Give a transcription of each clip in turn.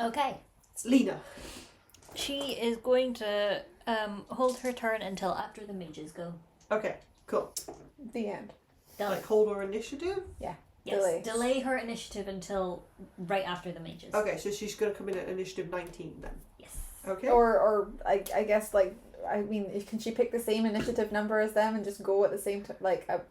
Okay. It's Lena. She is going to hold her turn until after the mages go. Okay, cool. The end. Done. Like hold her initiative? Yeah. Yes, delay her initiative until right after the mages. Okay, so she's going to come in at initiative 19 then? Yes. Okay. Or I guess, like, I mean, can she pick the same initiative number as them and just go at the same time,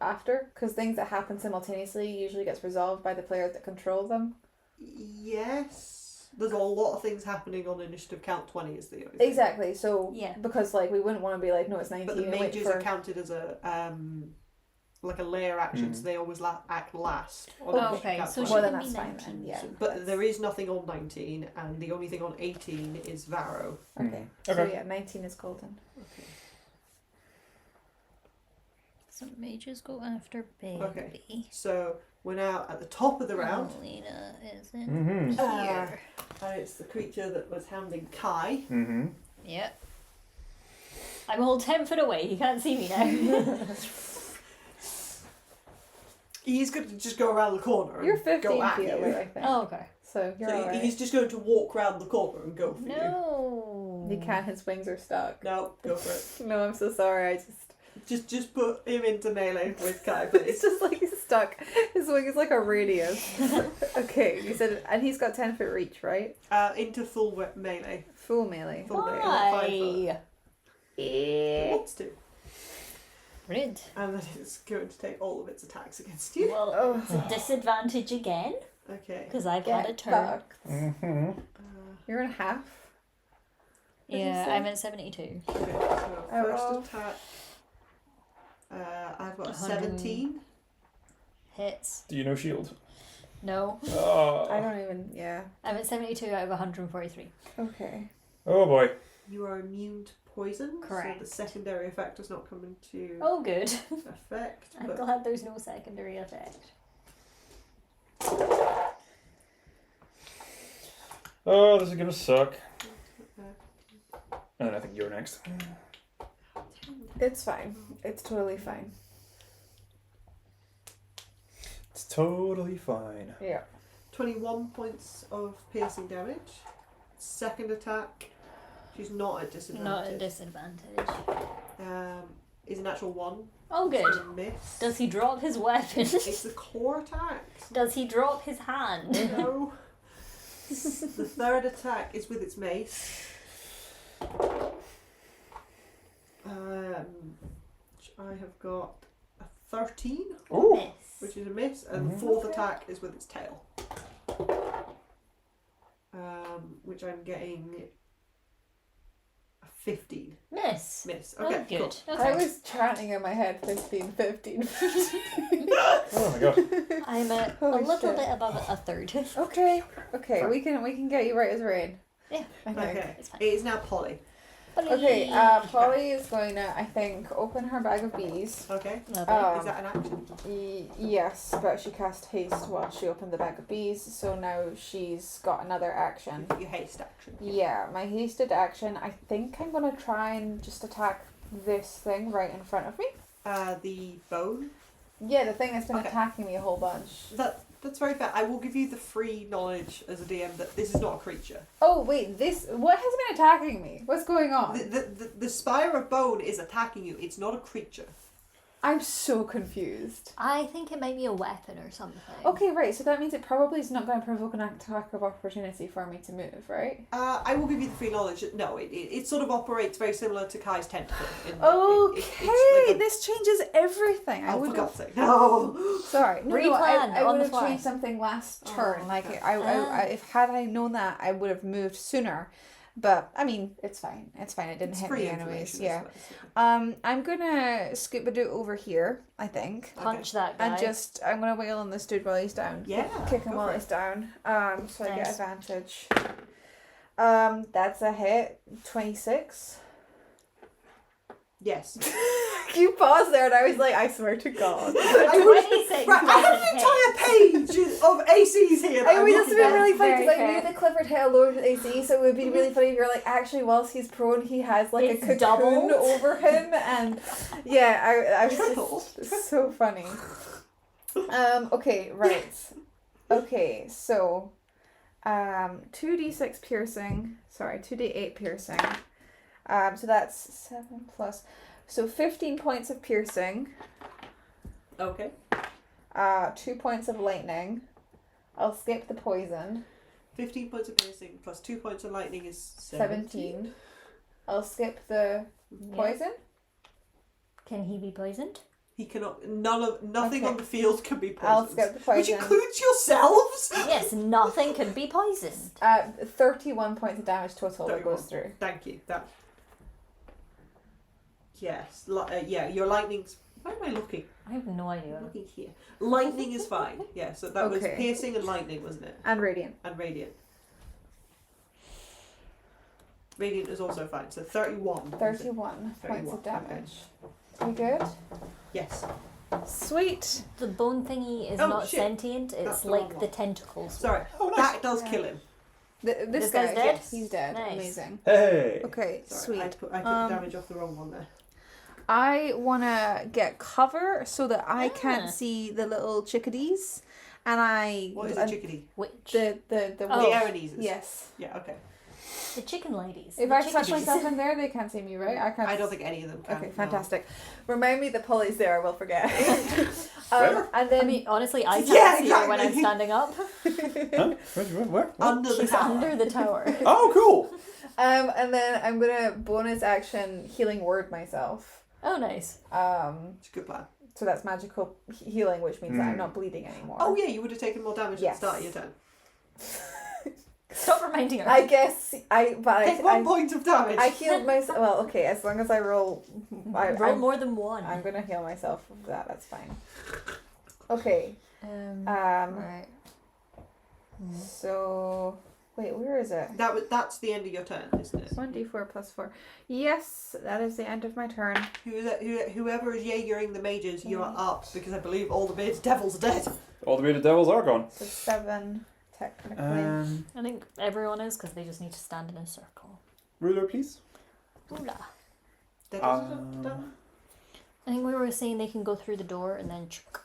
after? Because things that happen simultaneously usually gets resolved by the players that control them. Yes. There's a lot of things happening on initiative count 20 is the only thing. Exactly, so, yeah. Because, like, we wouldn't want to be like, no, it's 19. But the mages are counted as a, like a layer action, so they always act last. Okay, so she then can that's be fine 19. then, yeah. But there is nothing on 19, and the only thing on 18 is Varro. Okay, so yeah, 19 is golden. Okay. So mages go after baby. Okay, so we're now at the top of the round. Lena is in here. And it's the creature that was hounding Kai. Mm-hmm. Yep. I'm all 10 foot away, he can't see me now. He's going to just go around the corner and You're 15 go at feet you. away, I think. Oh, okay. So you're alright. He's just going to walk round the corner and go for you. No. You can't, his wings are stuck. No, go for it. No, I'm so sorry, I Just put him into melee with Kai, please. It's just like he's stuck. His wing is like a radius. Okay, you said, and he's got 10 foot reach, right? Into full melee. Full melee. Full melee. 5 foot. It Why? wants to. Rude. And then it's going to take all of its attacks against you. Well, it's a disadvantage again, Okay. because I've had a Get turn. fucked. Mm-hmm. You're in half. What'd you Yeah, say? I'm at 72. Okay, so Oh. first attack. I've got 100. 17. Hits. Do you know shield? No. I don't even, yeah. I'm at 72 out of 143. Okay. Oh boy. You are immune to poison. Correct. So the secondary effect does not come into Oh, good. effect. I'm But glad there's no secondary effect. Oh, this is gonna suck. And I think you're next. It's fine. It's totally fine. It's totally fine. Yeah. 21 points of piercing damage. Second attack. She's not at disadvantage. Not a disadvantage. Is a natural 1. Oh, good. So a miss. Does he drop his weapon? It's the core attack. Does he drop his hand? No. The third attack is with its mace. I have got a 13, Ooh. which is a miss, and the fourth attack is with its tail. Which I'm getting a 15. Miss. Miss. Oh, Okay, good. cool. Okay. I was chanting in my head 15, 15. Oh my god. I'm a Holy little shit. bit above a third. Okay. Okay, we can get you right as rain. Yeah. I think. Okay, It's fine. it is now Polly. Okay, Polly is going to, I think, open her bag of bees. Okay. Lovely. Is that an action? Yes, but she cast haste while she opened the bag of bees, so now she's got another action. Your haste action. Yeah, my hasted action, I think I'm going to try and just attack this thing right in front of me. The bone. Yeah, the thing that's been Okay. attacking me a whole bunch. That's very fair. I will give you the free knowledge as a DM that this is not a creature. Oh, wait, what has been attacking me? What's going on? The spire of bone is attacking you. It's not a creature. I'm so confused. I think it might be a weapon or something. Okay, right, so that means it probably is not going to provoke an attack of opportunity for me to move, right? I will give you the free knowledge. No, it sort of operates very similar to Kai's tentacle. Okay, it's like a, this changes everything. I oh, would for have... God's sake. No. Sorry, no, Replan I on would the have fly. changed something last Oh, turn. Like, okay. I if had I known that, I would have moved sooner. But I mean, it's fine. It's fine. It didn't It's hit free me anyways. information, Yeah. I suppose. I'm gonna scoop-a-doo over here, I think, Punch that guy. and I'm gonna wail on this dude while he's down. Yeah, Kick him go while for he's it. down. So I get Nice. advantage. That's a hit. 26. Yes. You paused there, and I was like, I swear to God. I would, 26 right, I have doesn't an entire page of ACs here. that I I'm mean, this looking would at. be really funny Very because I knew fair. the Clifford hit a lower AC, so it would be really funny if you're like, actually, whilst he's prone, he has like It's a cocoon doubled. over him, and yeah, I was Triple. just so funny. Okay, right. Okay, so 2d6 piercing. Sorry, 2d8 piercing. So that's 7 plus. So 15 points of piercing. Okay. 2 points of lightning. I'll skip the poison. 15 points of piercing plus 2 points of lightning is 17. I'll skip the poison. Can he be poisoned? He cannot. Nothing Okay. on the field can be poisoned. I'll skip the poison. Which includes yourselves. Yes, nothing can be poisoned. 31 points of damage total that 31. goes through. Thank you. That. Yes. Yeah. Your lightning's. Where am I looking? I have no I'm idea. looking here. Lightning is fine. Yeah. So that was Okay. piercing and lightning, wasn't it? And radiant. And radiant. Radiant is also fine. So 31. 31 points 31, of damage. We good? Yes. Sweet. The bone thingy is Oh, not shit. sentient, That's it's the wrong like the one. tentacles. Sorry. Oh, nice. That does Yeah. kill him. This This guy, guy's dead? yes, he's dead. Nice. Amazing. Hey. Okay, Sorry. I sweet. took damage off the wrong one there. I want to get cover so that I Ah. can't see the little chickadees, and I What is a chickadee? Which? the Oh. The Aranese. yes. Yeah. Okay. The chicken ladies. If the I touch chickadees. myself in there, they can't see me, right? I can't. I don't think any of them can. Okay, no. fantastic. Remind me the Polly's there. I will forget. Where? And I then mean, honestly, I can't Yeah, see her when I'm exactly. standing up. Huh? Where? What? Under the She's tower. under the tower. Oh, cool. and then I'm gonna bonus action healing word myself. Oh, nice. It's a good plan. So that's magical healing, which means that I'm not bleeding anymore. Oh yeah, you would have taken more damage Yes. at the start of your turn. Stop reminding her. I guess Take 1 point of damage. I healed myself. Well, okay, as long as I roll, Roll more than one. I'm gonna heal myself with that. That's fine. Okay. Right. So wait, where is it? That's the end of your turn, isn't it? 1d4 plus 4. Yes, that is the end of my turn. Whoever is Jaegering the mages, you are up because I believe all the bearded devils are dead. All the bearded devils are gone. So 7 technically. I think everyone is because they just need to stand in a circle. Ruler, please. Oola. Dead Um, I think we were saying they can go through the door and then chuk.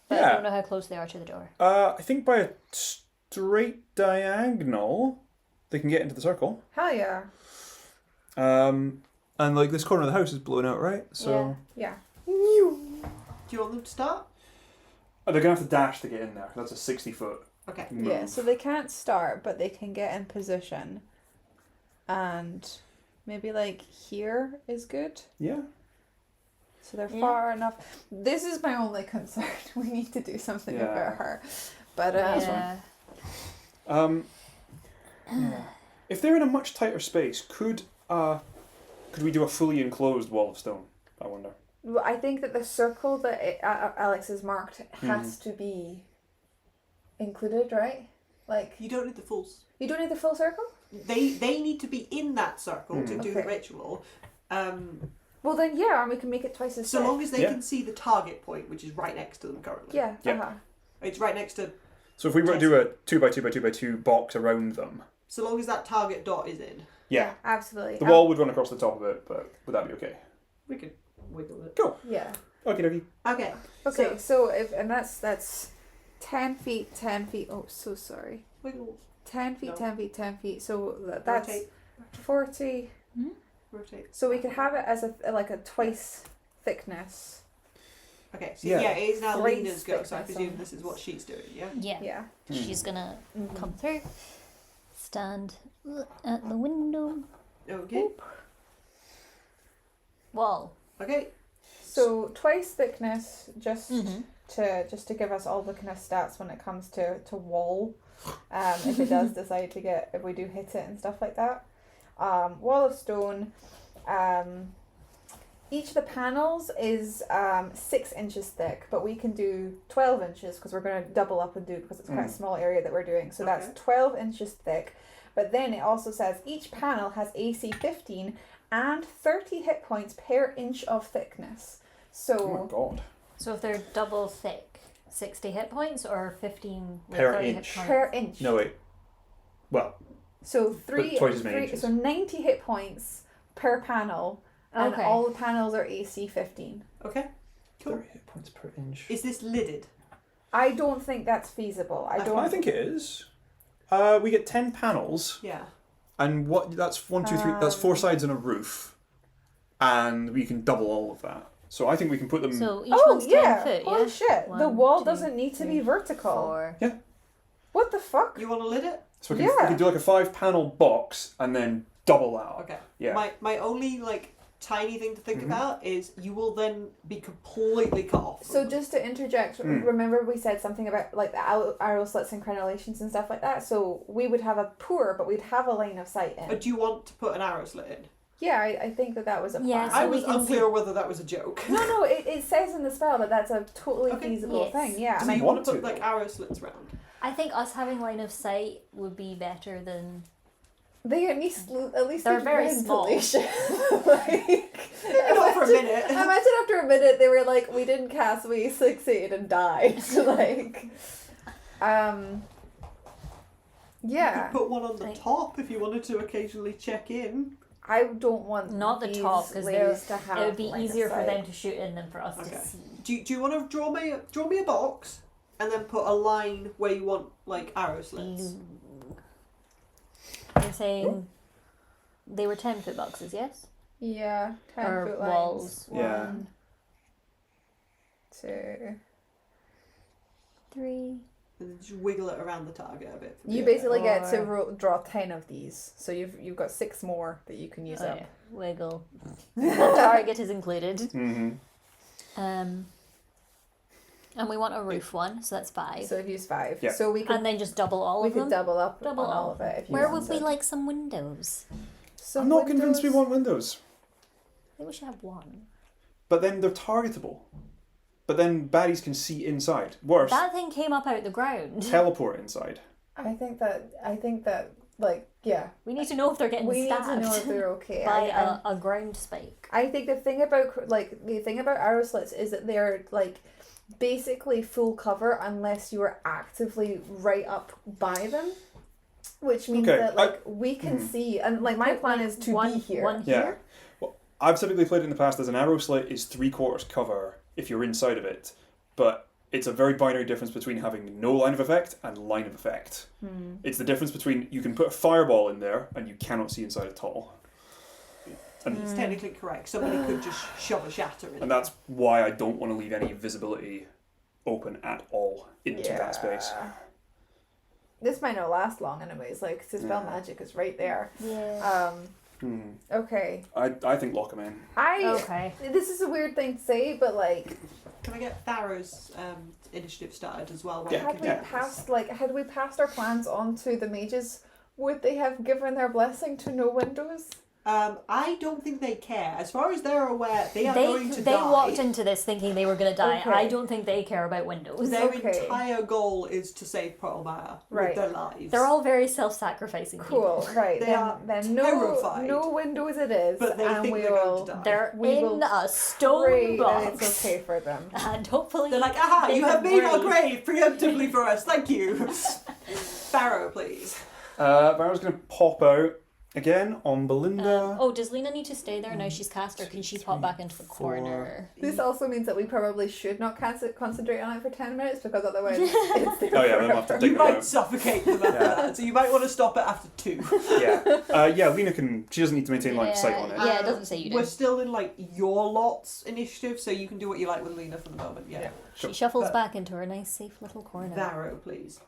But I Yeah. don't know how close they are to the door. I think by a straight diagonal, they can get into the circle. Hell yeah. And like this corner of the house is blown out, right? So Yeah. Do you want them to start? they're gonna have to dash to get in there. That's a 60-foot Okay. move. Yeah, so they can't start, but they can get in position. And maybe like here is good. Yeah. So they're Yeah. far enough. This is my only concern. We need to do something Yeah. about her. But Yeah. Yeah. If they're in a much tighter space, could we do a fully enclosed wall of stone? I wonder. well, I think that the circle that Alex has marked has to be included, right? Like You don't need the fools. you don't need the full circle. They need to be in that circle to do the Okay. ritual. Well then, yeah, and we can make it twice as So big. long as they Yeah. can see the target point, which is right next to them currently. Yeah. Yeah. It's right next to. So if we were to do a 2x2x2x2 box around them, So long as that target dot is in, yeah, Absolutely. the wall would run across the top of it, but would that be okay? we can wiggle it. Cool. Yeah. Okie dokie. Okay. Okay. So if and that's 10 feet, 10 feet. Oh, so sorry. Wiggle. 10 feet, No. 10 feet, 10 feet. So that's Rotate. 40. Rotate. So we could have it as a twice thickness. Okay. So Yeah. yeah, it is now Great Lena's go. So I thickness presume on this is what she's doing. Yeah. Yeah. Yeah. She's gonna Mhm. come through, stand at the window. Okay. Wall. Okay. So twice thickness, just Mhm. to give us all the kind of stats when it comes to wall. If it does decide to get, if we do hit it and stuff like that. Wall of stone. Each of the panels is 6 inches thick, but we can do 12 inches because we're going to double up and do because it's quite a small area that we're doing. So that's Okay. 12 inches thick. But then it also says each panel has AC 15 and 30 hit points per inch of thickness. So Oh my god. So if they're double thick, 60 hit points or 15 with Per 30 inch. hit points? per inch. No wait. Well, So twice as many inches. so 90 hit points per panel, and Okay. all the panels are AC 15. Okay. Cool. 30 hit points per inch. Is this lidded? I don't think that's feasible. I don't. I think it is. We get 10 panels, Yeah. and that's 1, 2, 3. That's 4 sides and a roof, and we can double all of that. So I think we can put them. So each Oh one's 10 foot, Holy yeah? shit! The 1, wall 2, doesn't need to be 3, vertical. 4. What the fuck? You want to lid it? So we can do like a 5-panel box and then double that. Okay. Yeah. My only like tiny thing to think Mhm. about is you will then be completely cut off. So just to interject, remember we said something about like the arrow slits and crenellations and stuff like that. So we would have a pour, but we'd have a line of sight in. But do you want to put an arrow slit in? Yeah, I think that was a plan. Yeah, so I we was can unclear whether that was a joke. No, it says in the spell that that's a totally Okay. feasible Yes. thing. Yeah, So and you I want to want put to, like though. arrow slits around? I think us having line of sight would be better than... they at least They're need very small. ventilation. Like, Not for a minute. Imagine after a minute they were like, we didn't cast, we succeeded and died. Like, You yeah. could put one on the Like- top if you wanted to occasionally check in. I don't want Not the these top, because layers to have it would be line of easier for sight. them to shoot in than for us Okay. to see. Do you want to draw me a box and then put a line where you want like arrow slits? You're saying they were 10-foot boxes, yes? Yeah, 10 Or foot lines. walls. Yeah. 1, 2. 3. And then just wiggle it around the target a bit. You basically get to Or- draw 10 of these, so you've got 6 more that you can use Oh, up. yeah. Wiggle. The target is included. Mm-hmm. And we want a roof one, so that's 5. So I've used 5. Yeah. So we could And then just double all of them. double up Double on all all. of it if you Where would wanted. we like some windows? Some I'm not convinced we windows- want windows, I think we should have one. but then they're targetable. But then baddies can see inside. Worse, That thing came up out the ground. teleport inside. I think that like yeah. We need to know if they're getting We stabbed need to know if they're okay. by I a ground spike. think the thing about arrow slits is that they're like basically full cover unless you are actively right up by them, which means Okay, that like we can see, and like my plan is to one, be here. One Yeah. here. Well, I've typically played it in the past as an arrow slit is 3/4 cover if you're inside of it, but it's a very binary difference between having no line of effect and line of effect. It's the difference between you can put a fireball in there and you cannot see inside at all. And, It's technically correct. Somebody could just shove a shatter in. and that's why I don't want to leave any visibility open at all into that space. This might not last long anyways, like dispel Yeah. magic is right there. Yeah. Okay. I think lock 'em in. Okay. This is a weird thing to say, but like Can I get Tharo's initiative started as well? while Yeah. we had we can do passed our plans on to the mages, would they have given their blessing to no windows? I don't think they care. As far as they're aware, they are going to They die. walked into this thinking they were going to die. Okay. I don't think they care about windows. Their Okay. entire goal is to save Pearlmire Right. with their lives. They're all very self-sacrificing Cool, people. right. They are then no terrified. no windows it is, But they and think we they're going will to die. They're We in will a pray stone that box. it's okay for them. And hopefully They're like, aha, they you have can made our breathe." grave preemptively for us. Thank you. Pharaoh, please. Barrow's going to pop out again on Belinda. Does Lena need to stay there now she's cast, or can she pop back into the corner? This also means that we probably should not concentrate on it for 10 minutes because otherwise it's there Oh yeah, we'll have to forever. dig You them might out. suffocate them after Yeah. that, so you might want to stop it after 2. Yeah, Lena can. She doesn't need to maintain line of sight on it. Yeah, it doesn't say you We're do. still in like your lot's initiative, so you can do what you like with Lena for the moment. Yeah. She shuffles But- back into her nice, safe little corner. Varro, please.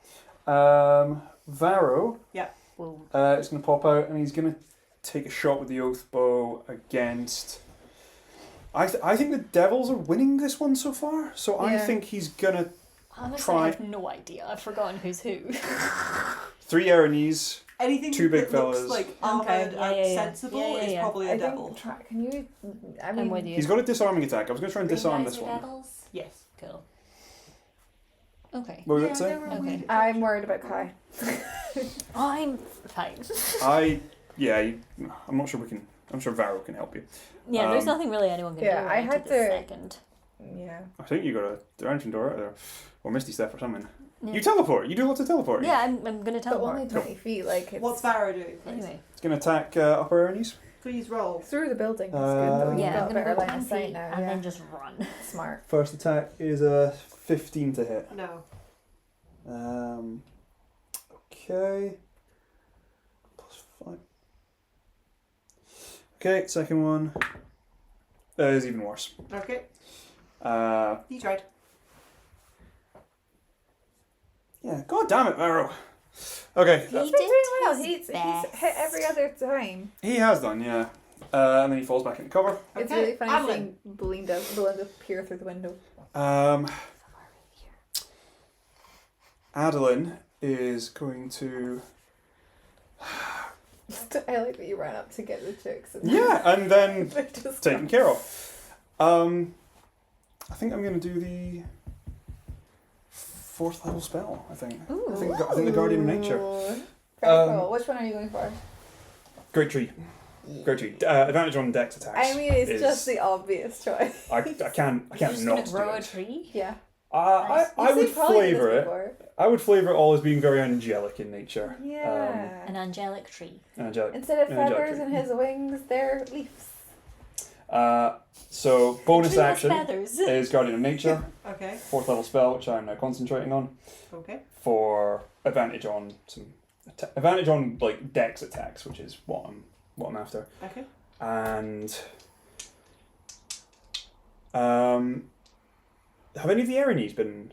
Varro Whoa. is going to pop out and he's going to take a shot with the oath bow against. I think the devils are winning this one so far, so I Yeah. think he's gonna Honestly, try- I have no idea. I've forgotten who's who. 3 Aranis. Anything Two big that looks fellas. like armoured Yeah, and yeah, yeah. sensible Yeah, yeah, is yeah. probably I a devil. think, can you, I I'm mean, with you. He's got a disarming attack. I was going to try and Green disarm guys this are one. devils? Yes. Cool. Okay. What was Yeah, it say? they're a Okay. weird- I'm worried about Kai. I'm fine. I'm not sure we can. I'm sure Varro can help you. Yeah, there's Um, nothing really anyone can yeah, do. I right had to this to- second. Yeah. I think you got a dimension door out there, or Misty Step or something. Yeah. You teleport. You do lots of teleporting. Yeah, I'm gonna But teleport. only 20 feet, like it's What's Varro doing, please? Anyway, It's going to attack upper Aranis. Please roll. through the building. That's good though. You've yeah, got I'm a gonna better go line of 10 sight feet now. and Yeah. then just run. Smart. First attack is a 15 to hit. No. Okay. +5. Okay, second one. That is even worse. Okay. Uh, You tried. yeah, god damn it, Varro. Okay, He He's did been doing well. his He's best. hit every other time. he has done, yeah. And then he falls back into cover. It's Okay, really funny Adolin. seeing Belinda peer through the window. Adolin is going to... I like that you ran up to get the chicks. And Yeah, and then they just taken care of. I think I'm going to do the 4th level spell, I think. Ooh. I think the Guardian of Nature. Very cool. Which one are you going for? Great Tree. Great Tree. Advantage on dex attacks. I mean, it's is- just the obvious choice. I can't You're just not gonna do grow a it. tree? Yeah. I You've would seen probably flavour this it. before. I would flavour it all as being very angelic in nature. Yeah. An angelic tree. Angelic. Instead of an angelic feathers tree. in his wings, they're leaves. So bonus Tree has action feathers. is Guardian of Nature, Okay. 4th level spell, which I'm now concentrating on Okay. for advantage on advantage on like dex attacks, which is what I'm after. Okay. And have any of the Erinyes been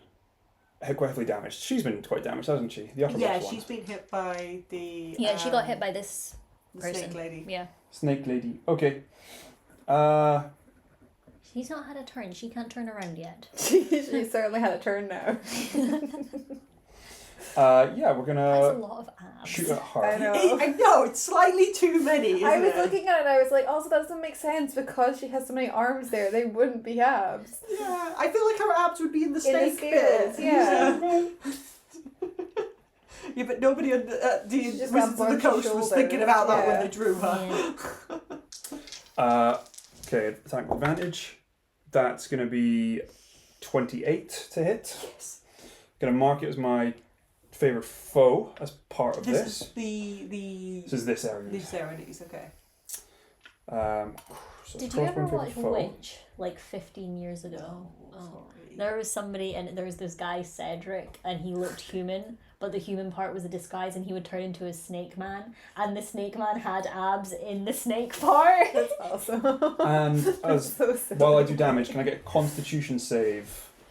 quite heavily damaged? She's been quite damaged, hasn't she? The upper Yeah, one. she's been hit by the. Yeah, she got hit by this the person. snake lady. Yeah. Snake lady. Okay. She's not had a turn. She can't turn around yet. She certainly had a turn now. Yeah, we're That's a gonna lot of abs. shoot at her. I know. I know, it's slightly too many, isn't I was it? looking at it and I was like, also that doesn't make sense because she has so many arms there. They wouldn't be abs. Yeah, I feel like her abs would be in the In the snake bit. scales, yeah. Yeah, but nobody on the She's just Wizards got of the bunched Coast was shoulders, thinking about that when yeah. they drew her. Yeah. Okay, attack with advantage. That's gonna be 28 to hit. Yes. Gonna mark it as my favourite foe as part of This this. is the This is this area. these ceremonies, okay. So Did you ever crossbone watch favourite foe. Witch like 15 years ago? Oh. There was somebody, and there was this guy Cedric, and he looked human, but the human part was a disguise, and he would turn into a snake man, and the snake man had abs in the snake part. That's awesome. And as so silly. while I do damage, can I get a Constitution save?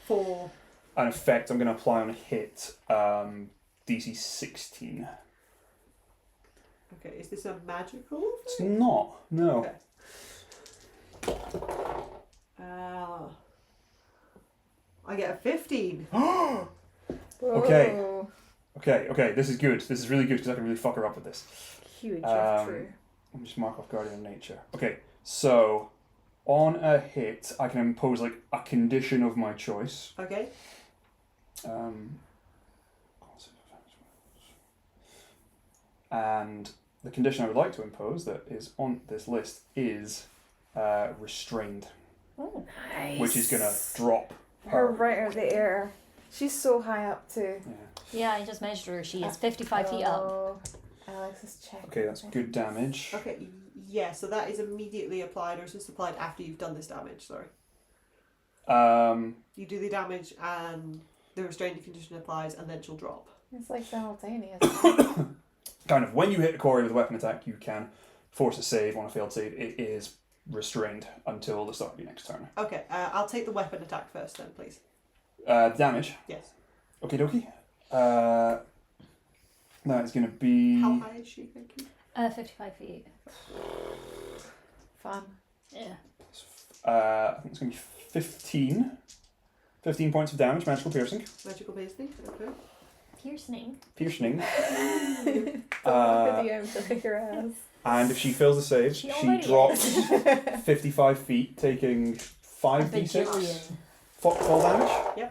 For An effect I'm going to apply on a hit. DC 16. okay, is this a magical? It's not. No. Okay. I get a 15. Whoa. Okay. Okay. This is good. This is really good because I can really fuck her up with this. Huge, Let me just mark off Guardian of Nature. Okay, so on a hit, I can impose like a condition of my choice. Okay. And the condition I would like to impose that is on this list is restrained, Oh. Nice. which is gonna drop her her. right out of the air. She's so high up too. Yeah. Yeah, I just measured her. She is 55 feet up. Oh, Alex is checking. Okay, that's good damage. Okay, yeah, so that is immediately applied, or is this applied after you've done this damage? Sorry. You do the damage and the restraining condition applies, and then she'll drop. It's like simultaneous. Kind of. When you hit a quarry with a weapon attack, you can force a save on a failed save. It is restrained until the start of your next turn. Okay, I'll take the weapon attack first then, please. Damage. Yes. Okie dokie. That is going to be... How high is she, thank you? 55 feet. Fun. Yeah. I think it's going to be 15. 15 points of damage, magical piercing. Magical piercing, okay. Piercing. Piercing. Don't Uh, look at the end to pick her ass. And if she fails the save, She she already drops is. 55 feet, taking A 5d6 bajillion. fall damage.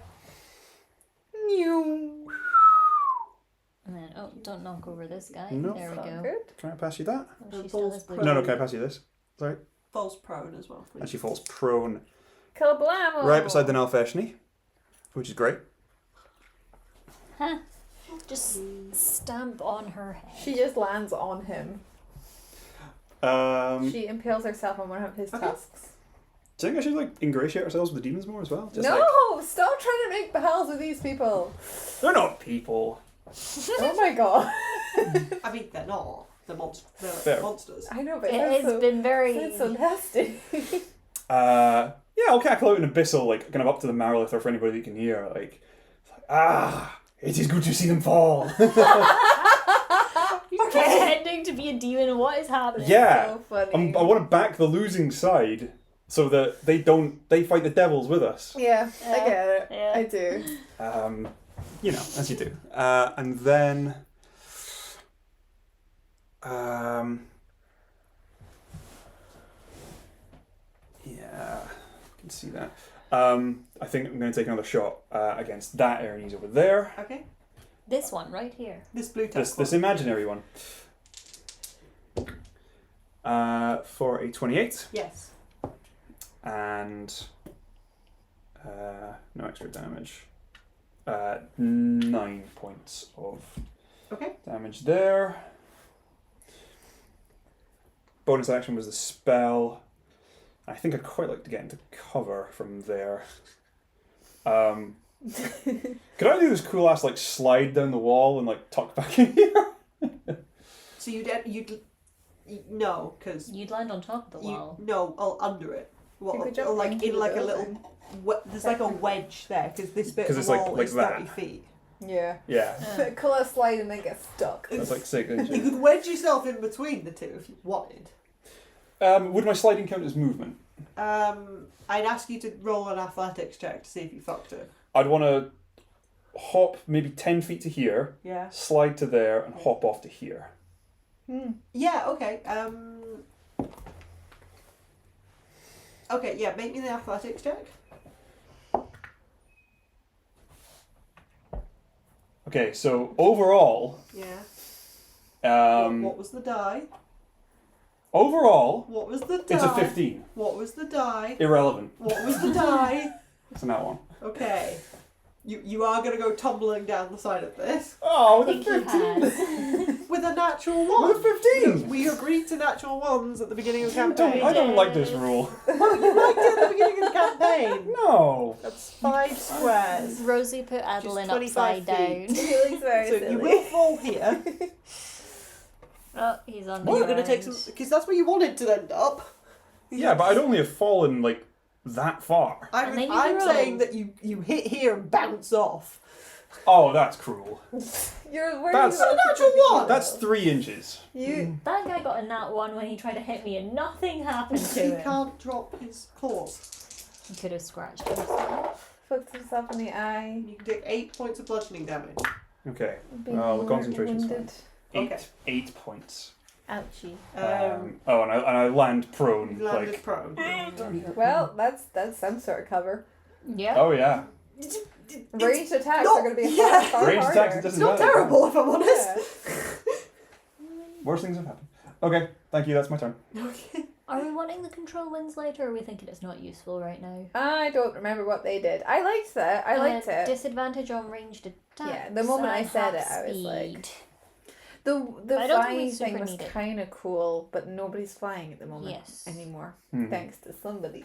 And then, oh, don't knock over this guy. No. There we Not go. good. Can I pass you that? Oh, she still has blue. No, can I pass you this? Sorry. Falls prone as well, please. And she falls prone Kablamo! right beside the Nalfeshni, which is great. Huh. Just stamp on her head. She just lands on him. Do She impales herself on one of his Okay. tusks. you think I should like ingratiate ourselves with the demons more as well? Just No! like, Stop trying to make pals with these people. they're not people. Oh my god. I mean, they're not. They're Fair. monsters. I know, but It that's has so, been very. that's so nasty. Yeah, I'll cackle out an abyssal, like, kind of up to the Marilith or for anybody that can hear, like, it is good to see them fall. You're pretending to be a demon. What is happening? Yeah. So funny. I want to back the losing side so that they fight the devils with us. Yeah, I get it. Yeah. I do. You know, as you do. And then... yeah, I can see that. I think I'm going to take another shot against that Erinese over there. Okay. This one right here. This blue This tech. imaginary one. For a 28. Yes. And no extra damage. 9 points of Okay. damage there. Bonus action was the spell. I think I'd quite like to get into cover from there. Could I do this cool ass like slide down the wall and like tuck back in here? So no, because You'd land on top of the wall. under it. You could Well, jump like into in the like a building. little. There's like a wedge there because this bit 'Cause of it's the like- wall like is that. 30 feet. Yeah. Yeah, Call a slide and then get stuck. that's like 6 You inches. could wedge yourself in between the two if you wanted. Would my sliding count as movement? I'd ask you to roll an athletics check to see if you fucked it. I'd want to hop maybe 10 feet to here, Yeah. slide to there, and hop off to here. Yeah. Okay. Okay. Yeah. Make me the athletics check. Okay, so overall, Yeah. What was the die? overall, What was the die? it's a 15. What was the die? Irrelevant. What was the die? It's an that one. Okay. You are gonna go tumbling down the side of this Oh, I think he has. with a natural one. With a 15! We agreed to natural ones at the beginning of the I campaign. don't like this rule. You liked it at the beginning of the campaign. No. That's 5 squares. Rosie put Adolin 25 upside down. feet. He looks very So silly. you will fall here. Oh, he's on the You're gonna take ground. some because that's where you wanted to end up. Yeah, but I'd only have fallen like that far. And then you I'm roll. saying that you hit here and bounce off. Oh, that's cruel. You're where That's- you want a it to natural be, one. though. That's 3 inches. You. That guy got a nat 1 when he tried to hit me and nothing happened to He him. can't drop his claws. He could have scratched himself. Fucked himself in the eye. You can take 8 points of bludgeoning damage. Okay. Being Well, the concentration's wounded. Eight. Okay. 8 points. Ouchie. Um, And I land prone. you landed Like. prone. Well, that's some sort of cover. Yeah. Oh yeah. Ranged attacks not- are going to be yeah. far Range harder. attacks. It It's doesn't not matter. terrible if I'm honest. Yeah. Worse things have happened. Okay. Thank you. That's my turn. Okay. Are we wanting the control lens later, or are we thinking it's not useful right now? I don't remember what they did. I liked that. I liked it. Disadvantage on ranged attacks. Yeah, the moment I said have it, I was like- speed. The I don't think we flying super thing was need it. kind of cool, but nobody's flying at the moment Yes. anymore. Hmm. Thanks to somebody.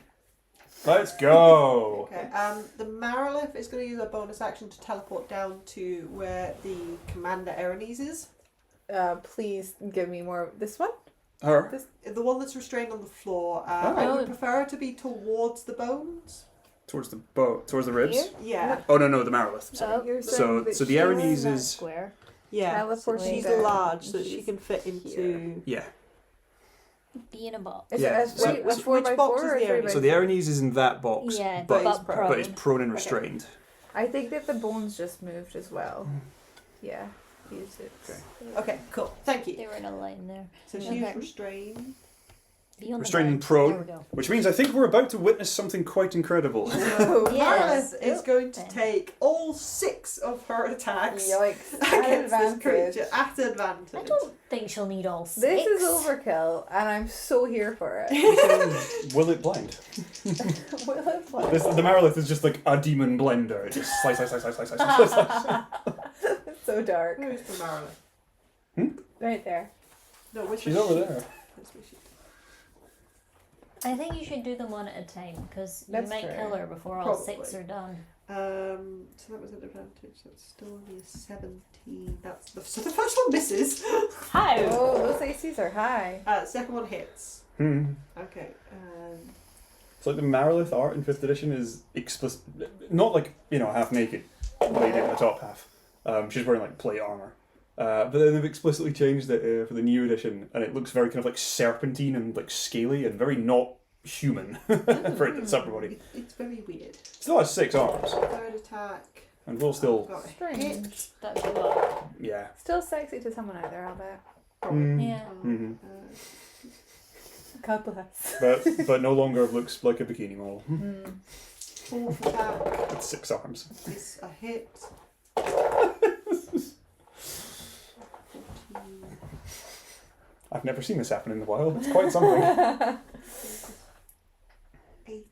Let's go. Okay. The Marilith is going to use a bonus action to teleport down to where the Commander Erinese is. Please give me more. This one? Her. The one that's restrained on the floor. Oh. I would prefer her to be towards the bones. Towards the boat. Towards the ribs. Here? Yeah. Oh no, the Marilith. Sorry. Oh, You're So saying that the she's Erinese that is square. Yeah. Teleport So she's down. large, so she She's can fit into. yeah. Be in a box. Is Yeah, it so- a which 4x4 box is or the 3x4? So the Erinese is in that box. Yeah, but but, it's prone. But it's prone and restrained. I think that the bones just moved as well. Yeah. Use it. Okay. Okay, cool. Thank you. They were in a line there. So she's Okay. restrained. Be on the Restrained and ground. prone. There we go. Which means I think we're about to witness something quite incredible. Oh, Yes. Marilith is Oh, going to then. take all 6 of her attacks Yikes. At against this advantage. creature at advantage. I don't think she'll need all 6. This is overkill, and I'm so here for it. Will it blind? Will it play? The Marilith is just like a demon blender. It just slice, slice, slice, slice, slice, slice, slice. It's so dark. Where's the Marilith? Right there. No, which She's was over she? there. Where's my sheet? I think you should do them one at a time because you That's might true. kill her before all Probably. 6 are done. So that was an advantage. That's still only a 17. So the first one misses. How? Oh, those ACs are high. Second one hits. Hmm. Okay. It's like the Marilith art in 5th edition is explicit, not like, half naked lady in the top half. She's wearing like plate armor. But then they've explicitly changed it for the new edition, and it looks very kind of like serpentine and like scaly and very not human for its upper body. It's very weird. Still has 6 arms, Third attack. and will still, Got a Strange. hit. That's a lot. yeah. Still sexy to someone out there, I'll bet. Mm. Yeah. Mhm. God bless. But no longer looks like a bikini model Fourth attack with 6 arms. is a hit. 14. I've never seen this happen in the wild. It's quite something. 18.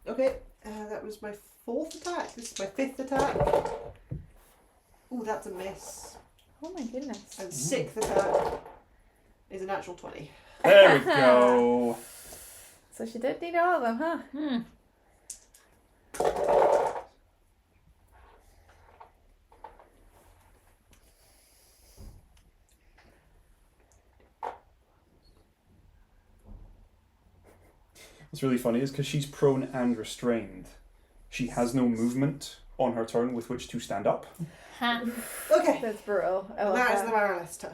Okay, that was my 4th attack. This is my 5th attack. Ooh, that's a miss. Oh my goodness. And 6th attack is a natural 20. There we go. So she did need all of them, huh? Hmm. What's really funny is because she's prone and restrained, she has no movement on her turn with which to stand up. Ha. Okay, That's brutal. I love that is that. the Marilith's turn.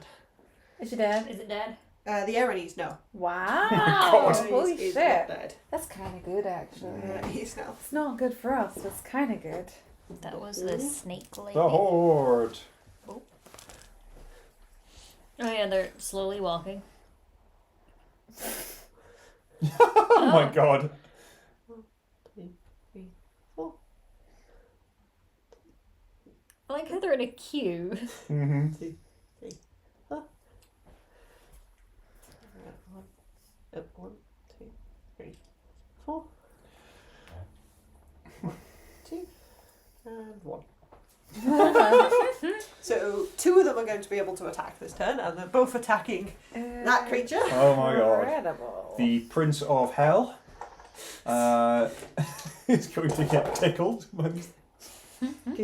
Is she dead? Is it dead? The Erinese, no. Wow. God. Holy Is shit. not dead. That's kind of good, actually. He's now. It's not good for us, but it's kind of good. That was the snake lady. The horde. Oh yeah, they're slowly walking. Oh my god. 1, 2, 3, 4. I like how they're in a queue. Mm-hmm. 2, 3, 4. 1, 2, 3, 4. 1, 2, and 1. So 2 of them are going to be able to attack this turn, and they're both attacking that creature. Oh my god. Incredible. The Prince of Hell is going to get tickled. by these- Oh my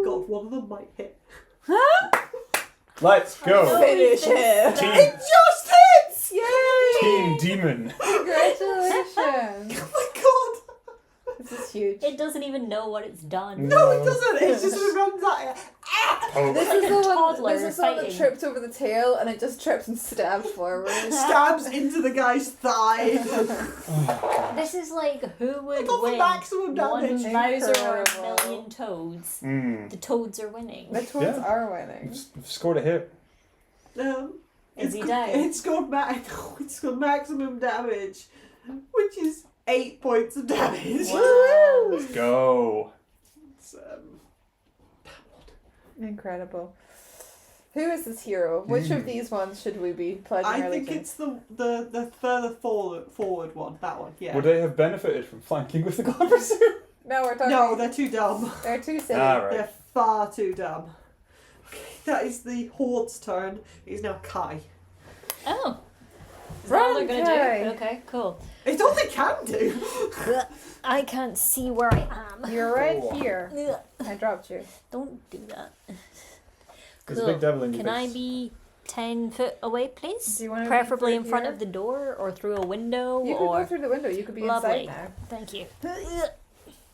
god, one of them might hit. Let's go. Finish it. Team, Just hits! Yay! Team Demon. Congratulations. Oh my god! This is huge. It doesn't even know what it's done. No, it doesn't. It just runs at it. Oh, This like is a the toddler one. This is the one that fighting. tripped over the tail, and it just tripped and stabbed forward. Stabs into the guy's thigh. This is like who would got the win maximum damage. 1 Bowser or a Incredible. million Toads. Mm. The Toads are winning. The twins Yeah. are winning. We've scored a hit. Is he It's down? It's got maximum damage, which is 8 points of damage. Wow. Let's go. It's, Incredible. Who is this hero? Which of these ones should we be pledging I our think allegiance? it's the further forward one. That one, yeah. Would they have benefited from flanking with the Glamour Pursuit? No, we're talking. No, they're too dumb. They're too silly. Ah, right. They're far too dumb. Okay, that is the Horde's turn. It's now Kai. Oh. Is that all they're gonna Kai. do? Okay, cool. It's all they can do. I can't see where I am. You're right Oh. here. Ugh, I dropped you. don't do that. There's a big devil in your Can I face. be 10 foot away, please? Do you want to Preferably be in front here? of the door or through a window You could or... go through the window. You could be Lovely. inside now. Thank you.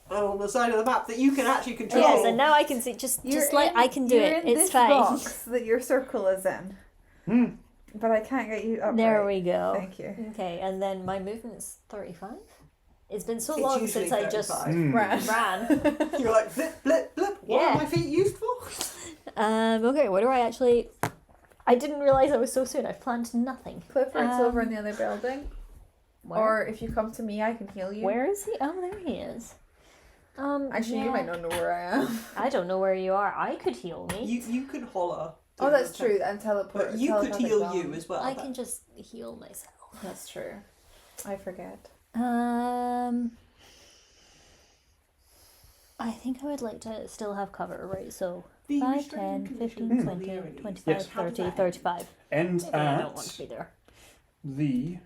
On the side of the map that you can actually control. Yes, and now I can see. Just like I can do you're it. In It's this fine. box that your circle is in. Hmm. But I can't get you up. There right. we go. Thank you. Okay, and then my movement's 35. It's been so It's long usually since I just 35. Mm. Ran. ran. You're like, blip, blip, blip. What Yeah. are my feet used for? Okay, what do I actually... I didn't realise I was so soon. I've planned nothing. Clifford's over in the other building. Where? Or if you come to me, I can heal you. Where is he? Oh, there he is. Actually, you yeah. might not know where I am. I don't know where you are. I could heal me. You can holler. Oh, that's true. And teleport. But you could telepathic heal bomb. you as well. I can just heal myself. That's true. I forget. I think I would like to still have cover, right? So The 5, restraining 10, conditions 15, on 20, the Aries. 25, Yes. 30, How does that 35. End Maybe I don't want at to be there. the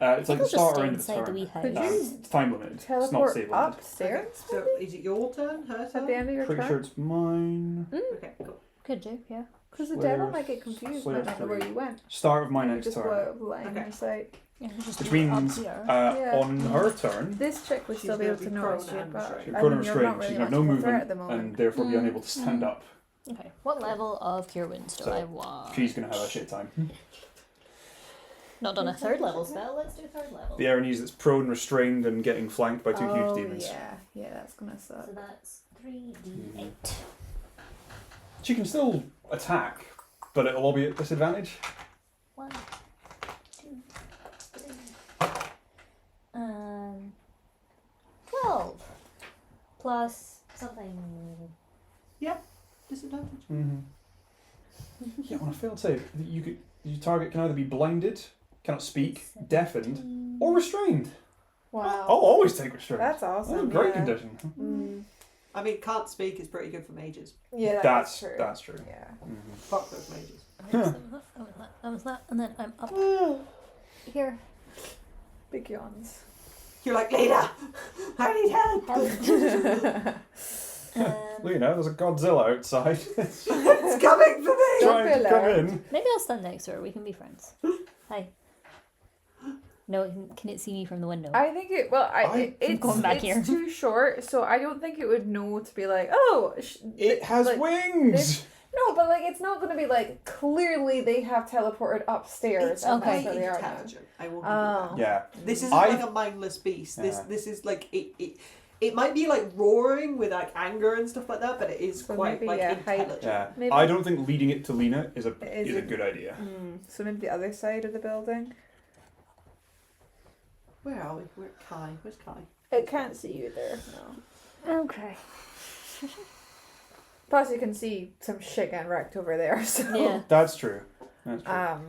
It's like the I'll just start stay or end of the inside the turn. wee house. Could you It's time limited. It's not teleport save limited. upstairs? Okay, so is it your turn? Her At the turn? end of your Pretty turn? sure it's mine. Okay, cool. Could do, yeah. Because the Slayer- devil might get confused, Slayer might not know where 3. you went. Start of my You next just turn. go out of line Okay. of sight. Yeah, we just Which do it up means here. Yeah. on her turn, This chick would She's still be gonna able to be notice prone you, and but restrained. she's I prone mean, and you're restrained. not really She's much got no of a threat movement at the moment. and therefore be unable to stand up. Okay, what level of Cure Wounds do So, I want? She's going to have a shit time. Not done a third level spell, let's do third level. The Aranese that's prone, restrained, and getting flanked by two Oh, huge demons. yeah, that's gonna suck. So that's 3d8. She can still attack, but it'll all be at disadvantage. 1, 2, 3. 12. Plus something. Disadvantage. Yeah, on a failed save, your target can either be blinded, cannot speak, deafened, or restrained. I'll Wow. always take restraint. That's That's a awesome. great yeah. condition. Mm. I mean, can't speak is pretty good for mages. Yeah, That's true. that's true. Yeah. Fuck those mages. That was that, and then I'm up here. Big yawns. You're like, Lena, I need help. Lena, there's a Godzilla outside. It's coming for me. Don't Trying be to come loud. in. Maybe I'll stand next to her. We can be friends. Hi. No, can it see me from the window? I think it. Well, it's going back it's here. too short, so I don't think it would know to be like, oh, It has like, wings. No, but like it's not going to be like clearly they have teleported upstairs. It's and okay. that's where they are now. intelligent. I will give Oh. you that. Yeah. This isn't I- like a mindless beast. Yeah. This is like it might be like roaring with like anger and stuff like that, but it is So quite maybe, like yeah, hide- intelligent. Yeah. Maybe- I don't think leading it to Lena is a Is a it- good idea. So maybe the other side of the building. Where are we? Where's Kai? Where's Kai? It can't see you there. No. Okay. Plus, you can see some shit getting wrecked over there. So. Yeah. That's true. That's true.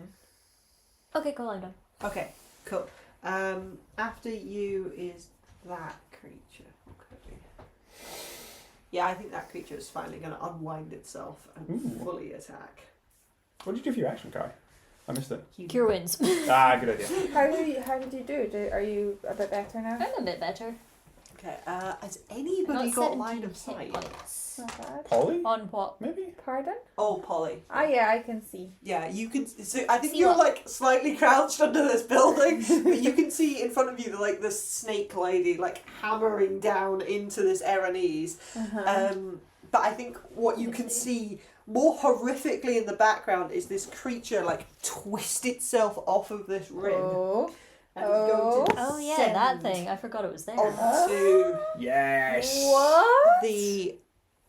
Okay, cool, I'm done. Okay, cool. After you is that creature. Okay. Yeah, I think that creature is finally going to unwind itself and Ooh. fully attack. What did you do for your action, Kai? I missed it. Cure Wounds. Good idea. How did you do? Are you a bit better now? I'm a bit better. Okay, has I anybody got line of 17 sight? hit points. Not bad. Polly? On what? Maybe? Pardon? Oh, Polly. Ah, yeah, I can see. Yeah, you can. So I think See you're what? like slightly crouched under this building, but you can see in front of you like the snake lady like hammering down into this Aranese. But I think what you can see more horrifically in the background is this creature like twist itself off of this rim Oh. and is going to Oh yeah, that descend thing. I forgot it was there. onto Yes. What? the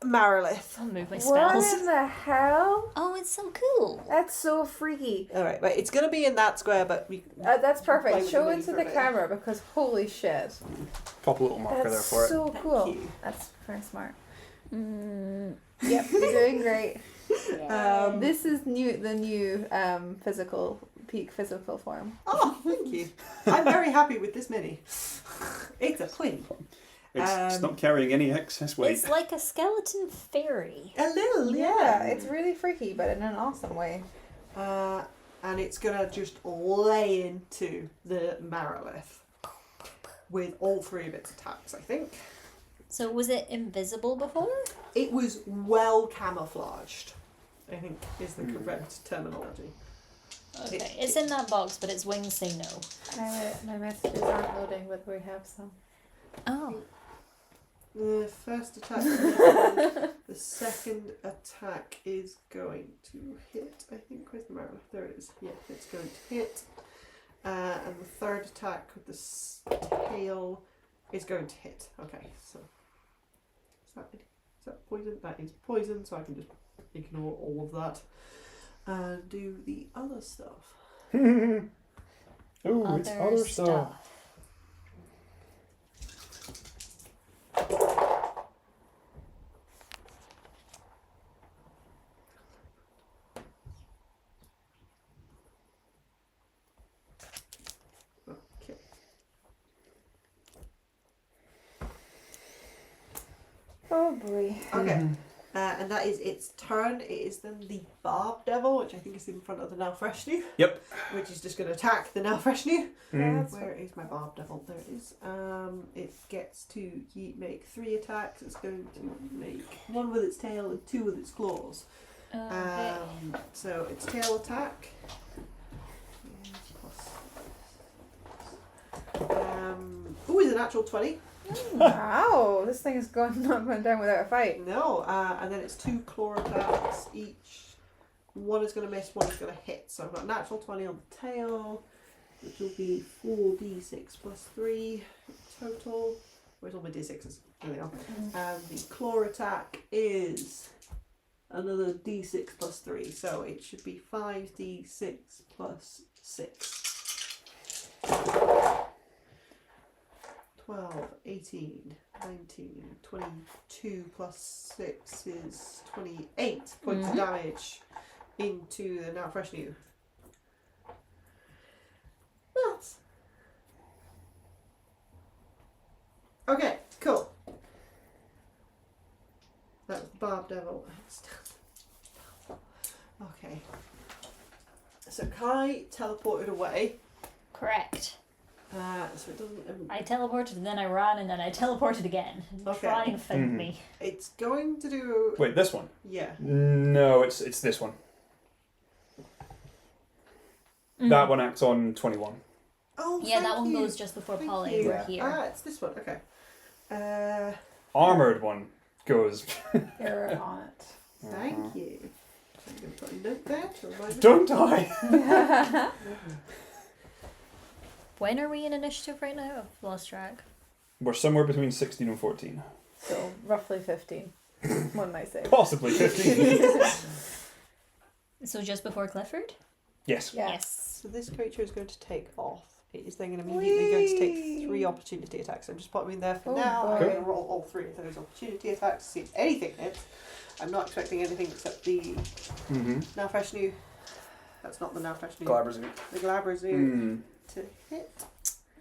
Marilith. I'll move my What spells. in the hell? Oh, it's so cool. That's so freaky. All right, it's going to be in that square, but we. That's Play perfect. with Show the it mini to for the a bit. camera because holy shit. Pop a little marker That's there for it. so Thank cool. you. That's very smart. Yep, you're doing great. This is the new peak physical form. Oh, thank you. I'm very happy with this mini. It's a twin. It's not carrying any excess weight. It's like a skeleton fairy. A little, Yeah, it's really freaky, but in an awesome way. And it's gonna just lay into the Marilith with all three of its attacks, I think. So was it invisible before? It was well camouflaged, I think is the correct terminology. Okay, it's in that box, but its wings say no. My messages aren't loading, but we have some. Oh. The first attack, the second attack is going to hit. I think where's the Marilith? There it is. Yeah, it's going to hit. And the third attack with the tail is going to hit. Okay, so is that poison? That is poison, so I can just ignore all of that and do the other stuff. Ooh, it's other stuff. Okay. Oh boy. Okay. And that is its turn. It is then the Barb Devil, which I think is in front of the now fresh new. Yep. Which is just going to attack the now fresh new. Mm. Where is my Barb Devil? There it is. It gets to make 3 attacks. It's going to make 1 with its tail and 2 with its claws. Okay. So its tail attack. Is a natural 20. Wow, this thing is not going down without a fight. No, and then it's 2 claw attacks each. 1 is going to miss, 1 is going to hit. So I've got natural 20 on the tail, which will be 4d6 plus 3 total. Where's all my d6s? There they are. And the claw attack is another d6 plus 3. So it should be 5d6 plus 6. 12, 18, 19, 22 plus 6 is 28 points of damage into the now fresh new. Nuts. Okay, cool. That's the Barb Devil. Okay. So Kai teleported away. Correct. So it doesn't. I teleported, and then I ran, and then I teleported again. Okay. Try and find me. It's going to do. Wait, this one? Yeah. No, it's this one. That one acts on 21. Oh, Yeah, that thank one you. goes just before Thank Polly. you. We're here. It's this one. Okay. Armoured one goes. You're on it. Thank you. I'm going to put a note there to remind me. Don't die! When are we in initiative right now? I've lost track. We're somewhere between 16 and 14. So roughly 15. One might say. Possibly 15. So just before Clifford? Yes. Yeah. Yes. So this creature is going to take off. It is then immediately going to take 3 opportunity attacks. I'm just popping in there for Oh, now. boy. I'm going to roll all 3 of those opportunity attacks to see if anything hits. I'm not expecting anything except the now fresh new. That's not the now fresh new. Glabrazoo. The Glabrazoo to hit.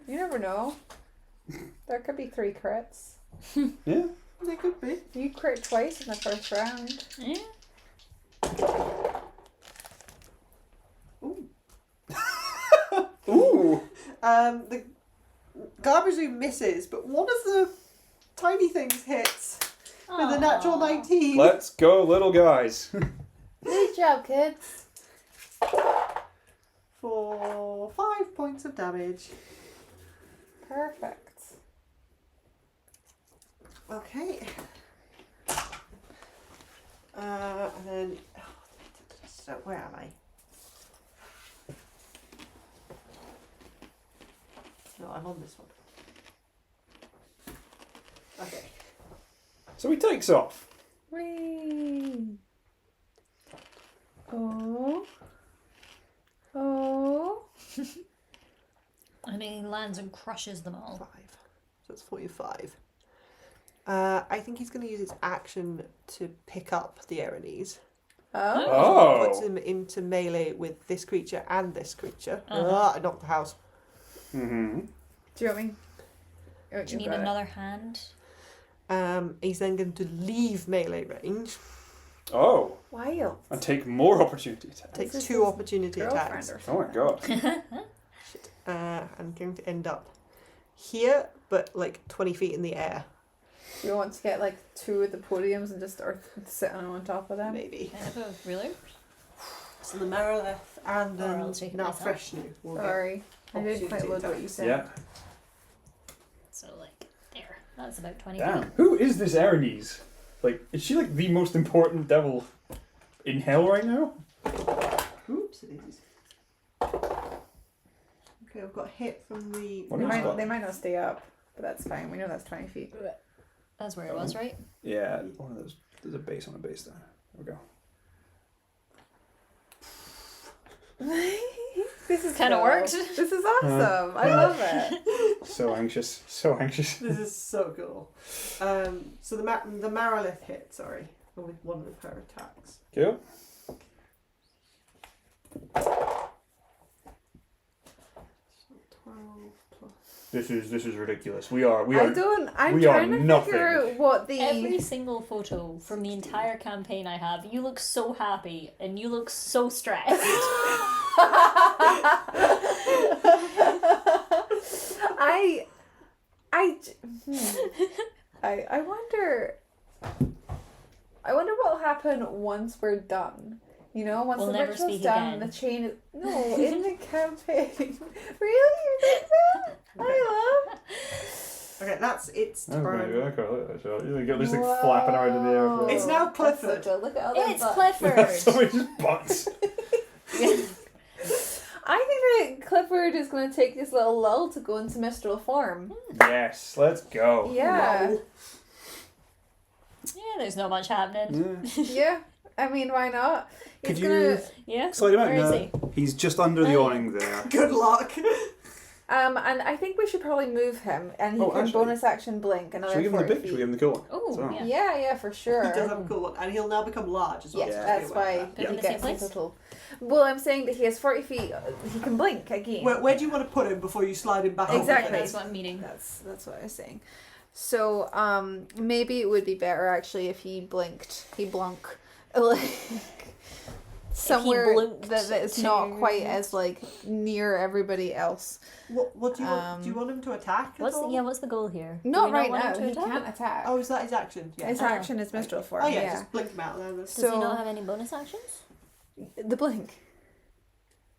You never know. There could be 3 crits. Yeah. They could be. You crit twice in the first round. Yeah. Ooh. Ooh! The Glabrazoo misses, but one of the tiny things hits with a natural 19. Let's go, little guys. Good job, kids. For 5 points of damage. Perfect. Okay. And then, so where am I? No, I'm on this one. Okay. So he takes off. Whee! Oh. Oh. And he lands and crushes them all. 5. So it's 45. I think he's going to use his action to pick up the Aranese. Oh. Puts him into melee with this creature and this creature. Uh-huh. I knocked the house. Mm-hmm. Do you want me? Oh, Do you need got it. another hand? He's then going to leave melee range. Oh. Wild. And take more opportunity attacks. Take This is 2 his opportunity Girlfriend attacks. or Oh my something. god. I'm going to end up here, but like 20 feet in the air, You want to get like 2 of the podiums and just sit on top of them? maybe. Kind of a ruler? So the Marileth and Or I'll take the it now myself. fresh new will get Sorry, I didn't quite opportunity load what you attacks. said. Yeah. So, like, there. That's about 20 Damn. feet. Who is this Aranese? Like, is she like the most important devil in hell right now? Oops, it is. Okay, I've got hit from the. What They is might, that? they might not stay up, but that's fine. We know that's 20 feet. That's where it was, right? Yeah, one of those. There's a base on a base there. There we go. This is Kinda cool. worked. This is awesome. I love it. So anxious. So anxious. This is so cool. So the Marilith hit, sorry, with one of her attacks. Cool. So 12 plus This is ridiculous. We are. I'm we are trying to nothing. figure out what the. Every single photo from the entire campaign I have, you look so happy and you look so stressed. I wonder. I wonder what'll happen once we're done. You know, once We'll the never ritual's speak done, again. the chain is in the campaign. Really? You think that? I love. Okay, that's its Oh, turn. maybe. I quite like that shot. You get this like flapping around in the air. For It's now That's so Clifford. good. Look at all them It's butts. Clifford. Somebody just butts. I think that Clifford is going to take this little lull to go into Mistral form. Yes, let's go. Yeah. Lol. Yeah, there's not much happening. Yeah. Yeah. I mean, why not? Could He's you gonna. Yeah. slide him out? Where is No. he? He's just under the Oh. awning there. Good luck. And I think we should probably move him, and he Oh, can actually. bonus action blink another Should we give him the 40 big? Should we feet. give him the cool one? Oh, So- yeah. Yeah, for sure. He does have a cool one, and he'll now become large as well. Yes, so that's be aware why of Put him he in the same gets in place? total. Well, I'm saying that he has 40 feet. He can blink again. Where do you want to put him before you slide him back over Exactly. again? That's what I'm meaning. That's what I was saying. So maybe it would be better actually if he blinked. He blunk like somewhere blinked that is to- not quite as like near everybody else. What do you want? Do you want him to attack? What's at the, all? yeah? What's the goal here? Do Not we right want him now. to He attack? can't attack. Oh, is that his action? Yeah. His action is Mistral form. Oh yeah, yeah. just blink him out then. Does So- he not have any bonus actions? The blink.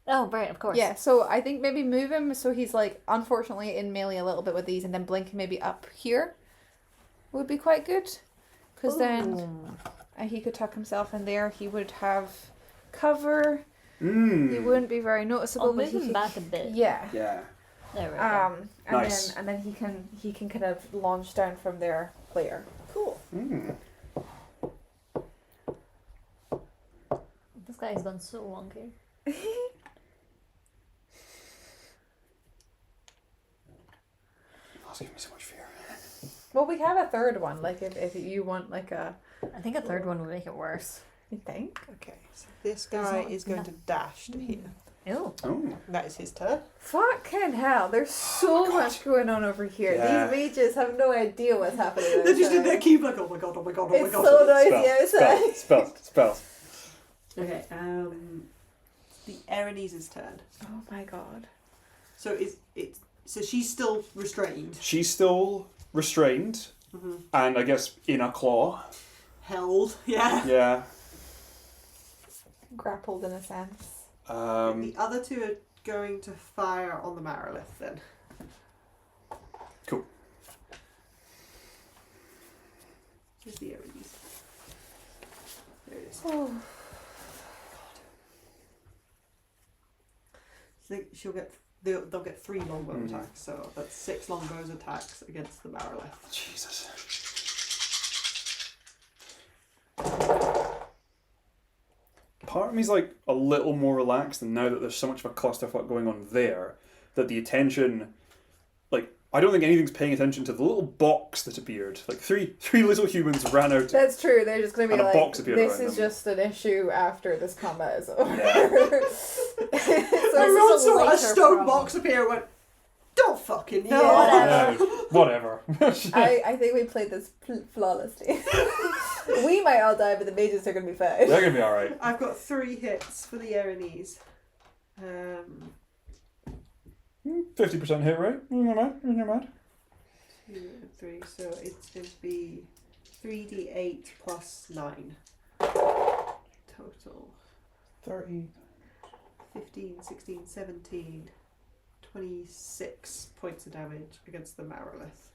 Oh, right, of course. Yeah, so I think maybe move him so he's like unfortunately in melee a little bit with these, and then blink maybe up here would be quite good, because then he could tuck himself in there. He would have cover. He wouldn't be very noticeable. I'll but move he him could- back a bit. Yeah. Yeah. There we go. And Nice. then he can kind of launch down from there later. Cool. This guy's gone so wonky. That's giving me so much fear. Well, we have a third one. Like if you want like a, I think a third one would make it worse. you think? Okay, so this guy is going to dash to here. Ew. Oh. That is his turn. Fucking hell! There's so much going on over here. Yeah. These mages have no idea what's happening. They're just in outside. their cube like, oh my god, oh my god, oh my It's god. so noisy outside. Spells. Okay, the Erinese turn. Oh my god. So so she's still restrained. She's still restrained, and I guess in a claw. Held, yeah. Yeah. Grappled in a sense. The other two are going to fire on the Marilith then. Cool. Here's the Erinese. There it is. Oh. So they'll get 3 longbow attacks, so that's 6 longbows attacks against the Marilith. Jesus. Part of me's like a little more relaxed, and now that there's so much of a clusterfuck going on there, that the attention, like, I don't think anything's paying attention to the little box that appeared. Like three little humans ran out. That's true. They're just going to be And a like, box appeared this around is them. just an issue after this combat is over. Yeah. So I this is wrote saw a later stone problem. box appear and went, don't fucking know. Yeah. Whatever. Whatever. I think we played this flawlessly. We might all die, but the mages are going to be fine. They're gonna be all right. I've got 3 hits for the Erinese. 50% hit rate. You're not mad. 2 and 3, so it's going to be 3d8 plus 9. Total 30. 15, 16, 17, 26 points of damage against the Marilith.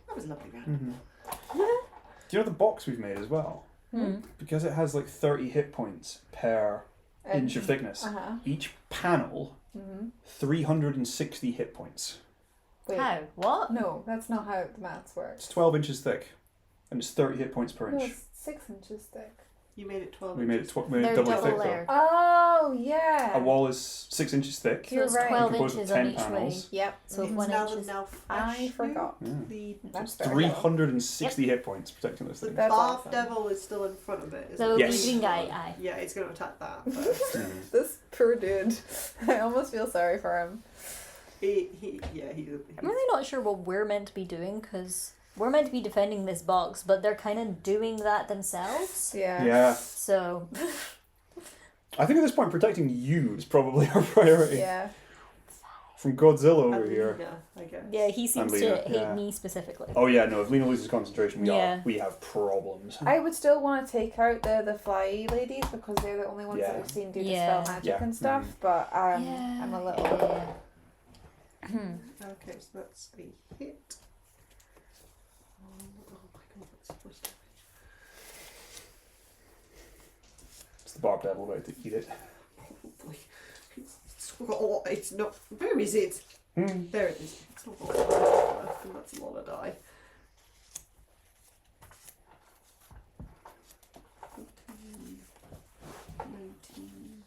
That was a lovely round. Do you know the box we've made as well? Hmm. Because it has like 30 hit points per inch of thickness. Uh-huh. Each panel, 360 hit points. Wait. How? What? No, that's not how the maths works. It's 12 inches thick, and it's 30 hit points per No, inch. it's 6 inches thick. You made it 12 We made it, inches. we made it They're double double thick layer. Oh, yeah. though. A wall is 6 inches thick. So it's You're right. 12 Composed of inches on 10 each way. panels. Yep. So if It's 1 now inch is... now I fresh forgot. The That's fair. 360 hit points protecting this the thing. That's Bath awesome. Devil is still in front of it. Isn't So it? the Yes. green guy, aye. Yeah, it's going to attack that first. This poor dude. I almost feel sorry for him. He's I'm really not sure what we're meant to be doing, because we're meant to be defending this box, but they're kind of doing that themselves. Yeah. Yeah. So, I think at this point, protecting you is probably our priority. Yeah. From Godzilla over here. Lena, I guess. yeah, he seems And to Lena, hate yeah. me specifically. Oh yeah, no. If Lena loses concentration, Yeah. we have problems. I would still want to take out the fly ladies because they're the only ones Yeah. that we've seen do Yeah. the spell magic Yeah. and stuff. But I'm a little. Okay, so that's a hit. Oh my god, that's supposed to It's the barb devil about to eat it. probably. It's not. Where is it? There it is. It's not left, and that's a lot of die. 14, 19,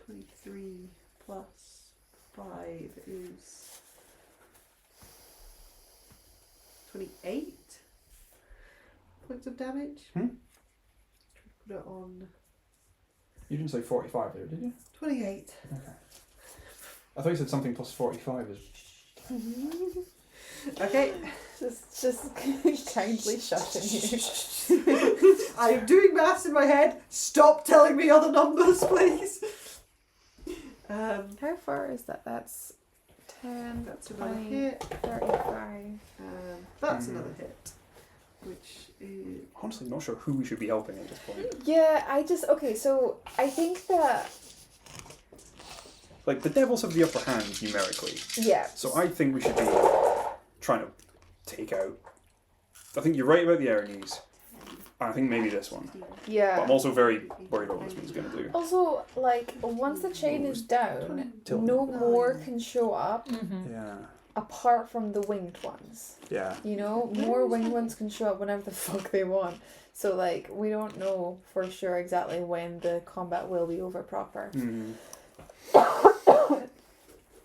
23 plus 5 is 28 points of damage. Put it on You didn't say 45 there, did you? 28. Okay. I thought you said something plus 45 is... Okay. Just kindly shushing you. I'm doing maths in my head. Stop telling me other numbers, please. How far is that? That's 10, That's another 20, hit. 35. That's another hit. Which is... Honestly, not sure who we should be helping at this point. Yeah, okay, so I think that, Like, the devils have the upper hand numerically. yeah. So I think we should be trying to take out... I think you're right about the Aranese. And I think maybe this one. But Yeah. I'm also very worried about what this one's going to do. Also, like, once the chain is down, no more can show up Yeah. apart from the winged ones. Yeah. You know, more winged ones can show up whenever the fuck they want. So, like, we don't know for sure exactly when the combat will be over proper.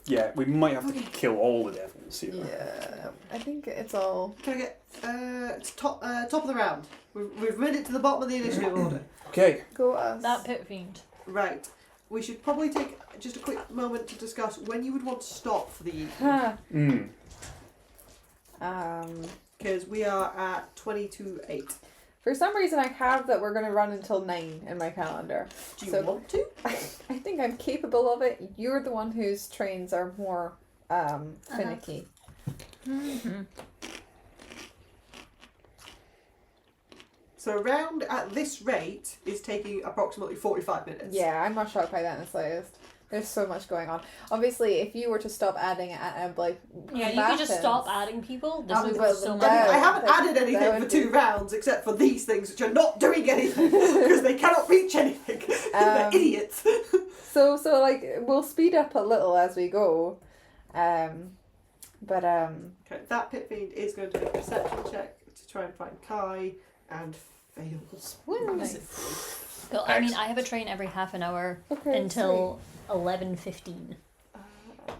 Yeah, we might have to kill all the devils here. Yeah, I think it's all. Can I get... it's top of the round. We've made it to the bottom of the initiative order. Okay. Go us. That pit fiend. Right. We should probably take just a quick moment to discuss when you would want to stop for the evening. Huh. Mm. Because we are at 20 to 8. For some reason, I have that we're going to run until 9 in my calendar. Do you So- want to? I think I'm capable of it. You're the one whose trains are more finicky. So a round at this rate is taking approximately 45 minutes. Yeah, I'm not shocked by that in the slightest. There's so much going on. Obviously, if you were to stop adding like Yeah, you could just stop adding people. This Um, is well, so then much. that- I haven't that- added that anything would for 2 be- rounds except for these things which are not doing anything because they cannot reach anything. They're idiots. So like we'll speed up a little as we go, Okay, that pit fiend is going to make a perception check to try and find Kai and fails. Nice. Cool. I mean, I have a train every half an hour Okay, until 11:15.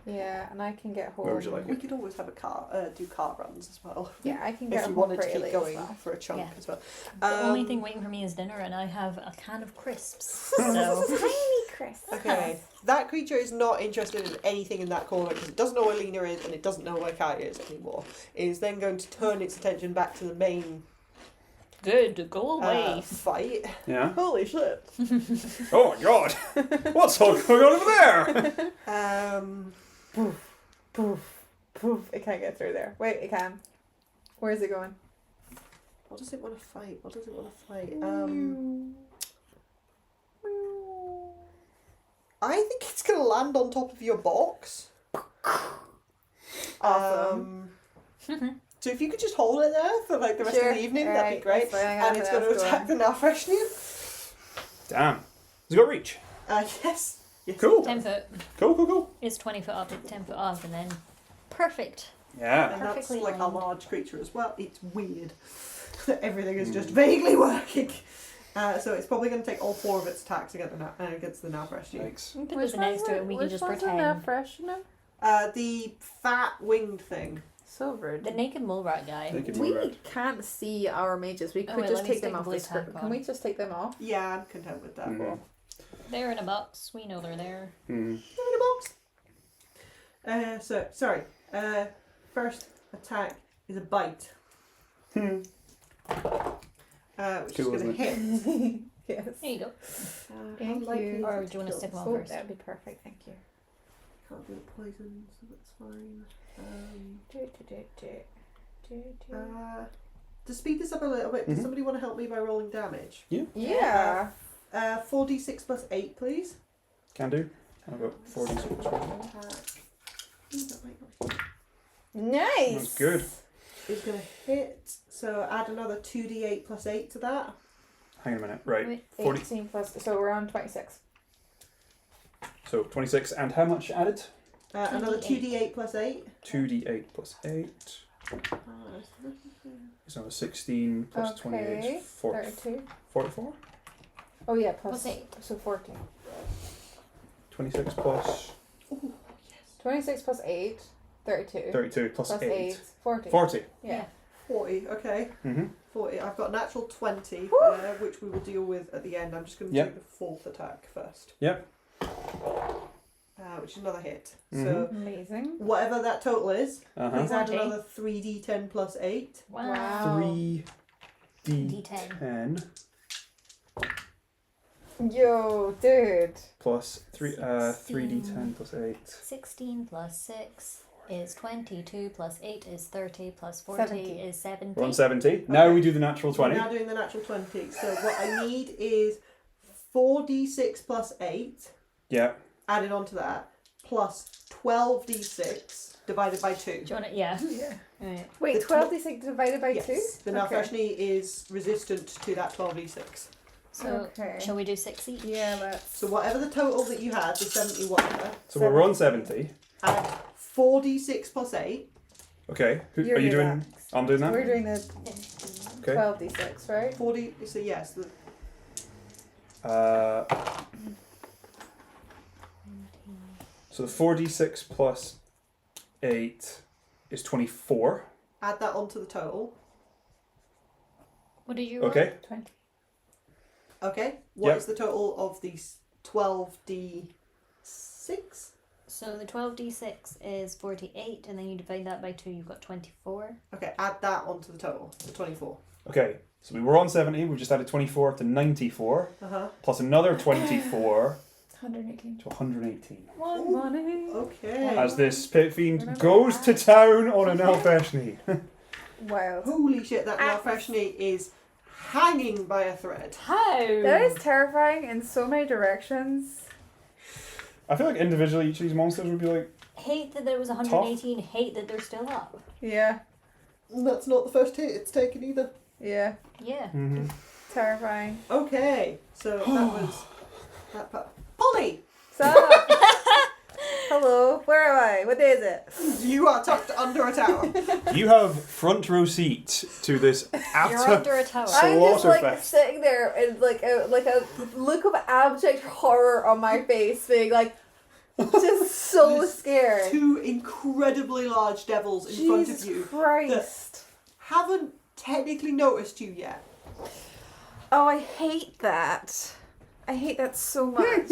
yeah, and I can get home. Where would you like We could always have a do car runs as well. Yeah, I can get If you home wanted to pretty keep late going as well. for a chunk Yeah. as well. The only thing waiting for me is dinner, and I have a can of crisps. So Tiny Chris. Okay, that creature is not interested in anything in that corner because it doesn't know where Lena is and it doesn't know where Kai is anymore. It is then going to turn its attention back to the main good, go away. fight. Yeah. Holy shit. Oh my god! What's all going on over there? Poof. It can't get through there. Wait, it can. Where is it going? What does it want to fight? I think it's going to land on top of your box. Awesome. So if you could just hold it there for like the rest of the evening, that'd be great. And it's going to attack the Nalfreshnian. Damn. Has it got reach? Yes. Yes. Cool. 10 foot. Cool. It's 20 foot up, it's 10 foot up, and then perfect. Yeah. And that's Perfectly like a aligned. large creature as well. It's weird that everything is just vaguely working. So it's probably going to take all 4 of its attacks against the Nalfreshnian. Thanks. We can put this next to it, and we can just pretend. That fresh enough? The fat winged thing. So rude. The naked mole rat guy. Naked We mole rat. can't see our mages. We could wait, just let me take them stick off blue the screen. tack Can on. we just take them off? Yeah, I'm content with that. Mhm. They're in a box. We know they're there. Mm. They're in a box. Sorry. First attack is a bite. Which Cool, is going to hit. Yes. There you go. Thank how likely you. is Or it do you want to kill? stick them on Oh, first? that'd be perfect. Thank you. Can't do the poison, so that's fine. To speed this up a little bit, does somebody want to help me by rolling damage? Yeah. 4d6 plus 8, please. Can do. I've got 46. Nice. That's good. Is going to hit, so add another 2d8 plus 8 to that. Hang on a minute. Right. Wait. 40. 18 plus, so we're on 26. So 26. And how much added? Another 2d8 plus 8. 2d8 plus 8. It's another 16 plus 28 Okay. is 40, 32. 44. Oh yeah, plus Plus 8. So 14. 26 plus 26 plus 8. 32. 32 plus 8. 40. 40. Yeah. 40, okay. Mm-hmm. 40. I've got natural 20, which we will deal with at the end. I'm just going to Yep. do the fourth attack first. Yep. Which is another hit. Mhm. So Amazing. whatever that total is, Uh-huh. please add 40. another 3d10 plus 8. Wow. 3d10 Yo, dude. plus 3d10 plus 8. 16 plus 6 is 22 plus 8 is 30 plus 40 70. is 70. We're on 70. Now Okay. we do the natural 20. We're now doing the natural 20. So what I need is 4d6 plus 8 Yeah. added onto that, plus 12d6 divided by 2. Do you want it? Yeah. Yeah. Right. Wait, The 12d6 divided by 2? Yes. The Okay. Nalfreshni is resistant to that 12d6. So, Okay. shall we do 6 each? Yeah, let's. So whatever the total that you had, the 71, So we're on 70. add 4d6 plus 8. Okay. Who, You're are you doing? doing I'm doing that? We're doing the Okay. 12d6, right? 40, so yes, the, So the 4d6 plus 8 is 24. add that onto the total. What did you roll? Okay. 20. Okay, what Yep. is the total of these 12d6? So the 12d6 is 48, and then you divide that by 2, you've got 24. Okay, add that onto the total, the 24. Okay. So we were on 70. We've just added 24 to 94. Uh-huh. Plus another 24 118. to 118. One money. Okay. As this pit fiend Remember goes to town on an Nalfreshni. Wild. Holy shit, that Nalfreshni is hanging by a thread. How? That is terrifying in so many directions. I feel like individually each of these monsters would be like, Hate that there was 118, hate that they're still up. Yeah. And that's not the first hit it's taken either. Yeah. Yeah. Terrifying. Okay, so that was that part. Polly! Stop! Hello, where am I? What day is it? You are tucked under a tower. you have front row seat to this You're utter under a tower. I'm just like Slaughterfest. sitting there and like a look of abject horror on my face, being like just so There's scared. 2 incredibly large devils in front of Jesus you Christ. haven't technically noticed you yet. Oh, I hate that. I hate that so much.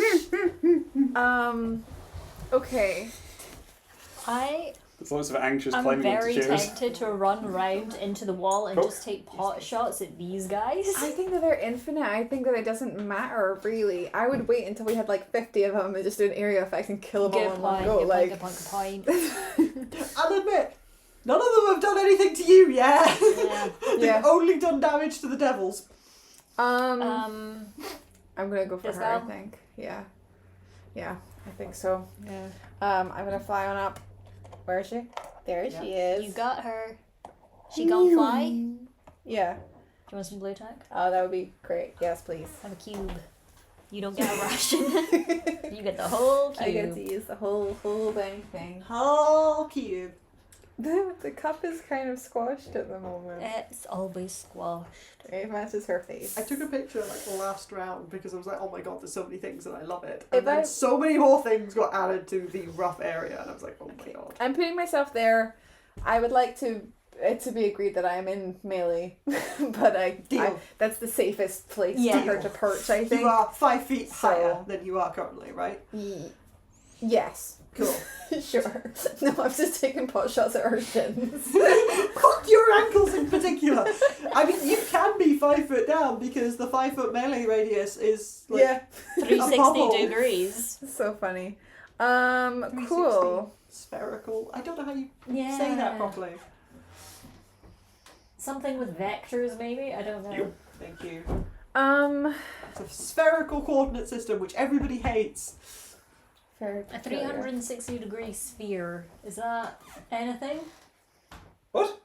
Okay. There's lots of anxious I'm climbing very into chairs. tempted to run round into the wall and Oh. just take pot shots at these guys. I think that they're infinite. I think that it doesn't matter, really. I would wait until we had like 50 of them and just do an area effect and kill them all Good in one point, go. good Like, point, good point. I'll admit, none of them have done anything to you yet. Yeah. They've Yeah. only done damage to the devils. I'm gonna go for This her, I gal? think. Yeah. Yeah, I think so. Yeah. I'm gonna fly on up. Where is she? There she is. You got her. She gonna fly? Do Yeah. you want some blue tack? Oh, that would be great. Yes, please. Have a cube. You don't get a ration. You get the whole cube. I get to use the whole dang thing. Whole cube. The cup is kind of squashed at the moment. It's always squashed. It matches her face. I took a picture like the last round because I was like, oh my god, there's so many things and I love it. If And then I- so many more things got added to the rough area and I was like, oh my god. I'm putting myself there. I would like it to be agreed that I am in melee, but Deal. that's the safest place Yeah. for her to perch, I think. You are 5 feet So- higher than you are currently, right? Yes. Cool. Sure. No, I'm just taking pot shots at her shins. Your ankles in particular. I mean, you can be 5 foot down because the 5 foot melee radius is like Yeah. 360 degrees. So funny. 360 Cool. spherical. I don't know how you Yeah. say that properly. Something with vectors, maybe? I don't know. You. Thank you. It's It's a spherical coordinate system which everybody hates. very A peculiar. 360 degree sphere. Is that anything? What?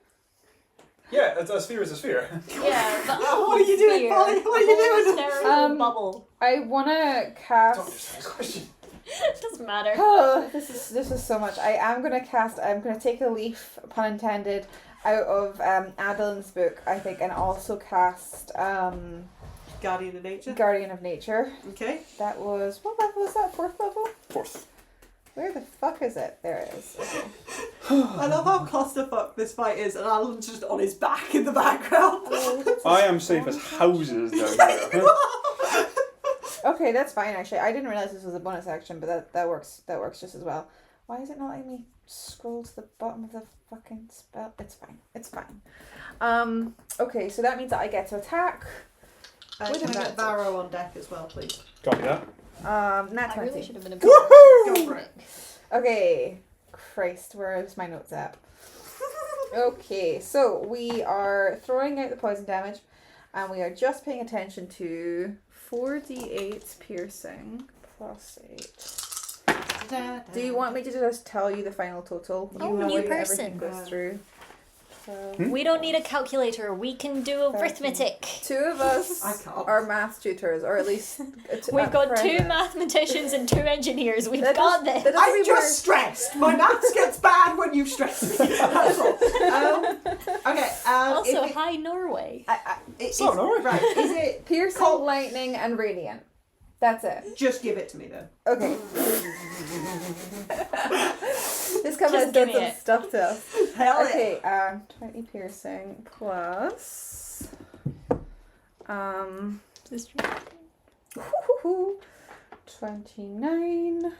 Yeah, a sphere is a sphere. Yeah, but What are you doing, sphere. Polly? What are you doing? Spherical bubble. I wanna Don't cast. understand the question. Doesn't matter. Oh, this is so much. I'm gonna take a leaf, pun intended, out of Adolin's book, I think, and also cast Guardian of Nature. Guardian of Nature. Okay. That was, what level was that? 4th level? 4th. Where the fuck is it? There it is. Okay. I love how clusterfuck this fight is, and Alan's just on his back in the background. I am safe as houses down there. Okay, that's fine actually. I didn't realize this was a bonus action, but that works just as well. Why is it not letting me scroll to the bottom of the fucking spell? It's fine. It's fine. Okay, so that means that I get to attack. Can I get Varro on deck as well, please? Copy that. Nat I 20. really should have been a Go for it. Okay. Christ, where's my notes at? Okay, so we are throwing out the poison damage, and we are just paying attention to 4d8 piercing plus 8. Do you want me to just tell you the final total? Oh, You know new when person. everything goes through. So, We don't need a calculator. We can do arithmetic. 2 of us I can't. are math tutors, or at least We've at got 2 present. mathematicians and 2 engineers. We've That got does- this. that doesn't I'm mean just stressed. My maths gets bad when you stress me. That's all. Okay. Also, if it- hi Norway. it's not Norway. right. Is it? Piercing, Cold. lightning, and radiant. That's it. Just give it to me then. Okay. This cover has Just done give me some it. stuff to us. Hell Okay, 20 piercing plus 29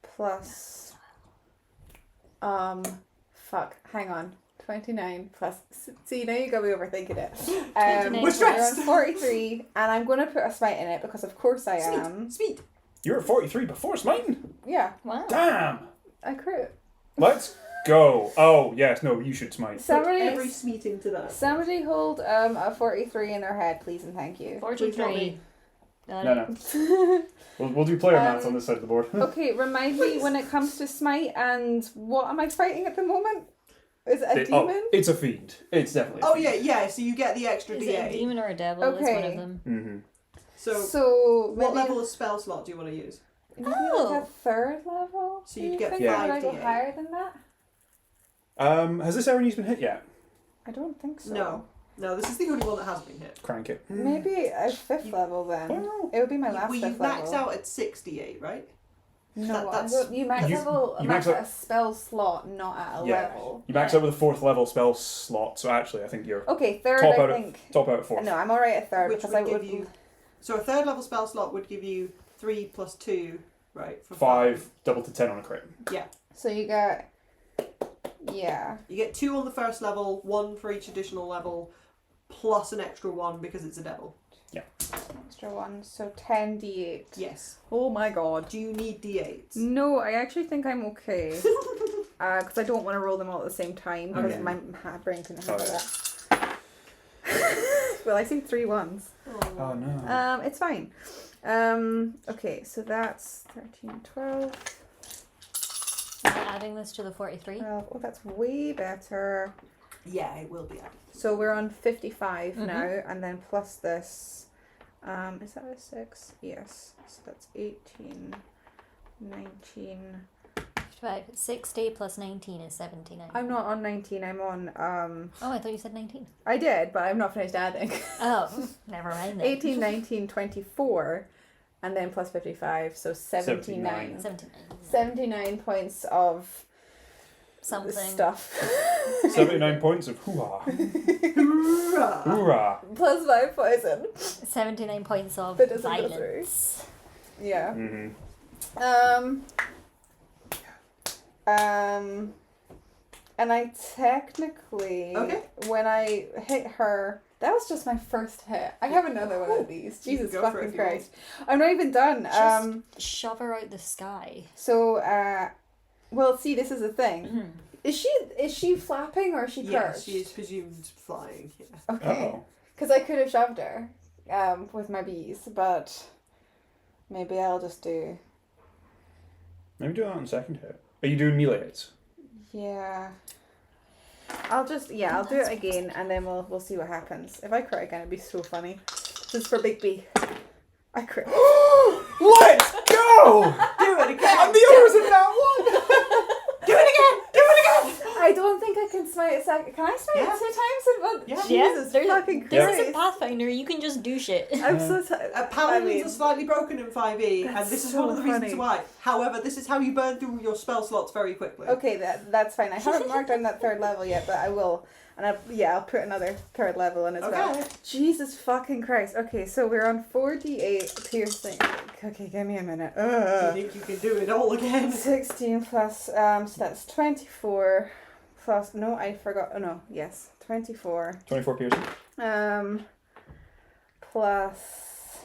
plus fuck, hang on. 29 plus, see, now you got me overthinking it. 29 We're so you're stressed. on 43, and I'm going to put a smite in it because of course I am. Speed. You're at 43 before smiting? Yeah, Wow. Damn! I crit. Let's go. Oh, yes, no, you should smite. Every Somebody, meeting to that. somebody hold a 43 in their head, please and thank you. 43. No. We'll do player maths on this side of the board. Okay, remind me when it comes to smite and what am I fighting at the moment? Is it a demon? It's a fiend. It's definitely a Oh fiend. yeah. So you get the extra Is it a D8. demon or a devil? It's one Okay. of them. Mm-hmm. So What what level of spell slot do you want to use? Maybe like Oh. a 3rd level? So Do you'd you get think? Yeah. Would I go 5d8. higher than that? Has this Erin been hit yet? I don't think so. No, this is the only one that hasn't been hit. Crank it. Maybe a 5th level then. Well, It would be my last Well, 5th you level. maxed out at 68, right? No, that's- you max You- level you max max at a spell slot, not at a Yeah. level. You max out with a 4th level spell slot, so actually I think you're Okay, 3rd top I out think. top out at 4th. No, I'm alright at 3rd Which because would I would give you. So a 3rd level spell slot would give you 3 plus 2, right? For 5, double to 10 on a crit. So you get, yeah. You get 2 on the 1st level, 1 for each additional level, plus an extra 1 because it's a devil. Extra 1, so 10 d8. Yes. Oh my god. Do you need D8s? No, I actually think I'm okay. Because I don't want to roll them all at the same time because Okay. my brain can handle Oh, yeah. that. Well, I see 3 ones. Oh no. It's fine. Okay, so that's 13, 12, Am I adding this to the 43? 12. Oh, that's way better. Yeah, it will be added. So we're on 55 Mhm. now, and then plus this. Is that a 6? Yes. So that's 18, 19. 60 plus 19 is 79. I'm not on 19, I'm on. Oh, I thought you said 19. I did, but I've not finished adding. Oh, never mind then. 18, 19, 24, and then plus 55, so 79. 79. 79 points of Something. stuff. 79 points of hoo-ha. Hoorah! Hoorah. Plus 5 poison. 79 points of That doesn't go violence. Yeah. Mm-hmm. And I technically, Okay. when I hit her, that was just my first hit. I have another one of these. You can Jesus go for it fucking if you want. Christ. I'm not even done. Just shove her out the sky. So, well, see, this is the thing. Mhm. Is she flapping or is she Yeah, perched? she is presumed flying. Yeah. Okay. Oh. Because I could have shoved her with my bees, but maybe I'll just do... Maybe do that on second hit. Are you doing melee hits? Yeah. I'll do it again and then we'll see what happens. If I crit again, it'd be so funny. This is for Big B. I crit. Let's go! Do it again! I'm the others in that one! Do it again! Do it again! I don't think I can smite a second. Can I smite Yeah. it 2 times? Yeah. Jesus fucking This Christ. isn't Pathfinder, you can just do shit. I'm so tired. Paladins are slightly broken in 5e, and That's this is so one of the reasons funny. why. However, this is how you burn through your spell slots very quickly. Okay, that's fine. I haven't marked down that 3rd level yet, but I will. And I'll put another 3rd level in as well. Okay. Jesus fucking Christ. Okay, so we're on 48 piercing. Okay, give me a minute. Do you think you can do it all again? 16 plus, so that's 24 plus, no, I forgot, oh no, yes, 24. 24 piercing. Plus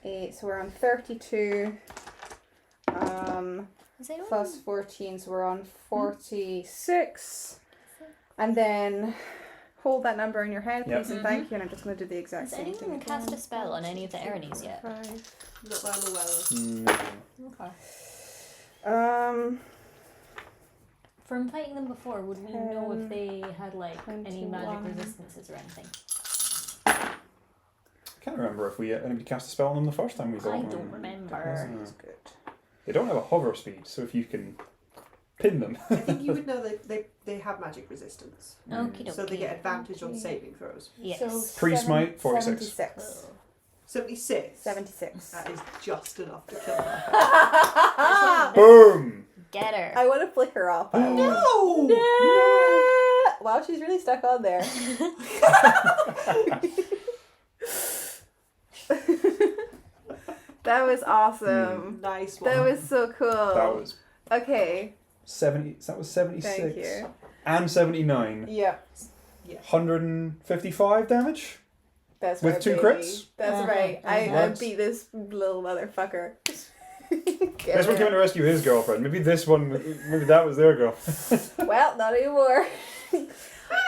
8, so we're on 32. Is anyone- Plus 14, so we're on 46. And then hold that number in your head, Yep. please, and thank you. And I'm just going to do the exact Has same thing. anyone cast a spell on any of the Ernies yet? 5. Not that I'm aware of. No. Okay. Um, From fighting them before, would we know if they had like any magic 21. resistances or anything? I can't remember if we cast a spell on them the first time we got I them. don't remember. that's good. They don't have a hover speed, so if you can pin them. I think you would know they have magic resistance. Okie So they dokie. get advantage on Okay. saving throws. Yes. So Pre-smite, 46. 76. 76. 76. That is just enough to kill her. Boom! Get her. I want to flick her off. No! Wow, she's really stuck on there. That was awesome. Nice one. That was so cool. That was Okay, 70. That was 76. thank you. And 79. Yeah, 155 damage? that's With right, 2 baby. crits? That's Uh-huh, right. I uh-huh. beat this little motherfucker. This one came to rescue his girlfriend. Maybe this one, maybe that was their girl. Well, not anymore. Okay.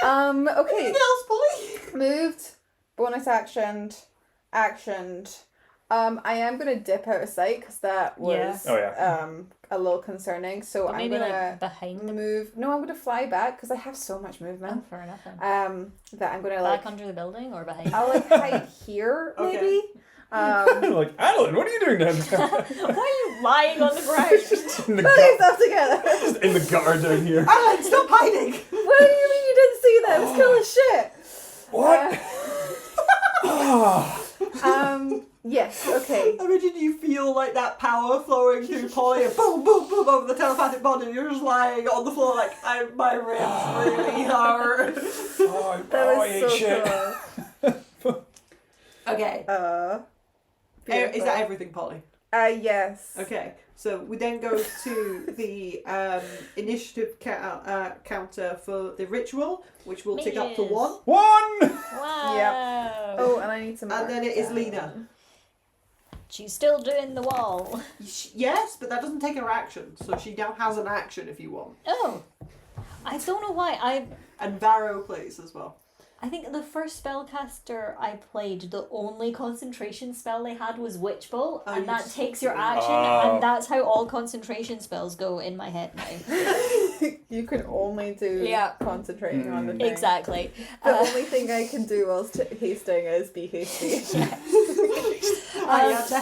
Anything else, Polly? Moved, bonus actioned. I am gonna dip out of sight because that was Yeah. Oh, yeah. a little concerning. So But I'm maybe gonna like behind them. move. No, I'm gonna fly back because I have so much Oh, movement. fair enough then. That I'm gonna Back like. under the building or behind? I'll like hide here Okay. maybe. Like, Adolin, what are you doing then? Why are you lying on the ground? Just in the Put gut, yourself together. just in the gutter down here. Alan, stop hiding! What do you mean you didn't see that? It's cool as shit. What? Yes. Okay. Imagine you feel like that power flowing through Polly and boom, boom, boom over the telepathic body and you're just lying on the floor like, my ribs really hurt. Oh, That I hate was so shit. cool. Okay. Is that everything, Polly? Yes. Okay. So we then go to the initiative counter for the ritual, which will tick up to Yes. 1. 1! Wow. Oh, and I need some. And then it is Lena. She's still doing the wall. Yes, but that doesn't take her action. So she now has an action if you want. Oh. I don't know why. And Varro plays as well. I think the first spellcaster I played, the only concentration spell they had was Witch Bolt, Oh, and you that just- takes your action, Oh. and that's how all concentration spells go in my head now. You can only do Yeah. concentrating on the thing. Exactly. The only thing I can do whilst hasting is be hasty. The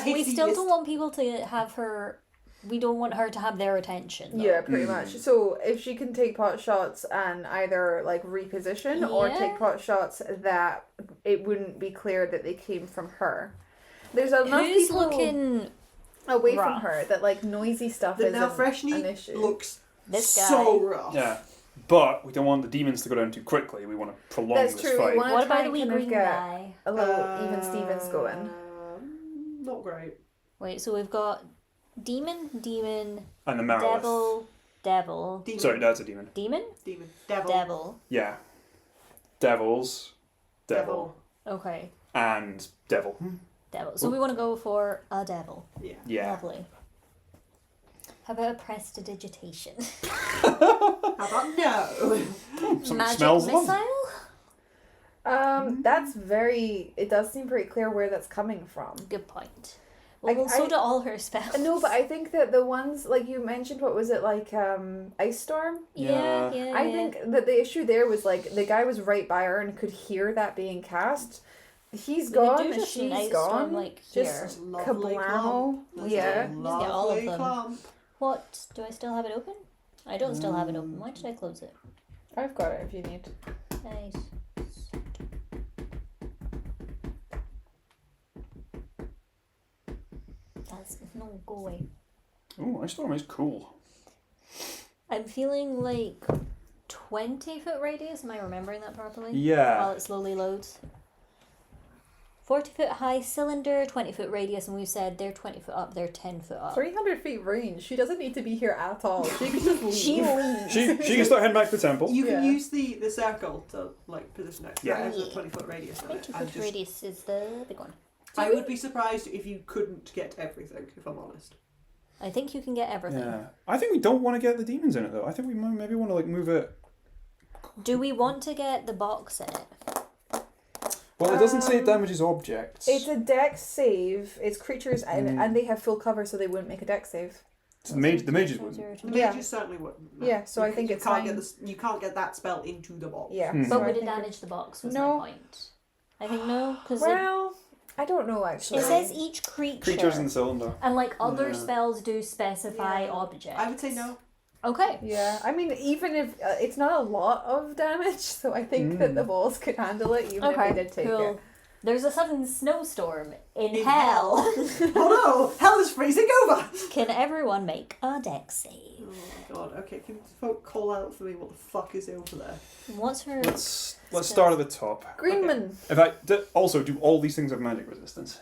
We still hastiest. don't want people to have her. We don't want her to have their attention. Though. Yeah, pretty much. So if she can take pot shots and either like reposition or Yeah. take pot shots that it wouldn't be clear that they came from her. There's enough Who's people looking away rough? from her that like noisy stuff The isn't now an Freshly issue. looks this guy? so rough. Yeah. But we don't want the demons to go down too quickly. We want to prolong That's this true, we fight. want- What try about the and wee kind of green get- guy? A little even Stevens going. Not great. Wait, so we've got Demon, And the Marowth. devil. Demon. Sorry, that's a demon. Demon? Demon. Devil. Devil. Yeah. Devils. Devil. Okay. And devil. Devil. So we want to go for a devil. Yeah. Yeah. Lovely. How about a prestidigitation? How about no? Something Magic smells missile? lovely. That's very. It does seem pretty clear where that's coming from. Good point. Well, so do all her spells. No, but I think that the ones like you mentioned, what was it like? Ice Storm. Yeah. I think that the issue there was like the guy was right by her and could hear that being cast. He's We could do gone. just an She's ice gone. storm, like, here. Just Lovely kablamo. clump. That's Yeah. a Just get all of lovely them. clump. What? Do I still have it open? I don't still have it open. Why did I close it? I've got it if you need. Nice. That's no go away. Oh, Ice Storm is cool. I'm feeling like 20-foot radius. Am I remembering that properly? Yeah. While it slowly loads. 40-foot high cylinder, 20-foot radius, and we said they're 20 foot up, they're 10 foot up. 300 feet range. She doesn't need to be here at all. She can just leave. She leaves. She can start heading back to the temple. You can Yeah. use the circle to like position it. Yeah. That has a 20-foot radius on it. 20 And foot just, radius is the big one. I would be surprised if you couldn't get everything, if I'm honest. I think you can get everything. Yeah. I think we don't want to get the demons in it though. I think we might maybe want to like move it. Do we want to get the box in it? Well, it doesn't say it damages objects. It's a dex save. It's creatures and they have full cover, so they wouldn't make a dex save. the mages wouldn't. The Yeah. mages certainly wouldn't. no. Yeah, so I think You it's can't fine. get you can't get that spell into the box. Yeah. Hmm. so But I would it think damage the box? Was No. my point. I think no, because Well, I don't know actually. it says each creature. Creatures in the cylinder. And like other Yeah. spells do specify Yeah. objects. I would say no. Okay. Yeah, I mean, even if it's not a lot of damage, so I think that the balls could handle it, even if Okay. they did take Cool. it. There's a sudden snowstorm in In hell. Oh no! Hell is freezing over! Can everyone make a dex save? Oh my god, okay, can folk call out for me what the fuck is over there? What's her? Let's start at the top. Greenman, In fact, also do all these things have magic resistance?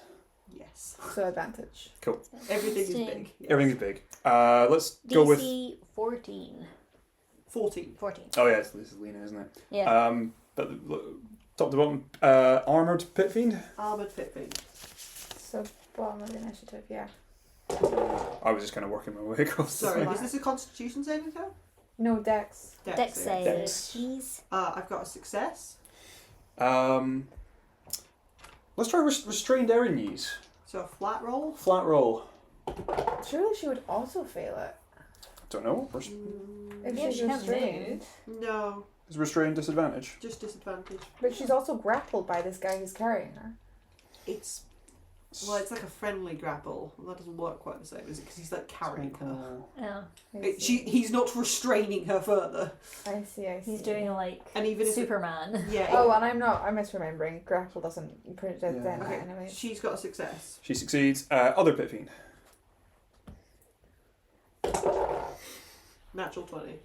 Yes. so advantage. Cool. Everything is Interesting. big. Yes. Everything's big. Let's go with. DC 14. 14. 14. Oh yeah, this is Lena, isn't it? Yeah. But top to bottom, armored pit fiend. Armoured Pit Fiend. So bottom of the initiative, yeah. I was just kind of working my way across. Sorry, Fine. is this a Constitution saving throw? No dex. Dex save, Dex. please. I've got a success. Let's try restrained Erinyes. So a flat roll. Flat roll. Surely she would also fail it. Don't know. If Yeah, she's she can't restrained. move. No, Is restrained disadvantage? just disadvantage. But she's also grappled by this guy who's carrying her. It's well, it's like a friendly grapple. Well, that doesn't work quite the same, is it? Because he's like carrying her. Oh, He's not restraining her further. I see. he's doing like And even if Superman. yeah. Oh, and I'm misremembering. Grapple doesn't print it Yeah. then Okay, anyway. she's got a success. She succeeds. Other pit fiend. Natural 20.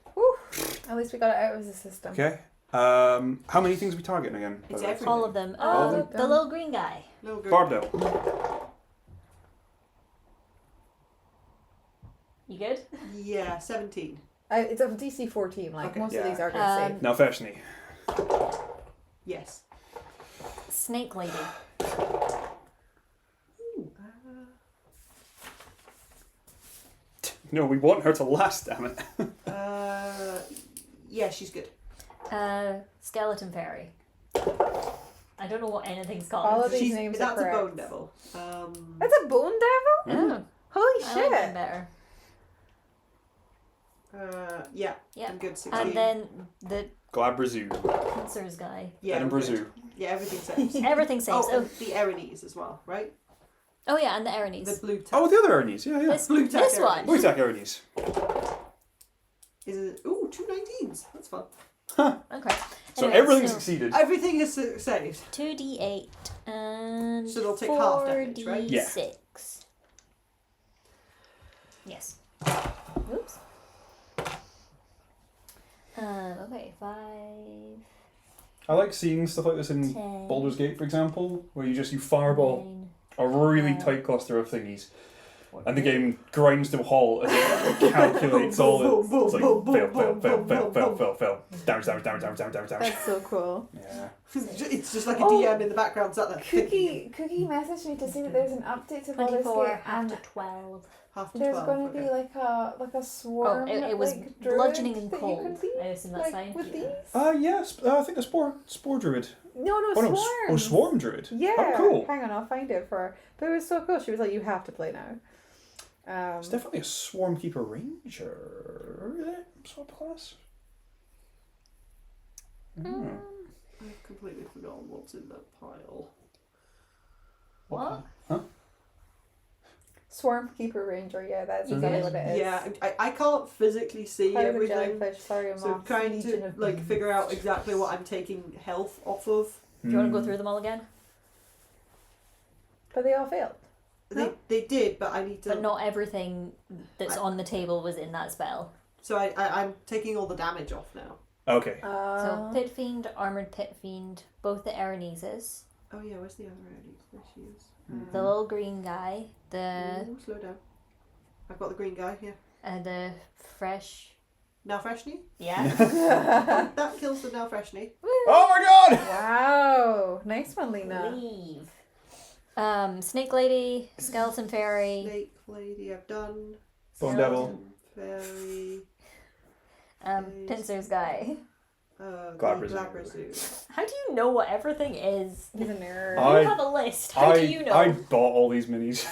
At least we got it out of the system. Okay. How many things are we targeting again? by It's the way? everything. All of them. All of The them. little green guy. No good. Barbell. You good? Yeah, 17. It's a DC 14. Like Okay. most Yeah. of these are going to save. Now Feshni. Yes. Snake lady. Ooh, No, we want her to last, damn it. yeah, she's good. Skeleton fairy. I don't know what anything's All called. of these She's, names are that's a correct. bone devil. That's a bone devil? Oh, Holy I shit! like them better. Yeah. Yeah. I'm good. 16. And then the Glabrazoo. pincers guy. yeah, Edinburgh we're good. Zoo. Yeah, everything saves. Everything saves. Oh, and the Erinyes as well, right? Oh yeah, and the The Erinyes. blue tack. Oh, the other Erinyes. Yeah, yeah. This, Blue tack this Erinyes. one. Blue tack Erinyes. Is it? Ooh, 2 19s. That's fun. Okay. So Anyway, everything so succeeded. Everything is saved. 2d8 and So they'll take half damage, right? Yeah. 4d6. Yes. Oops. Okay, 5, I like seeing stuff like this in 10, Baldur's Gate, for example, where you fireball 9, a really 12. tight cluster of thingies. And the game grinds to a halt as it calculates all its... It's like, fail. Damage. That's so cool. Yeah. It's just like a DM in the background sat there. Cookie messaged me to say that there's an update to Baldur's 24, Gate half to and 12. Half to there's 12. going to be like a swarm. It was like, druid bludgeoning and that you cold. can be, I assume that's like, fine. with these? Yes, I think a spore druid. No, Oh, swarms. no, swarm druid. Yeah. Oh, cool. Hang on, I'll find it for her. But it was so cool. She was like, "You have to play now." It's definitely a Swarmkeeper Ranger. Is it? Swap class? I've completely forgotten what's in that pile. What? Huh? Swarmkeeper Ranger. Yeah, that's You exactly good? what it is. Yeah, I can't physically see Powdered everything. jellyfish, sorry, So I'm trying to like figure out exactly what I'm taking health off of. Do you want to go through them all again? But they all failed. They did, but I need to. But not everything that's on the table was in that spell. So I'm taking all the damage off now. Okay. So Pit Fiend, Armoured Pit Fiend, both the Araneses, Oh yeah, where's the other Eddie? There she is. the little green guy, the Ooh, slow down. I've got the green guy here. the fresh. Now Freshny. Yeah. That kills the now Freshny. Oh my god! Wow, nice one, Lena. Leave. Snake Lady, Skeleton Fairy, Snake Lady, I've done. Bone Devil. Fairy. Pincers Guy. Glabrazoo. How do you know what everything is? He's a nerd. You have a list. How do you know? I bought all these minis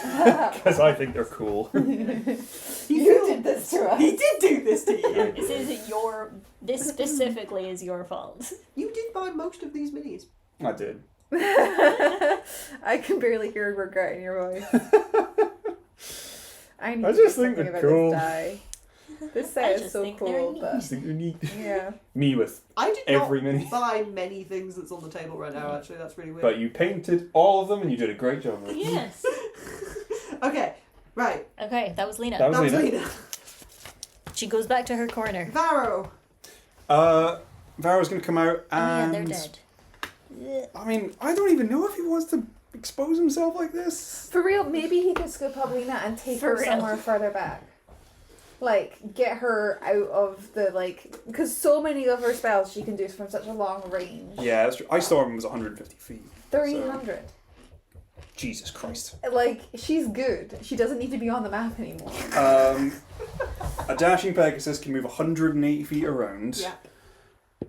because I think they're cool. You did this to us. He did do this to you. This specifically is your fault. You did buy most of these minis. I did. I can barely hear regret in your voice. I need I to just do think something they're about cool. this die. This I set is just so think they're cool, neat. I but just think they're neat. yeah. Me with I did every not mini. buy many things that's on the table right now, actually. That's really weird. But you painted all of them and you did a great job with it. Yes. Okay, right. Okay, that was Lena. That was That was Lena. Lena. She goes back to her corner. Varro. Vara's going to come out Oh yeah, and... they're dead. I mean, I don't even know if he wants to expose himself like this. For real, maybe he could scoop up Lena and take For her real. somewhere further back. Like, get her out of the, like... Because so many of her spells she can do from such a long range. Yeah, that's true. Ice Storm was 150 feet. 300. Jesus Christ. Like, she's good. She doesn't need to be on the map anymore. A dashing Pegasus can move 180 feet around. Yeah.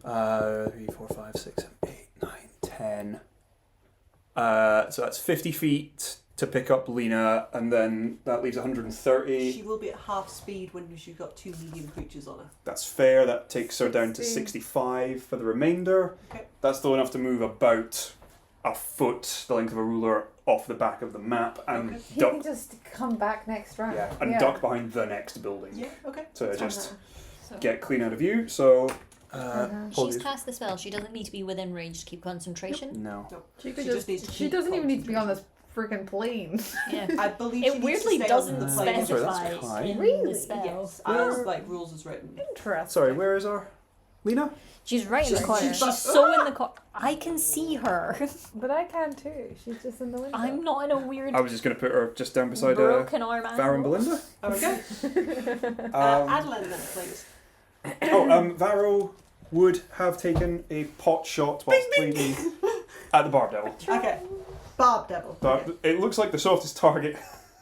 3, 4, 5, 6, 7, 8, 9, 10. So that's 50 feet to pick up Lena, and then that leaves 130. She will be at half speed when she's got 2 medium creatures on her. That's fair. That takes her down to 60. 65 for the remainder. Okay. That's still enough to move about a foot, the length of a ruler, off the back of the map and Okay. He duck. can just come back next round. Yeah, and duck behind the next building. Yeah, okay. To just So get clean out of view. So, she's apologies. cast the spell. She doesn't need to be within range to keep concentration. No. No. She, could She just needs to she keep doesn't even need to be on this concentration. freaking plane. Yeah. I believe It she weirdly needs to stay on doesn't the plane. Sorry, that's specify high. in Really? the spell. Yes, Where- as like rules is written. Interesting. Sorry, where is our Lena? She's right in the She's- corner. she's- She's so in the corner. I can see her. But I can too. She's just in the window. I'm not in a weird I was just going to put her just down beside broken arm. Var and Belinda. Okay. Um, Adolin then, please. Varro would have taken a pot shot whilst bleeding at the Barb Devil. Okay. Barb Devil. But Okay. it looks like the softest target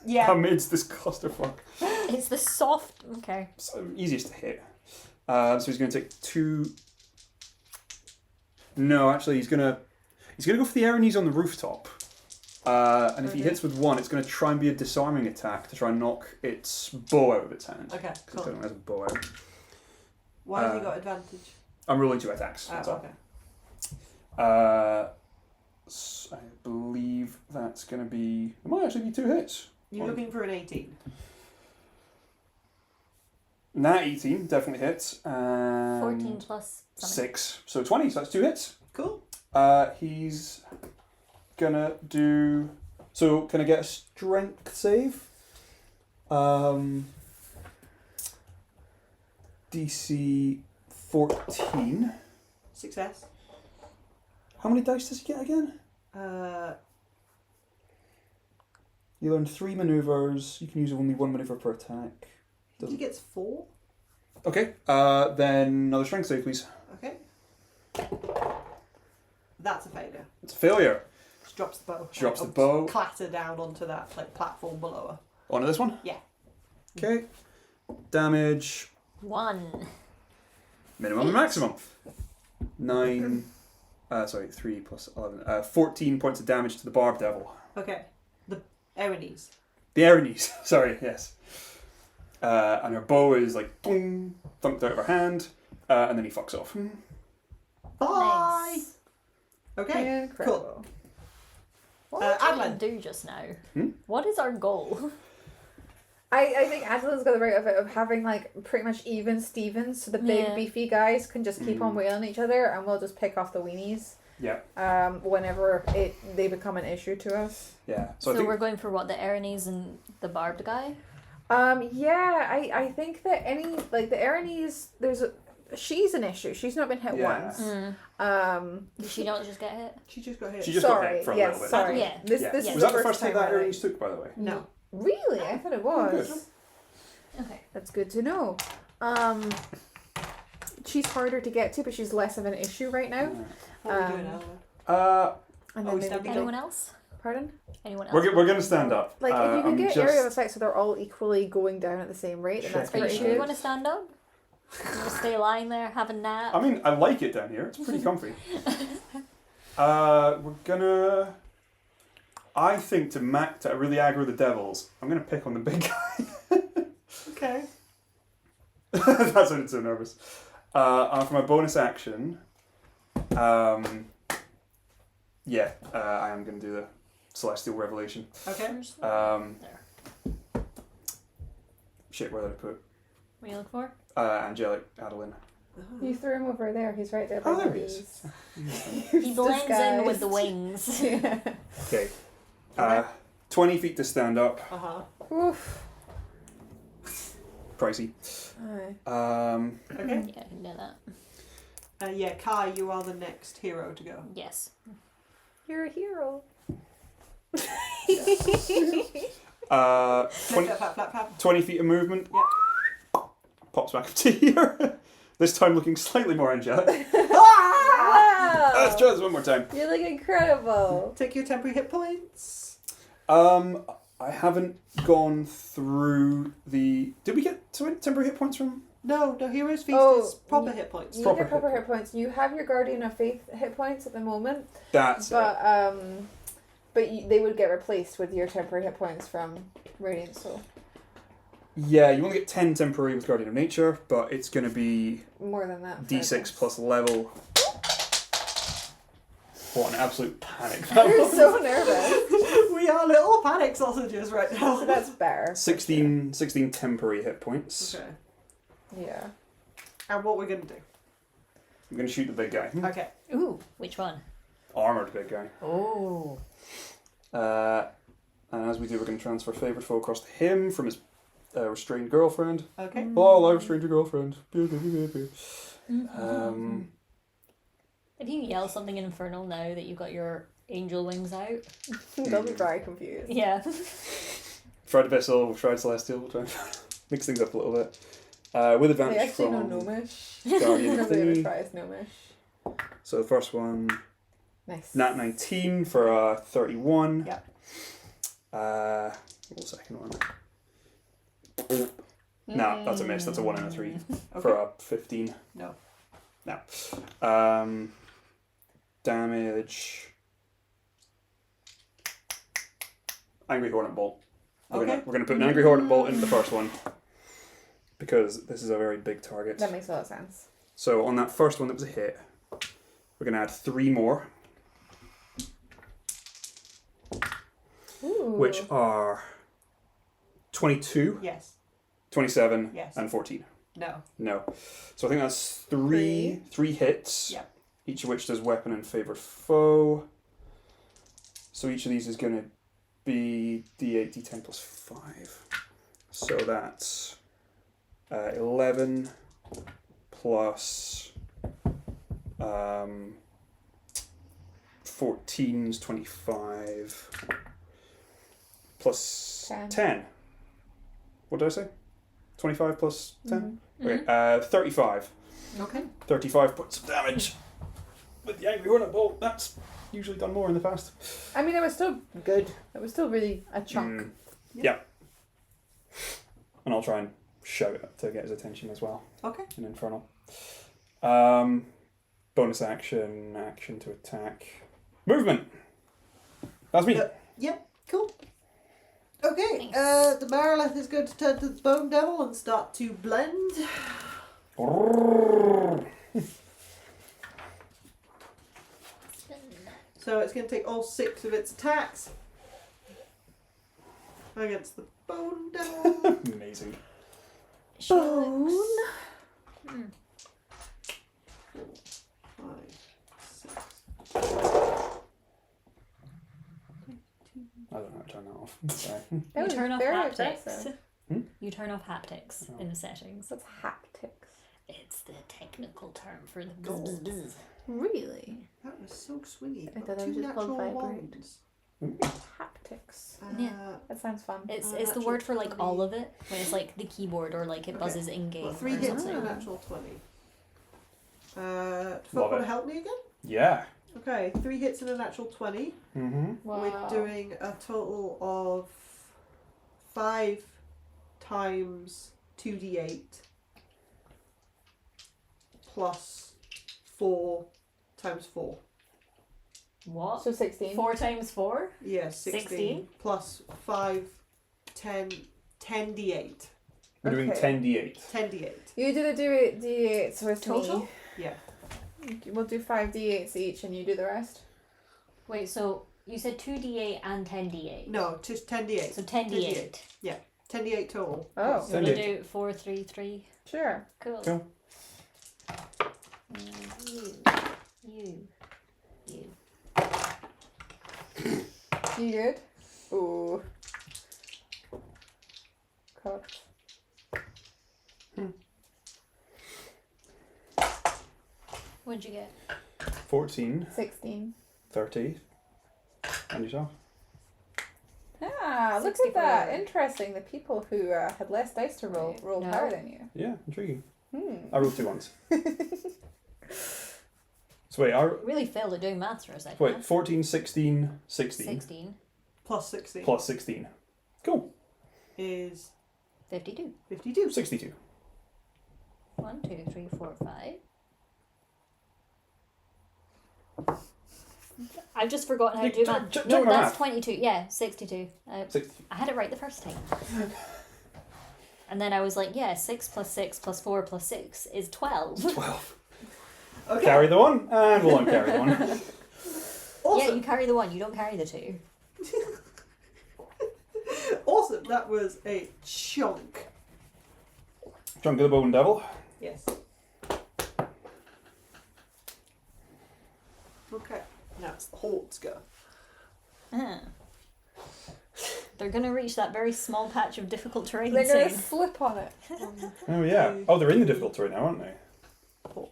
Yeah. amidst this clusterfuck. It's the soft. Okay. So easiest to hit. So he's going to take 2. No, actually, he's gonna go for the Aranes on the rooftop. And if he Okay. hits with 1, it's going to try and be a disarming attack to try and knock its bow out of its hand. Okay, Because cool. it has a bow out. Why has he got advantage? I'm rolling 2 attacks. That's all. Okay. I believe that's going to be... It might actually be 2 hits. You're looking for an 18. Nat 18 definitely hits. And 14 plus something. 6. So 20, so that's 2 hits. Cool. He's gonna do... So, can I get a strength save? DC 14. Success. How many dice does he get again? You learn 3 maneuvers. You can use only 1 maneuver per attack. He gets 4. Okay, then another strength save, please. Okay. That's a failure. It's a failure. She drops the bow. She drops the It'll bow. Clatter down onto that platform below her. Onto this one? Yeah. Okay. Damage. 1. Minimum and maximum. 3 plus 11. 14 points of damage to the Barb Devil. Okay. The Erinyes. The Erinyes, sorry, yes. And her bow is like boom, thunked out of her hand, and then he fucks off. Bye! Nice. Okay, Incredible. What are we trying Adolin. to do just now? Hmm? What is our goal? I think Adolin's got the right of it of having like pretty much even Stevens, so the big Yeah. beefy guys can just keep on wailing on each other, and we'll just pick off the weenies. Yeah. Whenever they become an issue to us. Yeah. So I think we're going for what, the Erinyes and the barbed guy? Yeah, I think that the Erinyes, she's an issue. She's not been hit Yeah. once. Did she not just get hit? She just got hit. She just got Sorry, hit for a yes, little bit. sorry. Yeah. This Yeah. this Yeah. is Was that the first first hit time that I- Erinyes took, by the way? No. Really? I thought it was. Okay. That's good to know. She's harder to get to, but she's less of an issue right now. What are we doing, Alan? And Are then we maybe standing get- Anyone else? Pardon? Anyone else? We're going to stand up. Like, if you can I'm get just- area of effect so they're all equally going down at the same rate, then that's Are you pretty sure you good. want to stand up? You want to stay lying there, have a nap? I mean, I like it down here. It's pretty comfy. We're gonna. I think to really aggro the devils, I'm gonna pick on the big guy. Okay. That sounded so nervous. For my bonus action, I am gonna do the Celestial Revelation. Okay. There. Shit, where did I put? What are you looking for? Angelic Adolin. You threw him over there. He's right there by Oh, the there he is. bees. He blends in with the Disguised. wings. Yeah. Okay. Okay. 20 feet to stand up. Uh-huh. Oof. Pricey. Aye. Okay. Yeah, I can do that. Yeah, Kai, you are the next hero to go. Yes. You're a hero. 20, Flap, flap, flap. 20 feet of movement. Yep. Pops back up to here. This time looking slightly more angelic. Wow! Let's try this one more time. You look incredible. Take your temporary hit points. I haven't gone through the. Did we get temporary hit points from? No, Hero's Feast Oh, is proper hit points. You Proper get proper hit hit points. You have your Guardian of Faith hit points at the moment, That's it. but they would get replaced with your temporary hit points from Radiant Soul. Yeah, you only get 10 temporary with Guardian of Nature, but it's going to be More than that. for D6 this. plus level. What an absolute panic. You're so nervous. We are little panic sausages right now. So that's better. 16 temporary hit points. Okay. Yeah. And what we're going to do. I'm going to shoot the big guy. Okay. Ooh, which one? Armoured big guy. Oh. And as we do, we're going to transfer Favoured Foe across to him from his restrained girlfriend. Okay. Oh, I restrained your girlfriend. If you yell something infernal now that you've got your angel wings out. They'll be very confused. Yeah. Tried Abyssal, we've tried Celestial, we'll try and mix things up a little bit. With They advantage actually know from Gnomish. Guardian Nobody ever thingy. tries Gnomish. So the first one, Nice. Nat 19 for 31. Yeah. What was the second one? No, that's a miss. That's a 1 and a 3 for a 15. No. No. Damage. Angry Hornet Bolt. We're gonna put an Angry Hornet Bolt into the first one because this is a very big target. That makes a lot of sense. So on that first one that was a hit, we're gonna add 3 more, Ooh. which are 22, Yes. 27, Yes. and 14. No. No. So I think that's three hits. Yep. Each of which does weapon and favoured foe. So each of these is going to be D8, D10 plus 5. So that's 11 plus 14's 25 plus 10. 10. What did I say? 25 plus 10? Mm-hmm. Okay, 35. Okay. 35 points of damage with the Angry Hornet Bolt. That's usually done more in the past. I mean, it was still good. It was still really a chunk. Yeah. And I'll try and shout it to get his attention as well. Okay. In Infernal. Bonus action to attack. Movement! That's me. Yep. Cool. Okay. Nice. The Marilith is going to turn to the Bone Devil and start to blend. So it's going to take all 6 of its attacks against the Bone Devil. Amazing. Bone. 5, 6. I don't know how to turn that off. Sorry. That You was turn off very haptics. aggressive. You turn off haptics in the settings. What's haptics? It's the technical term for the bzz, bzz, bzz. Really? That was so swingy. I Got thought it 2 was just called natural vibrate. ones. Haptics. Yeah. That sounds fun. It's Uh, it's the natural word for like 20. all of it when it's like the keyboard or like it Okay. buzzes in game. Well, 3 or hits and something. a natural 20. Do Love folk want it. to help me again? Yeah. Okay, 3 hits and a natural 20. Mm-hmm. Wow. We're doing a total of 5 times 2d8 plus 4 times 4. What? So 16. 4 times 4? Yeah, 16. 16? Plus 5, 10, 10d8. We're doing Okay. 10d8. 10d8. You do the D8s with Total? me. Yeah. We'll do 5 D8s each and you do the rest. Wait, so you said 2d8 and 10d8. No, just 10d8. So 10d8. 10d8 total. Oh. So we'll 10d8. do 4, 3, 3. Sure. Cool. Cool. You. You good? Ooh. Cocked. What'd you get? 14, 16. 30. And yourself? Ah, look at that. 64. Interesting. The people who had less dice to roll Right. rolled No. higher than you. Yeah, intriguing. Hmm. I rolled 2 ones. So wait, Really failed at doing maths for a second. wait, 14, 16, 16, 16, Plus 16 plus 16. Cool. is 52. 52. 62. 1, 2, 3, 4, 5. I've just forgotten how to do math. Check No, my that's math. 22. Yeah, 62. 60. I had it right the first time. And then I was like, yeah, 6 plus 6 plus 4 plus 6 is 12. 12. Okay. Carry the 1, and we'll uncarry the 1. Yeah, Awesome. you carry the 1, you don't carry the 2. Awesome. That was a chunk. Chunk of the Bone Devil. Yes. Okay. Now it's the Horde's go. They're going to reach that very small patch of difficult terrain They're going to soon. slip on it. Oh yeah. Oh, they're in the difficult terrain now, aren't they?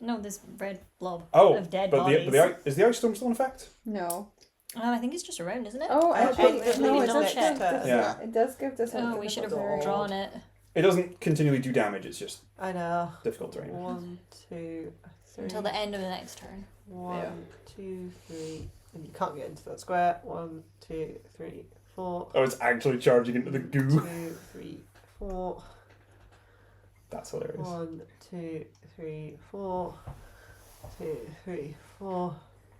No, this red blob Oh, of dead but bodies. is the ice storm still in effect? No. I think it's just around, isn't it? Oh, Actually, actually, it no, it leads does next give turn. this. Yeah. It does give this. Oh, we should have difficult. drawn it. It doesn't continually do damage, it's just I know. difficult terrain. 1, 2, 3. Until the end of the next turn. 1, 2, 3. And you can't get into that square. 1, 2, 3, 4. Oh, it's actually charging into the goo. 2, 3, 4. That's hilarious. 1, 2, 3, 4. 2, 3, 4.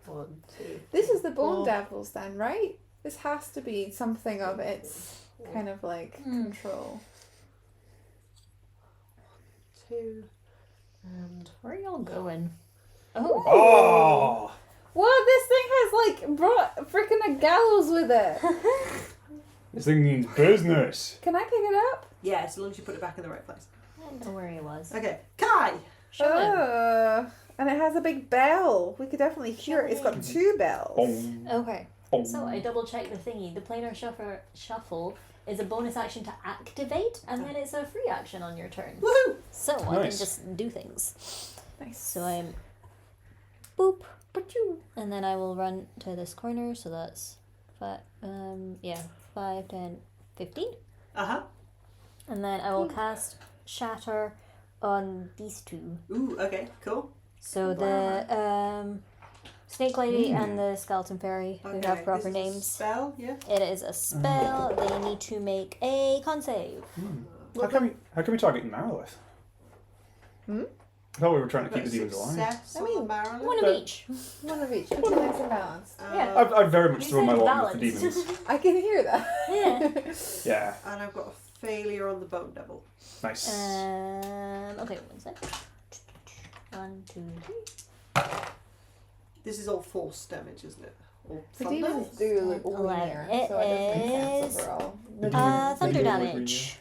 1, 2. This is the Bone Four. Devils, then, right? This has to be something of its kind of like Hmm. control. 2. And Where are y'all going? Oh, Oh! What? This thing has like brought freaking a gallows with it. This thing means business. Can I pick it up? yeah, as long as you put it back in the right place. I don't know where he was. Okay, Kai. Show him. And it has a big bell. We could definitely hear it. It's got 2 bells. Boom. Okay, Boom. so I double checked the thingy. The planar shuffle is a bonus action to activate, and then it's a free action on your turn. Woohoo! So I can Nice. just do things. Nice. So I'm boop, ba-choo, and then I will run to this corner. So that's 5, 5, 10, 15. Uh-huh. And then I will cast Shatter on these two. Ooh, okay, cool. So the Snake Lady and the Skeleton Fairy, who Okay, have proper this is a names. spell, yeah? It is a spell. They need to make a con save. How can we target Marilith? I thought we were trying to keep the demons alive. Success I mean, on the Marilyn? One of each. One of each. Keep it nice and balanced. Yeah. I've very much You thrown my said lot with the balanced. demons. I can hear that. Yeah. Yeah, And I've got a failure on the Bone Devil. nice. Okay, one sec. 1, 2, 3. This is all force damage, isn't it? Or The thunder? demons do look 11. linear, It so it does make sense is- overall. Thunder Thunder damage.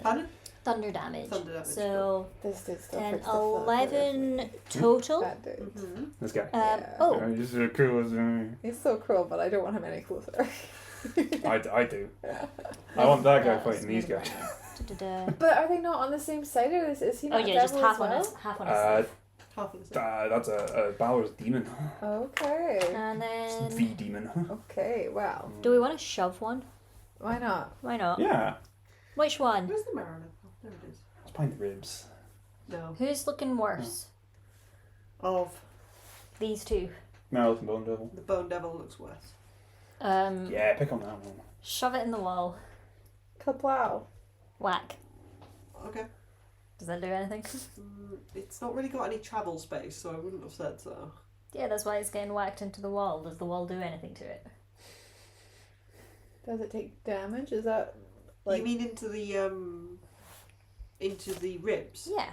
Pardon? Thunder damage. Thunder damage, So This did stuff 10, for stuff 11 total. That dude. Mm-hmm. This guy. Yeah. Oh, He's the coolest. He's so cruel, but I don't want him any closer. I do. I want that guy fighting these guys. Da-da-da. But are they not on the same side, or is he Oh not yeah, just devil half as on well? us. Half on Uh, us. Half of the same. That's a Balor's demon. Okay. And It's then, the demon. Okay, wow. do we want to shove one? Why not? Why not? Yeah, Which one? Where's the Marilyn? Oh, there it is. it's behind the ribs. No. Who's looking worse? Of These two. Marilith and Bone Devil. the Bone Devil looks worse. Yeah, pick on that one. Shove it in the wall. Kaplow. Whack. Okay. Does that do anything? It's not really got any travel space, so I wouldn't have said so. Yeah, that's why it's getting whacked into the wall. Does the wall do anything to it? Does it take damage? Is that like You mean into the ribs? Yeah.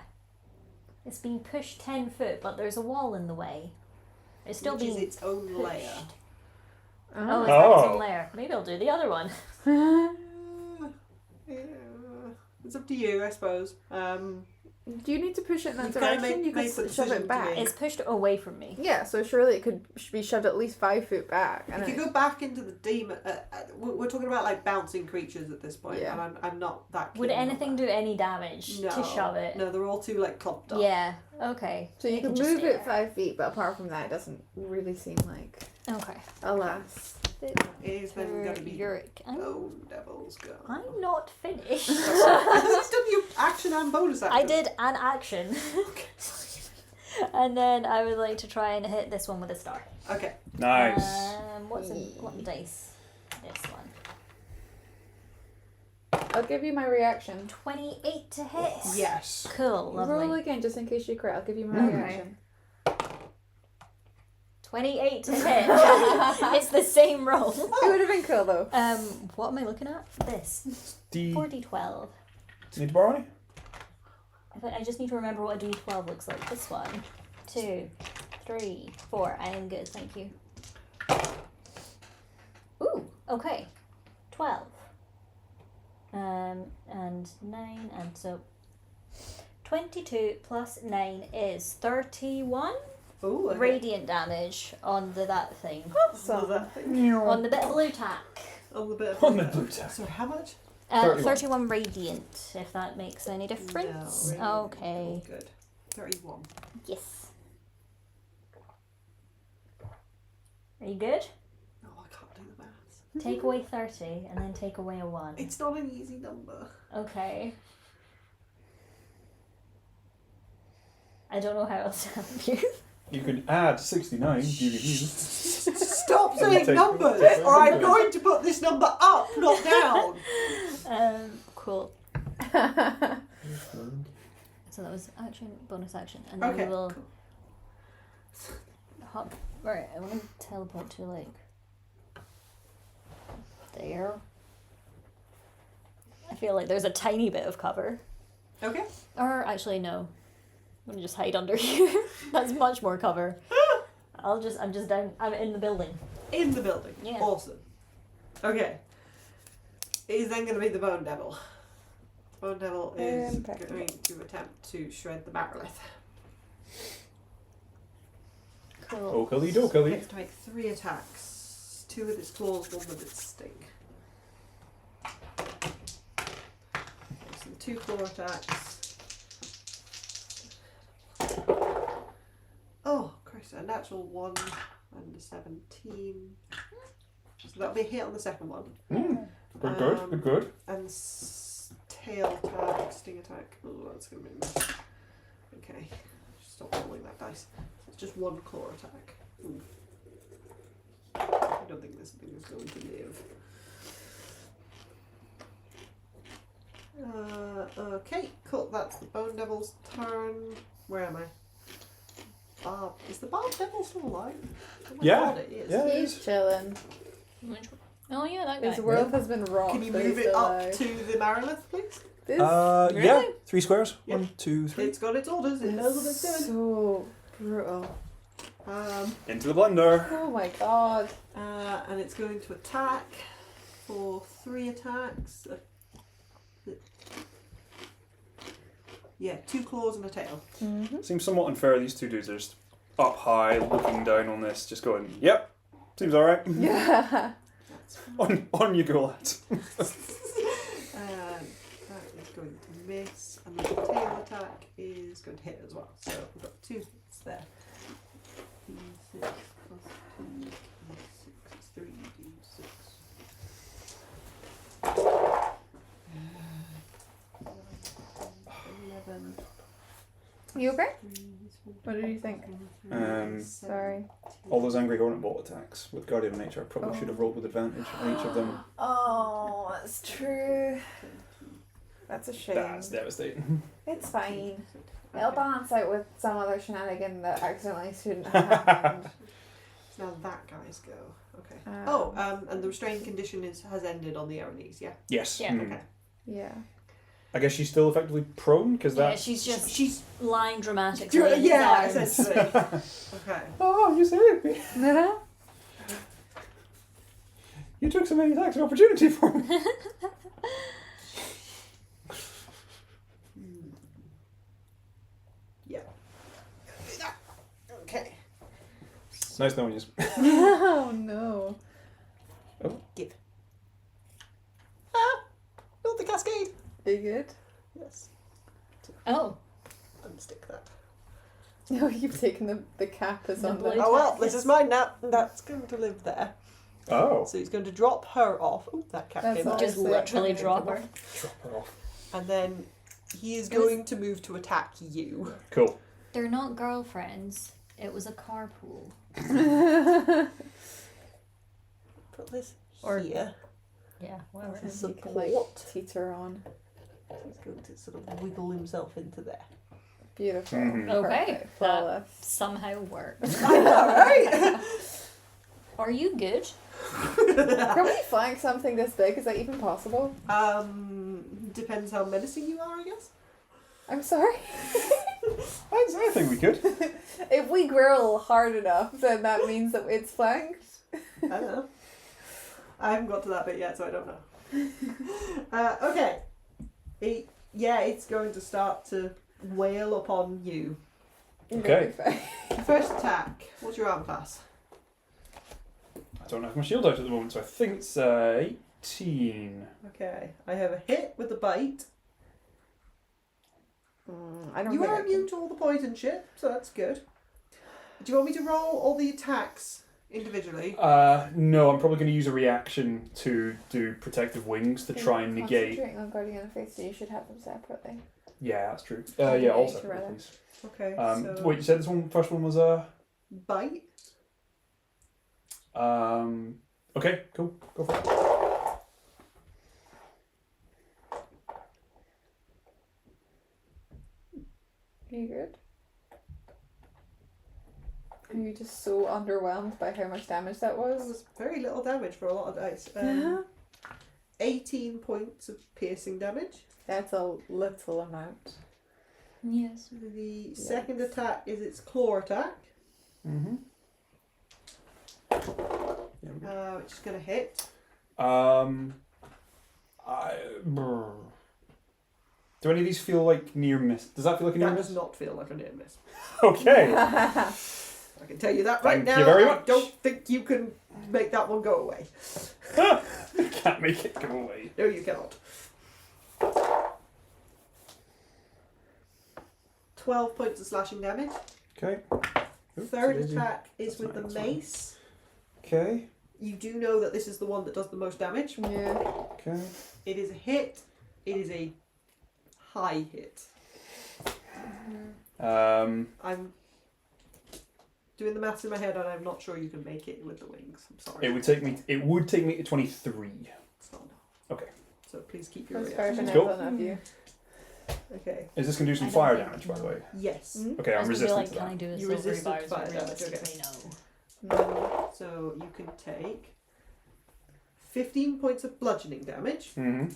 It's being pushed 10 foot, but there's a wall in the way. It's still Which is being its own pushed. layer. Oh, is oh. that its Oh. own layer? Maybe I'll do the other one. Yeah. It's up to you, I suppose. Do you need to push it in that You've kinda direction? made- You made could the shove decision it to back. make- It's pushed away from me. Yeah, so surely it could be shoved at least 5 foot back. And If you it- go back into the demon, we're talking about like bouncing creatures at this point, Yeah. and I'm not that. Would keen on anything that. do any damage No, to shove it? No, they're all too like clopped up. Yeah, okay. so you It can just move stay it there. 5 feet, but apart from that, it doesn't really seem like. Okay. Alas. It is then going to be Uric. Bone Devil's go. I'm not finished. I thought you've done your action and bonus action. I did an action. And then I would like to try and hit this one with a star. Okay. Nice. What dice? This one. I'll give you my reaction. 28 to hit. Yes. Cool, lovely. Roll again just in case you crit. I'll give you my Okay. reaction. 28 to hit. It's the same roll. It would have been cool though. What am I looking at? This. D. 4d12. Need to borrow any? I just need to remember what a d12 looks like. This one. 2, 3, 4. I am good, thank you. Ooh, okay. 12. And 9, and so 22 plus 9 is 31 Ooh. Okay. radiant damage on that thing. So that thing. On the bit of blue tack. On the bit of On the blue tack. So how much? 31 radiant, if that makes any difference. No, Okay. Good. 31. Yes. Are you good? No, I can't do the maths. Take away 30 and then take away a 1. It's not an easy number. Okay. I don't know how else to help you. You could add 69. Stop saying Take- numbers, take- or I'm going to put this number up, not down. Cool. So that was action, bonus action, and then Okay. we will Cool. hop. Right, I want to teleport to like there. I feel like there's a tiny bit of cover. Okay. Or actually, no. I'm gonna just hide under here. That's much more cover. I'm just down. I'm in the building. In the building. Yeah. Awesome. Okay. It is then going to be the Bone Devil. Bone Devil is Impeccable. going to attempt to shred the Marilith. Cool. Okally It dokally. gets to make 3 attacks. 2 with its claws, 1 with its sting. Okay, so 2 claw attacks. Oh, Christ, a natural 1 and a 17. So that'll be a hit on the second one. Good. And tail attack, sting attack. Oh, that's going to be a mess. Okay, stop rolling that dice. It's just one claw attack. Ooh. I don't think this thing is going to live. Okay, cool. That's the Bone Devil's turn. Where am I? Barb. Is the Barb Devil still alive? Oh my God, it is. Yeah. He's chilling. Oh yeah, that guy. His world has been rocked. Can you but move he's it still up alive. to the Marilith, please? This Yeah. Really? 3 squares. Yep. 1, 2, 3. It's got its orders. It knows what it's is doing. so brutal. Into the blender. Oh my god. And it's going to attack for 3 attacks. Yeah, 2 claws and a tail. Mm-hmm. Seems somewhat unfair. These two dudes are just up high, looking down on this, just going, "Yep, seems all right." Yeah. That's fine. On you go, lads. That is going to miss, and the tail attack is going to hit as well. So we've got 2 hits there. D6 plus 2 D6 is 3d6. 11. You okay? What did you think? Sorry. All those angry hornet bolt attacks with Guardian of Nature, I probably should have rolled with advantage on each of them. Oh, that's true. That's a shame. That's devastating. It's fine. It'll balance out with some other shenanigan that accidentally shouldn't have happened. So now that guy's go. Okay. Um, And the restrained condition has ended on the Aranese, yeah? Yes. Yeah. Mm. Okay. Yeah. I guess she's still effectively prone because Yeah, that. she's lying dramatically. Yeah, in his arms. essentially. Okay. Oh, you saved me! You took so many attacks of opportunity for me. Yeah. Okay. Nice knowing you. Oh no. Give. Not the cascade. Are you good? Yes. Oh, Unstick that. No, you've taken the cap as The on blue- the. Oh well, this is mine now. That's going to live there. Oh. So he's going to drop her off. Oh, that cat That's came all. out. just literally drop her. Drop her off. And then he is going to move to attack you. Cool. They're not girlfriends. It was a carpool. Put this Or- here. Yeah, whatever. He Support. can like teeter on. He's going to sort of wiggle himself into there. Beautiful. Mhm. Okay, Perfect. Flawless. Somehow worked. I know, right? Are you good? Can we flank something this big? Is that even possible? Depends how menacing you are, I guess. I'm sorry. I think we could. If we grill hard enough, then that means that it's flanked. I don't know. I haven't got to that bit yet, so I don't know. Okay. It's going to start to wail upon you. Okay. First attack. What's your arm class? I don't have my shield out at the moment, so I think it's 18. Okay. I have a hit with the bite. I don't You think are I can- immune to all the poison shit, so that's good. Do you want me to roll all the attacks individually? No, I'm probably going to use a reaction to do protective wings to try and negate. Concentrating on Guardian of Faith, so you should have them separately. Yeah, that's true. Oh, Yeah, all yeah, separate, rather. please. Okay. So Wait, you said this one? First one was bite. Okay, cool. Go for it. Are you good? Are you just so underwhelmed by how much damage that That was? was very little damage for a lot of dice. 18 points of piercing damage. That's a little amount. Yes. The second attack is its claw attack, Mm-hmm. which is going to hit. Do any of these feel like near miss? Does that feel like a near That miss? does not feel like a near miss. Okay. I can tell you that right Thank now. you very I much. don't think you can make that one go away. Can't make it go away. No, you cannot. 12 points of slashing damage. Okay. Oops, Third Daisy. attack is That's with the not- that's fine. mace. Okay. You do know that this is the one that does the most damage. Yeah. Okay. It is a hit. It is a high hit. I'm doing the maths in my head, and I'm not sure you can make it with the wings. I'm sorry. It would take me to 23. It's not enough. Okay. So please keep your That's very reaction. Cool. benevolent of you. Okay. Is this going to do some I don't fire think- damage, by the way? Yes. Okay, I I'm was gonna be resistant like, to can I that. do a You silvery resisted bars? fire But damage, realistically, No. no. So you can take 15 points of bludgeoning damage, Mm-hmm.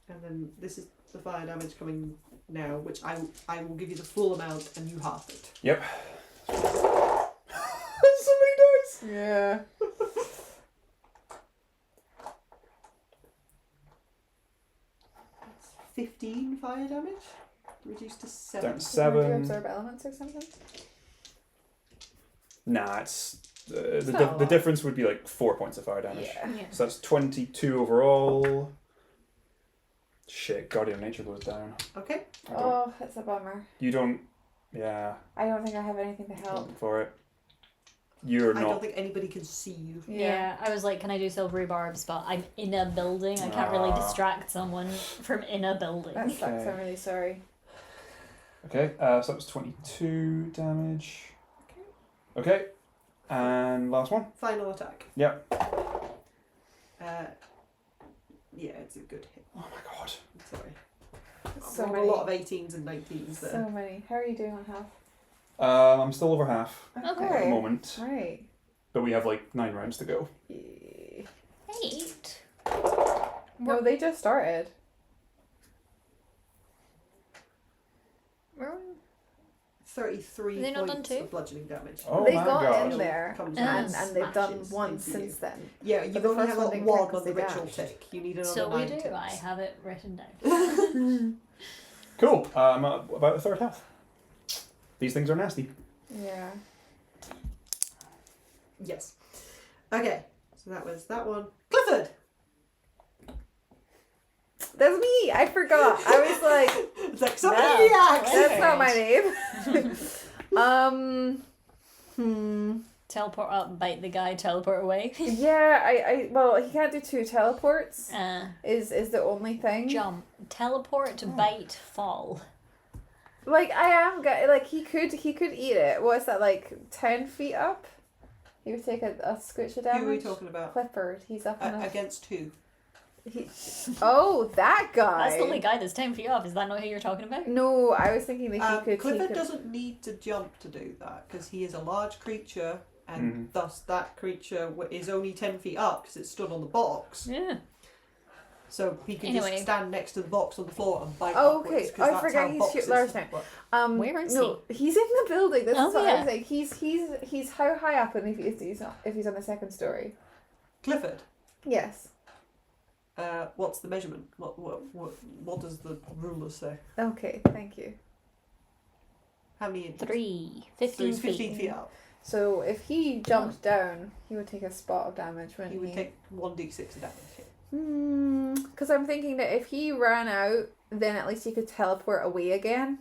and then this is the fire damage coming now, which I will give you the full amount, and you half it. Yep. So many dice! Yeah. 15 fire damage, reduced to 7. Down to Do you 7. absorb elements or something? Nah, it's It's the not a the lot. difference would be like 4 points of fire damage. Yeah. Yeah. So that's 22 overall. Shit, Guardian of Nature goes down. Okay. I don't, Oh, that's a bummer. You don't. Yeah, I don't think I have anything to help. for it. You're I not. don't think anybody can see you. Yeah, I was like, can I do silvery barbs? But I'm in a building. I can't really Ah. distract someone from in a building. That sucks. Okay. I'm really sorry. Okay, so that was 22 damage. Okay, and last one. Final attack. Yep. Yeah, it's a good hit. Oh my god. Sorry. So Rolled many. a lot of 18s and 19s there. So many. How are you doing on health? I'm still over half at the Okay. moment, Right. but we have like 9 rounds to go. Yeah. 8. No, they just started. Where were 33 Have they not done points two? of bludgeoning damage. Oh they my got god. in there, Comes and down they've done smashes one into since you. then. Yeah, But you've the only first had one got didn't one count on 'cause the they ritual dashed. tick. You need another So we 9 do. ticks. I have it written down. Cool. I'm at about a third health. These things are nasty. Yeah. Yes. Okay, so that was that one. Clifford! That's me. I forgot. I was like, It's like somebody No. reacts! that's not my name. Teleport up, bite the guy, teleport away. Yeah, well, he can't do 2 teleports. Is the only thing. Jump, teleport, bite, fall. Like I am like he could eat it. What's that, like 10 feet up? He would take a scritch of damage. Who are we talking about? Clifford. He's up in a, Against who? Oh, that guy. That's the only guy that's 10 feet up. Is that not who you're talking about? No, I was thinking that he Clifford could. doesn't need to jump to do that because he is a large creature, and Mhm. thus that creature is only 10 feet up because it stood on the box. Yeah. So he can Anyway. just stand next to the box on the floor and bite Oh, upwards, okay. 'cause I that's forget how he's boxes large now. work. Where is no, he's in the building. This Oh, is what I yeah. was like. He's how high up, and if he's on the second story. Clifford, Yes. what's the measurement? What does the ruler say? Okay. Thank you. How many inches? 3. So 15 he's 15 feet. feet up. So if he jumped down, he would take a spot of damage, wouldn't He he? would take 1d6 of damage. Because I'm thinking that if he ran out, then at least he could teleport away again.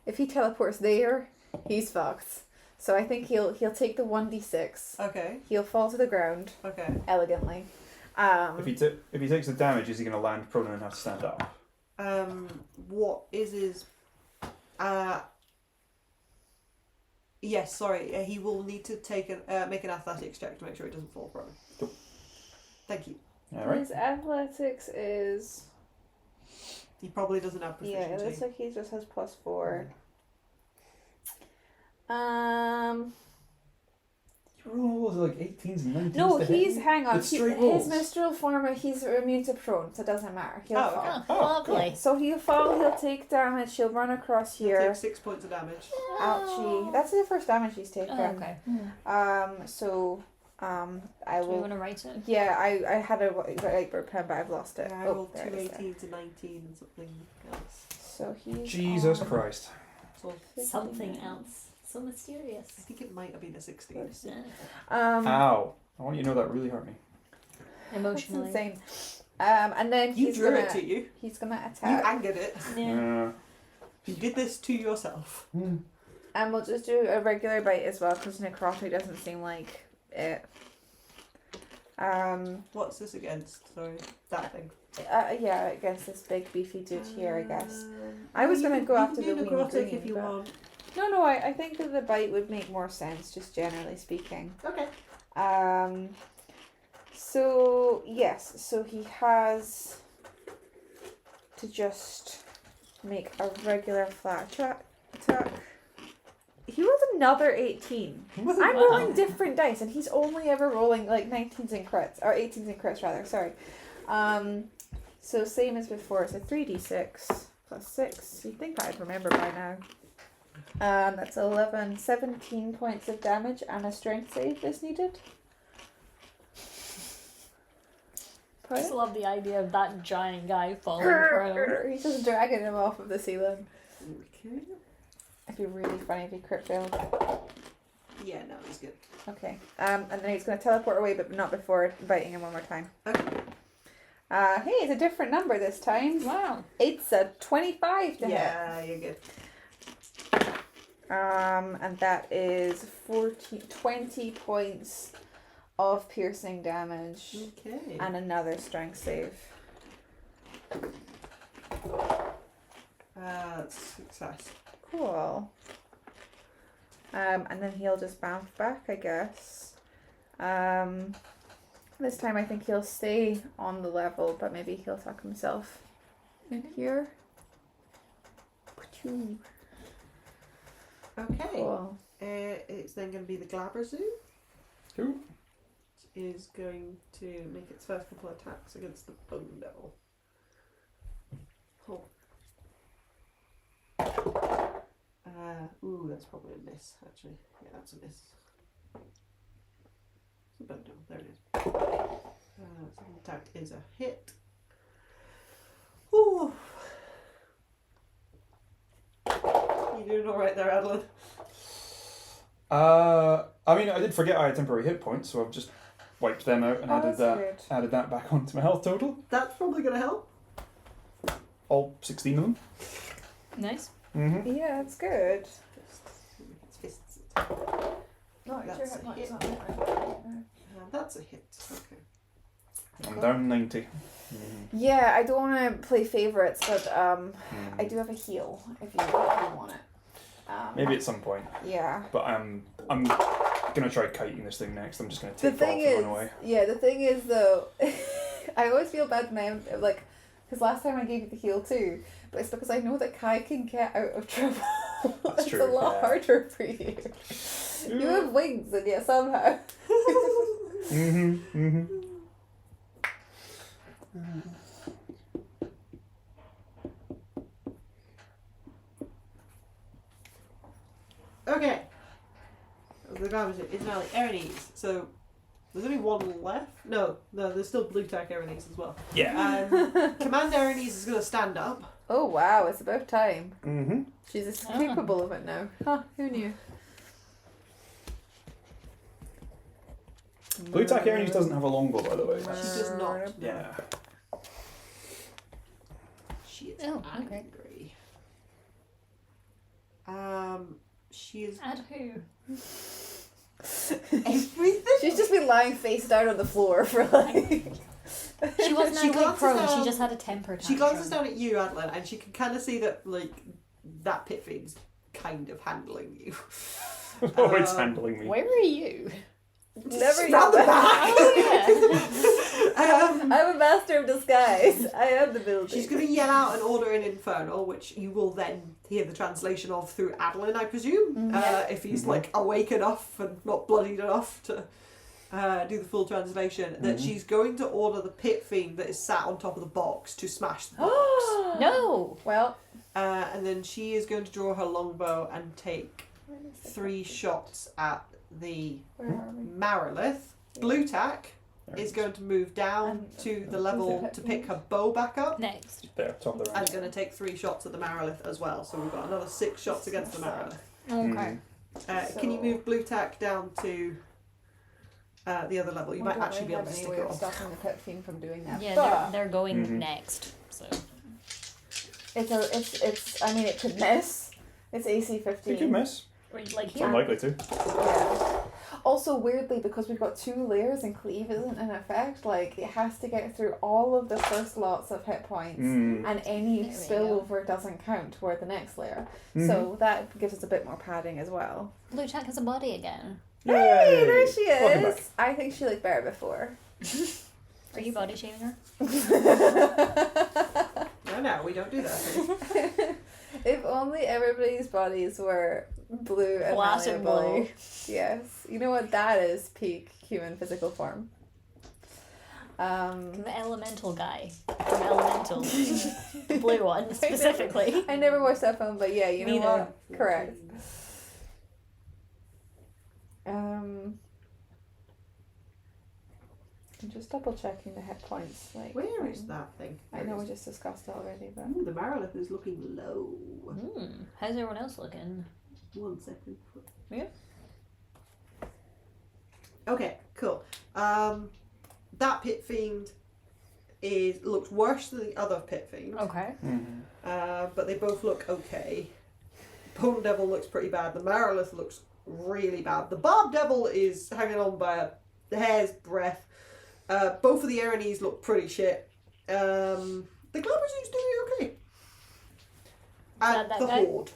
If he teleports there, he's fucked. So I think he'll take the 1d6. Okay. He'll fall to the ground Okay. elegantly. If he takes the damage, is he going to land prone and have to stand up? What is his? Yes. Sorry. He will need to make an athletics check to make sure he doesn't fall prone. Cool. Thank you. All right. His athletics is... He probably doesn't have Yeah, proficiency. it looks like he just has +4. You roll all those like 18s and 19s. No, to hit he's... me? Hang on. With His straight rolls. mistral form, he's immune to prone, so it doesn't matter. He'll Oh, fall. okay. Oh, lovely. So he'll fall, he'll take damage, he'll run across He'll here. take 6 points of damage. Ouchie. That's the first damage he's taken. Oh, okay. I Do we will... want to write it? Yeah, I had a whiteboard pen, but I've lost it. Yeah, I Oh, rolled there 2 it is there. 18s and 19 and something else. So he's Jesus on Christ. So 59. Something else. So mysterious. I think it might have been a 16. Yeah. Ow. I want you to know that really hurt me. That's Emotionally. insane. And then You he's drew gonna it to you. he's gonna You attack. angered it. Yeah. You did this to yourself. And we'll just do a regular bite as well because necrotic doesn't seem like it. What's this against? Sorry, that thing. Yeah, against this big beefy dude here, I guess. I was gonna go after the weenie necrotic green, if you but- want. No, I think that the bite would make more sense, just generally speaking. Okay. So yes, so he has to just make a regular flat attack. He rolled another 18. I'm rolling different dice, and he's only ever rolling like 19s and crits, or 18s and crits rather. Sorry. So same as before. So 3d6 plus 6. You think I'd remember by now? That's 11, 17 points of damage, and a strength save is needed. I just love the idea of that giant guy falling prone. He's just dragging him off of the ceiling. Okay. It'd be really funny if he crit failed. Yeah, no, he's good. Okay. And then he's going to teleport away, but not before biting him one more time. Okay. Hey, it's a different number this time. Wow. It's a 25 to hit. Yeah, you're good. And that is 20 points of piercing damage. Okay. And another strength save. Success. Cool. And then he'll just bounce back, I guess. This time I think he'll stay on the level, but maybe he'll tuck himself in here. Okay. Cool. It's then going to be the Glaberzoo. Cool. Is going to make its first couple of attacks against the Bone Devil. Oh. Ooh, that's probably a miss, actually. Yeah, that's a miss. It's a Bone Devil, there it is. Second attack is a hit. Ooh. You doing alright there, Adolin? I mean, I did forget I had temporary hit points, so I've just wiped them out and added that back onto my health total. That's probably going to help. All 16 of them. Nice. Mm-hmm. Yeah, it's good. It's fists. Not That's sure how a much hit. that might be. That's a hit. Okay. I'm down 90. Yeah, I don't want to play favourites, but I do have a heal if you want it. Maybe at some point. Yeah. But I'm gonna try kiting this thing next. I'm just gonna The take off thing and is, run away. yeah, the thing is though, I always feel bad when I'm like, because last time I gave you the heal too, but it's because I know that Kai can get out of trouble. That's It's true, a lot yeah. harder for you. You have wings, and yet somehow. Okay. The Glaberzoo is now the Erinese. So there's only one left. No, there's still blue tack Erinese as well. Yeah. Commander Erinese is going to stand up. Oh wow, it's about time. Mm-hmm. She's capable of it now. Huh, who knew? Blue tack Erinese doesn't have a longbow, by the way. She does not. Yeah. She is Oh, okay. angry. She is And who? everything. She's just been lying face down on the floor for like. She wasn't She actually glances prone, down- she just had a temper She tantrum. glances down at you, Adolin, and she can kind of see that like that pit fiend's kind of handling you. Oh, it's handling me. Where are you? Never Round the yet. back. Oh, I'm a master of disguise. I am the building. She's going to yell out an order in Infernal, which you will then hear the translation of through Adolin, I presume, if he's like awake enough and not bloodied enough to do the full translation. That she's going to order the pit fiend that is sat on top of the box to smash the box, no! Well, and then she is going to draw her longbow and take 3 shots at the where are we? Marilith. Blue tack is going to move down And- to the level to pick her bow back up. Next. There, top of the And round. going to take 3 shots at the Marilith as well. So we've got another 6 shots against the Marilith. Okay. Can you move blue tack down to the other level? You might actually be able to stick it off. stopping the pit fiend from doing that. Yeah, but they're going Mhm. next. So it's. I mean, it could miss. It's AC 15. You could miss. or like It's here. unlikely to. Yeah. Also, weirdly, because we've got 2 layers and cleave isn't in effect, like, it has to get through all of the first lots of hit points, and any There we spillover doesn't count toward the next layer. So that gives us a bit more padding as well. Blue Jack has a body again. Hey, there she Welcome back. is! I think she looked better before. Are you body shaming her? No, we don't do that. If only everybody's bodies were blue and Flat and malleable. blue. Yes. You know what that is? Peak human physical form. The elemental guy from Elemental. The blue one, specifically. I never watched that film, but yeah, you know Me what? Correct. I'm just double checking the hit points. Like, Where is that thing? I know we just discussed it already, but Ooh, the Marilith is looking low. How's everyone else looking? 1 second. Yeah. Okay, cool. That pit fiend looks worse than the other pit fiend. Okay. But they both look okay. Bone Devil looks pretty bad. The Marilith looks really bad. The Barb Devil is hanging on by a hair's breadth. Both of the Erinese look pretty shit. The Glamour's doing okay. And that the guy? Horde.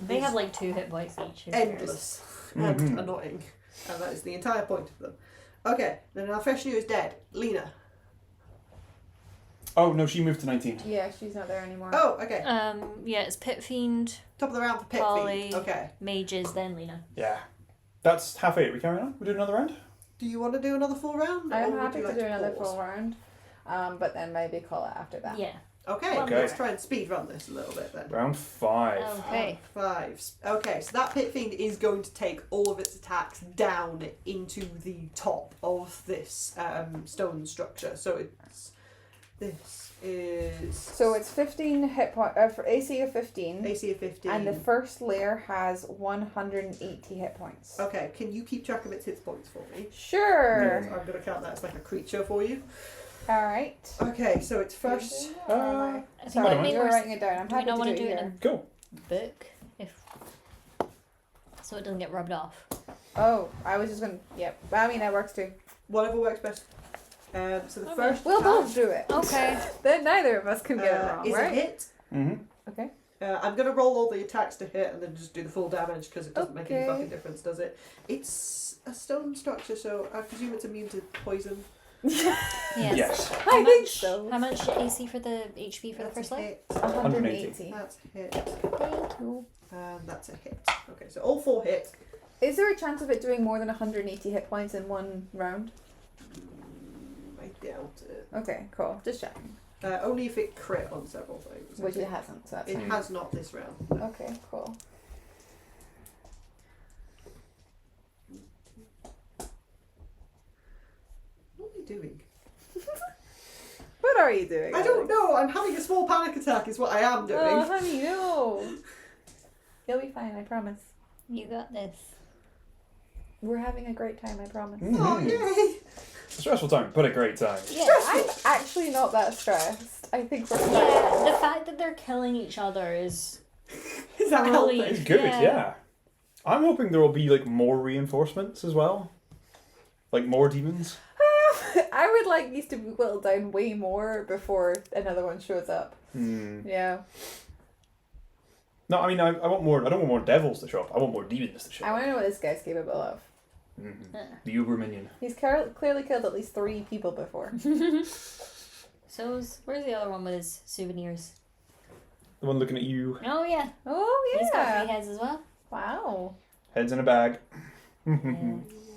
They have like 2 hit points each. Who cares? Endless and annoying. And that is the entire point of them. Okay, then Alfreshnu is dead. Lena. Oh, no, she moved to 19. yeah, she's not there anymore. Oh, okay. Yeah, it's Pit Fiend, Top of the round for Pit Polly. Fiend. Okay. Mages, then Lena. Yeah. That's half 8. We carry on? We do another round? Do you want to do another full round? I'm or would happy you to like do another pause? full round, but then maybe call it after that. Yeah. Okay, Okay. let's try and speed run this a little bit then. Round 5. Okay. 5. Okay, so that Pit Fiend is going to take all of its attacks down into the top of this stone structure. So this is So it's 15 hit point for AC of 15, AC of 15. and the first layer has 180 hit points. Okay, can you keep track of its hit points for me? Sure. I'm going to count that as like a creature for you. All right. Okay, so it's first. I think Sorry, it may you're more writing it down. I'm do we happy not to want do to do it here. in Cool. a book? So it doesn't get rubbed off. Oh, I was just gonna. Yep. I mean, that works too. Whatever works best. So the Okay. first We'll attack, both do it. Okay. Then neither of us can get it wrong, is a right? hit. Okay. I'm going to roll all the attacks to hit and then just do the full damage because it doesn't make any Okay. fucking difference, does it? It's a stone structure, so I presume it's immune to poison. Yes. I think so. How much AC for the HP for the That's first a layer? hit. 180. That's a hit. Thank you. And that's a hit. Okay, so all 4 hit. Is there a chance of it doing more than 180 hit points in one round? I doubt it. Okay, cool. Just checking. Only if it crit on several things. Which it hasn't, so that's It fine. has not this round. Okay, cool. What are you doing? What are you doing? I don't Alex? know. I'm having a small panic attack is what I am doing. Oh, honey, no. You'll be fine, I promise. You got this. We're having a great time, I promise. Oh, yay! Stressful time, but a great time. Yeah. I'm actually not that stressed. I think we're fine. Yeah, the fact that they're killing each other is Is that really helping? It's good, Yeah. yeah. I'm hoping there will be like more reinforcements as well. Like more demons. I would like these to be whittled down way more before another one shows up. Yeah. No, I mean I want more. I don't want more devils to show up. I want more demons to show I up. want to know what this guy's capable of. The Uber minion. He's clearly killed at least 3 people before. where's the other one with his souvenirs? The one looking at you. Oh yeah. Oh, He's got 3 yeah. heads as well. Wow. Heads in a bag. Yeah.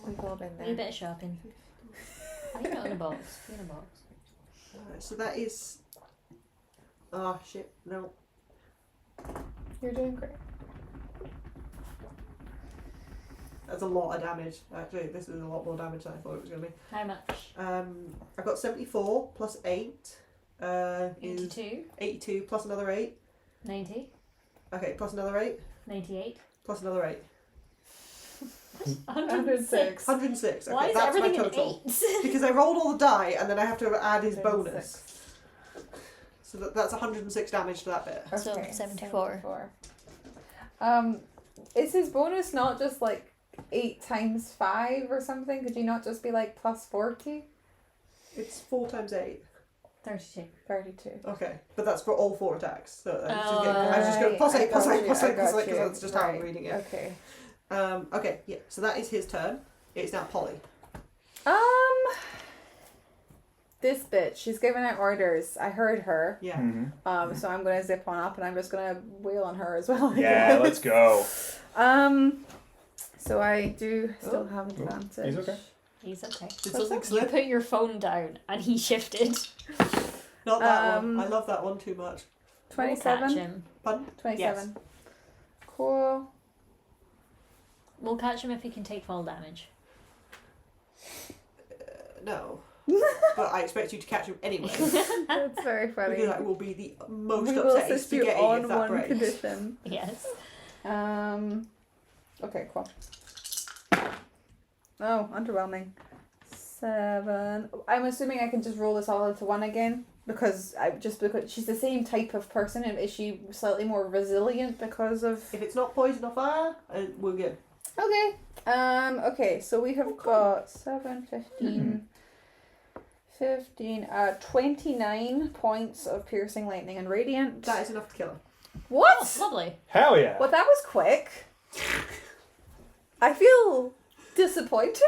We've all been A there. bit of shopping. You're not in a box. You're in a box. So that is. Oh shit! No. You're doing great. That's a lot of damage. Actually, this is a lot more damage than I thought it was going to be. How much? I've got 74 plus 8 is 82, 82 plus another 8. 90, Okay, plus another 8 98, plus another 8. 106. 106. Okay, Why is that's everything my in total. 8s? Because I rolled all the die and then I have to add his 106. bonus. So that's 106 damage to that bit. So 74. Is his bonus not just like 8 times 5 or something? Could you not just be like plus 40? It's 4 times 8. 32. 32. Okay, but that's for all 4 attacks. So I Oh, was just going plus 8, plus 8, plus 8, plus 8, you. because that's just how I'm reading it. Okay. Okay, yeah. So that is his turn. It's now Polly. This bitch, she's giving out orders. I heard her. Yeah. Mm-hmm. So I'm gonna zip on up and I'm just gonna wail on her as well. I Yeah, guess. let's go. So I do still have advantage. He's okay. He's okay. Did something You slip? put your phone down and he shifted. Not that one. I love that one too much. We'll catch 27. him. Pardon? 27. Cool. We'll catch him if he can take fall damage. No. But I expect you to catch him anyway. That's very funny. Because that will be the most We will upsetting assist you spaghetti on if that one breaks. condition. Yes. Okay, cool. Oh, underwhelming. 7. I'm assuming I can just roll this all into 1 again because she's the same type of person, and is she slightly more resilient because of? If it's not poison or fire, we're good. Okay. Okay, so we have got 7, 15, 29 points of piercing, lightning, and radiant. That is enough to kill her. What? Oh, lovely. Hell yeah. Well, that was quick. I feel disappointed.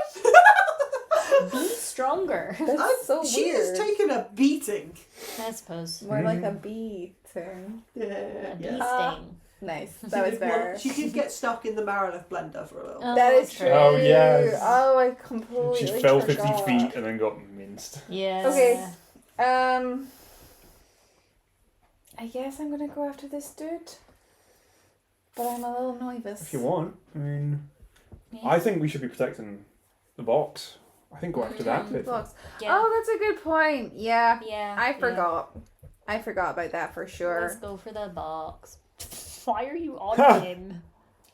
Be stronger. That's so She weird. has taken a beating. I suppose. More like a bee thing. Yeah. A bee yeah. sting. Nice. That was better. She did get stuck in the Marilith blender for a little. Oh, That is true. true. Oh, yes. Oh, I completely She fell 50 forgot. feet and then got minced. Yeah. Okay. I guess I'm gonna go after this dude. But I'm a little nervous. If you want. I mean, Yeah. I think we should be protecting the box. I think go after that bit. Blocks. Yeah. Oh, that's a good point. Yeah. Yeah. I forgot. I forgot about that for Let's sure. go for the box. Why are you on him?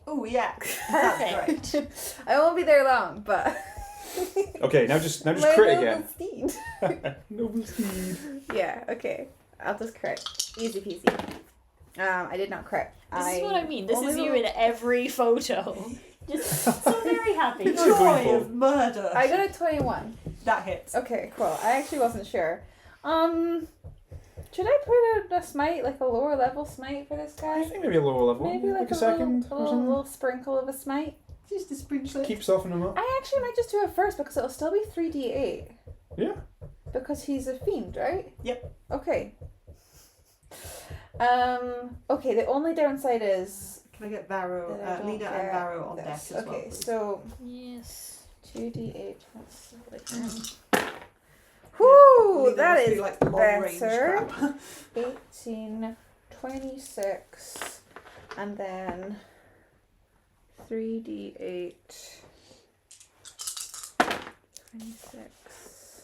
Oh yeah. That's right. I won't be there long, but Okay, now just My crit noble again. steed. Noble speed. Yeah, okay. I'll just crit. Easy peasy. I did not crit. This is what I mean. This only is you rolled- in every photo. Just so very happy. It's Joy gleeful. of murder. I got a 21. That hits. Okay, cool. I actually wasn't sure. Should I put a smite, like a lower level smite for this I guy? think maybe a lower level. Maybe like a second little, or something. little sprinkle of a smite. Just a sprinkler. Keep softening them up. I actually might just do it first because it'll still be 3d8. Yeah. Because he's a fiend, right? Yep. Okay. Okay, the only downside is Can I get Varro, that I don't Lena and get Varro on this. deck as well? Okay, please? so Yes. 2d8 plus like Whoo, Lena that must be is like long range better. crap. 18, 26, and then 3d8, 26.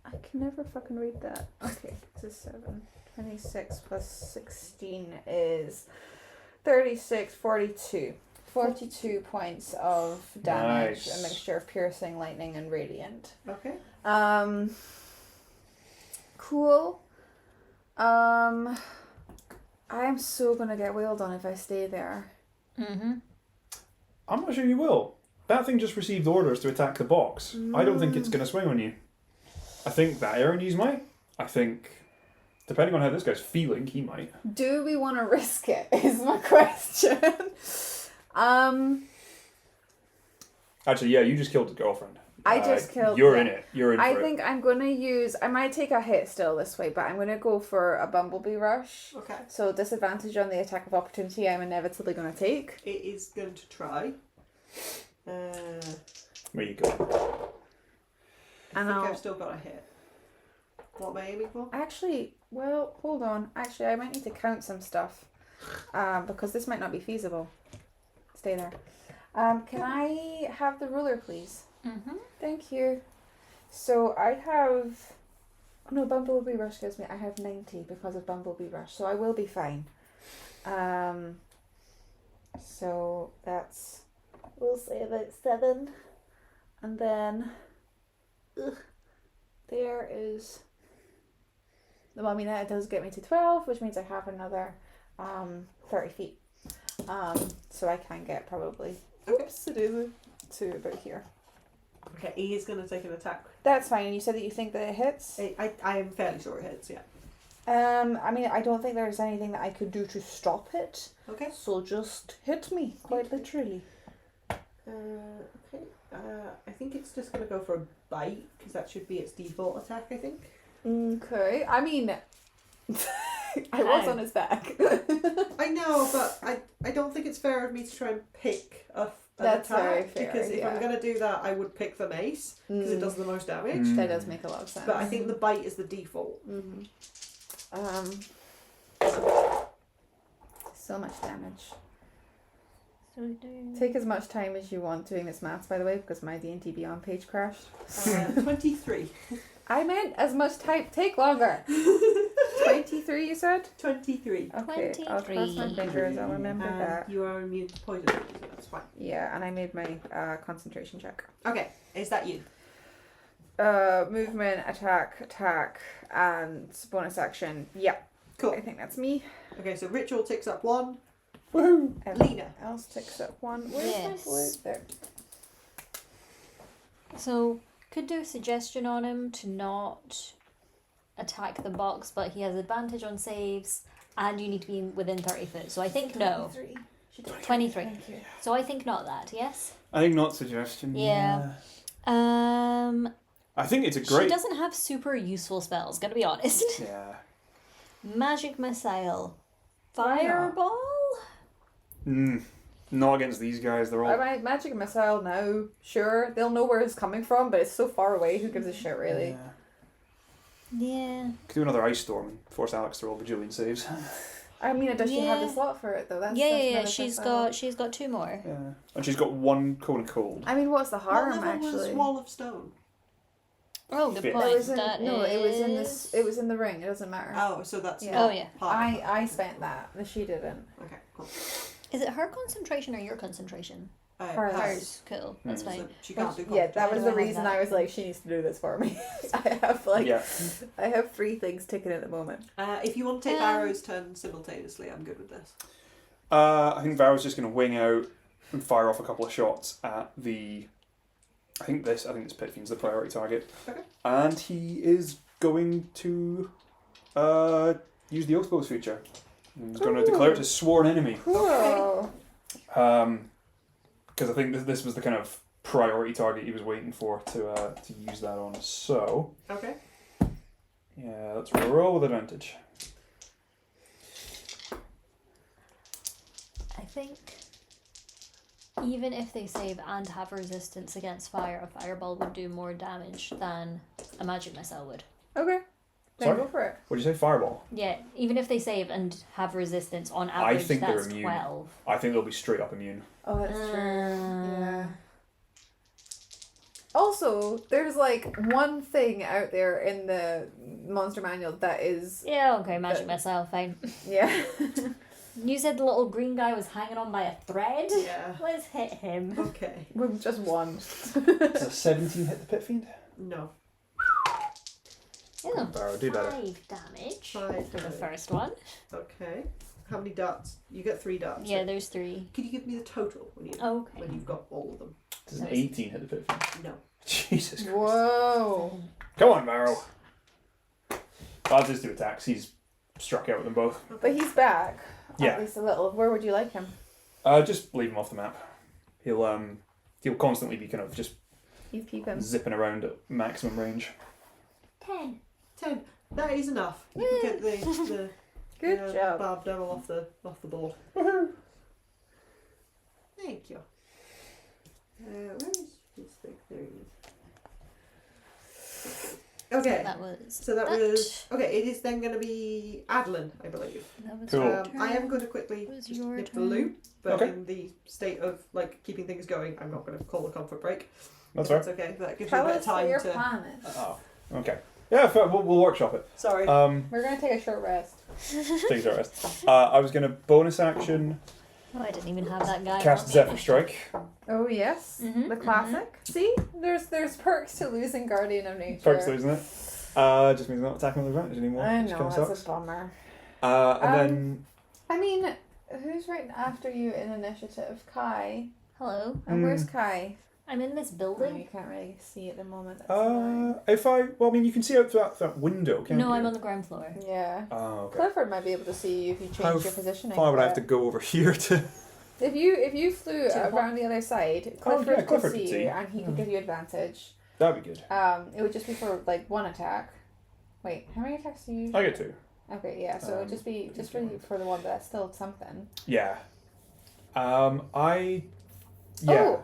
I can never fucking read that. Okay, this is 7. 26 plus 16 is 36, 42. 42 points of damage, Nice. a mixture of piercing, lightning, and radiant. Okay. Cool. I am so gonna get wailed on if I stay there. Mm-hmm. I'm not sure you will. That thing just received orders to attack the box. I don't think it's going to swing on you. I think that Aaronese might. I think, depending on how this guy's feeling, he might. Do we want to risk it? Is my question. Actually, yeah, you just killed his girlfriend. I just killed. You're yeah. in it. You're in I for it. think I'm gonna use. I might take a hit still this way, but I'm gonna go for a bumblebee rush. Okay. So disadvantage on the attack of opportunity. I'm inevitably gonna take. It is going to try. Where you go? I And think I'll- I've still got a hit. What am I aiming for? Actually, well, hold on. Actually, I might need to count some stuff, because this might not be feasible. Stay there. Can I have the ruler, please? Mm-hmm. Thank you. So I have. Oh no, Bumblebee Rush gives me. I have 90 because of Bumblebee Rush, so I will be fine. So that's. We'll say about 7, and then. There is. Well, I mean that does get me to 12, which means I have another 30 feet. So I can get probably Okay. Oops, it is to about here. Okay, he is going to take an attack. That's fine. And you said that you think that it hits? I am fairly sure it hits, yeah. I mean, I don't think there's anything that I could do to stop it. Okay. So just hit me, quite literally. Okay. I think it's just going to go for a bite, because that should be its default attack, I think. Okay. I mean, I was on his back. I know, but I don't think it's fair of me to try and pick an That's attack. very fair, because if yeah. I'm going to do that, I would pick the mace, because it does the most damage. Mm. That does make a lot of sense. But I think the bite is the default. Mm-hmm. So much damage. Take as much time as you want doing this maths, by the way, because my D&D Beyond page crashed. 23. I meant as much time. Take longer. 23, you said? 23. Okay, I'll cross my 23. fingers. I'll remember that. You are immune to poison, so that's fine. Yeah, and I made my concentration check. Okay, is that you? Movement, attack, and bonus action. Yeah, Cool. I think that's me. Okay, so ritual ticks up 1. Woohoo! Lena. Else ticks up 1. Where's Yes. my blue? There. So, could do a suggestion on him to not attack the box, but he has advantage on saves, and you need to be within 30 foot. So I think no. 23. Thank you. So I think not that, yes? I think not suggestion. Yeah. I think it's a She great. doesn't have super useful spells, gonna be honest. Yeah. Magic Missile. Why not? Fireball? Not against these guys. They're all. My magic missile now, sure, they'll know where it's coming from, but it's so far away, who gives a shit, really? Yeah. Yeah. Could do another ice storm and force Alex to roll bajillion saves. I mean, does she have the Yeah. slot for it, though? That's Yeah. another She's got 2 more. Yeah. And she's got one cone of cold. I mean, what's the harm, What level was actually? Wall of Stone? Oh, good Fit. point. It was in, That no, it was in is- this. It was in the ring. It doesn't matter. Oh, so that's Yeah. not Oh, yeah. part of it. I spent that. She didn't. Okay, cool. Is it her concentration or your concentration? Hers. Hers. Cool. That's Mm. fine. So she can't do Yeah, that was I the have reason that. I was like, she needs to do this for me. I have Yeah. I have 3 things ticking at the moment. If you want to take Um, Barrow's turn simultaneously, I'm good with this. I think Varro's just going to wing out and fire off a couple of shots at the. I think this Pit Fiend's the priority target. Okay. And he is going to use the Oathbow's feature. He's going to declare it his sworn enemy. Cool. Because I think this was the kind of priority target he was waiting for to use that on. So Okay. yeah, let's roll with advantage. I think even if they save and have resistance against fire, a fireball would do more damage than a magic missile would. Okay. Then Sorry? go for it. What did you say? Fireball. Yeah, even if they save and have resistance, on average think they're that's immune. 12. I think they'll be straight up immune. Oh, that's true. Yeah. Uh, Also, there's like one thing out there in the monster manual that is Yeah, okay, magic missile, fine. yeah. You said the little green guy was hanging on by a thread? Yeah. Let's hit him. Okay. With just one. Does a 17 hit the Pit Fiend? No. Yeah, Barrow, do better. 5 damage 5 for the damage. first one. Okay. How many darts? You get 3 darts. Yeah, right? there's 3. Can you give me the total when Okay. you've got all of them? Does an 18 hit the Pit Fiend? No. Jesus Christ. Whoa. Come on, Barrow. I'll just do attacks. He's struck out with them both. But he's back. Yeah. At least a little. Where would you like him? Just leave him off the map. He'll constantly be kind of just You peep him. zipping around at maximum range. 10. 10. That is enough. You can get the Good job. barb devil off the board. Thank you. Where is this thing? There it is. Okay. That was. So that was okay. It is then going to be Adolin, I believe. That was Cool. your I am turn. going to quickly Was just your nip the turn. loop, but Okay. in the state of like keeping things going, I'm not going to call a comfort break. That's If fair. That's okay. That gives Tell you a bit us of what time your to. plan is. Oh, okay. Yeah, fair. We'll workshop it. Sorry. We're gonna take a short rest. Take a rest. I was going to bonus action Oh, I didn't even have that guy. cast on me. Zephyr Strike. Oh yes, Mhm, the classic. See, there's perks to losing Guardian of Nature. Perks losing it. Just means not attacking with advantage anymore. I which know, kinda that's sucks. a bummer. And then I mean, who's right after you in initiative? Kai. Hello. And where's Kai? I'm in this Oh, building. you can't really see at the moment. That's annoying. You can see out that window, can't you? No, I'm on the ground floor. Yeah. Oh, okay. Clifford might be able to see you if you How change your positioning. far would I a have to bit. go over here to? If you flew To what? around the other side, Oh, Clifford, yeah, could Clifford see could you see. and he could give you advantage. That'd be good. It would just be for like one attack. Wait, how many attacks do you? I get 2. Okay, yeah. So it would just be just for the one, but that's still something. Yeah. Yeah.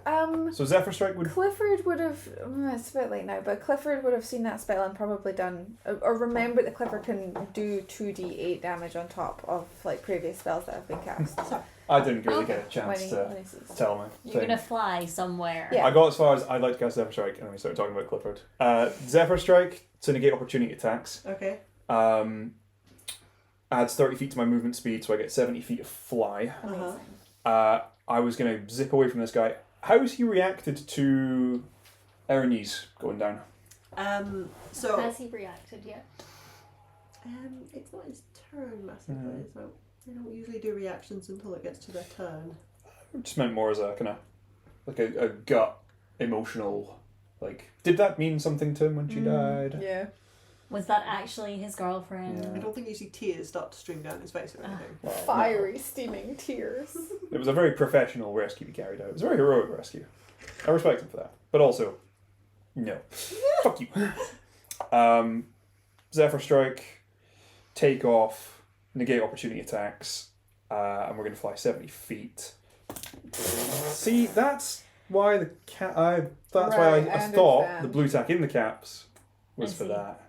So Zephyr Strike would. Clifford would have. It's a bit late now, but Clifford would have seen that spell and probably done. Or remember that Clifford can do 2d8 damage on top of like previous spells that have been cast. I didn't really Okay. get a chance When to he sees. tell my You're thing. gonna fly somewhere. Yeah. I got as far as I'd like to cast Zephyr Strike, and then we started talking about Clifford. Zephyr Strike to negate opportunity attacks. Okay. Adds 30 feet to my movement speed, so I get 70 feet of fly. Amazing. I was going to zip away from this guy. How has he reacted to Ernie's going down? So Has he reacted yet? it's not his turn massively, so they don't usually do reactions until it gets to their turn. Just meant more as a kind of like a gut emotional, like, did that mean something to him when she died? Yeah. Was that actually his girlfriend? I don't think you see tears start to stream down his face or anything. Well, Fiery, steaming tears. no. It was a very professional rescue he carried out. It was a very heroic rescue. I respect him for that. But also, no. Fuck you. Zephyr Strike, take off, negate opportunity attacks, and we're going to fly 70 feet. See, that's why the I thought understand. the blue tack in the caps was I for see. that.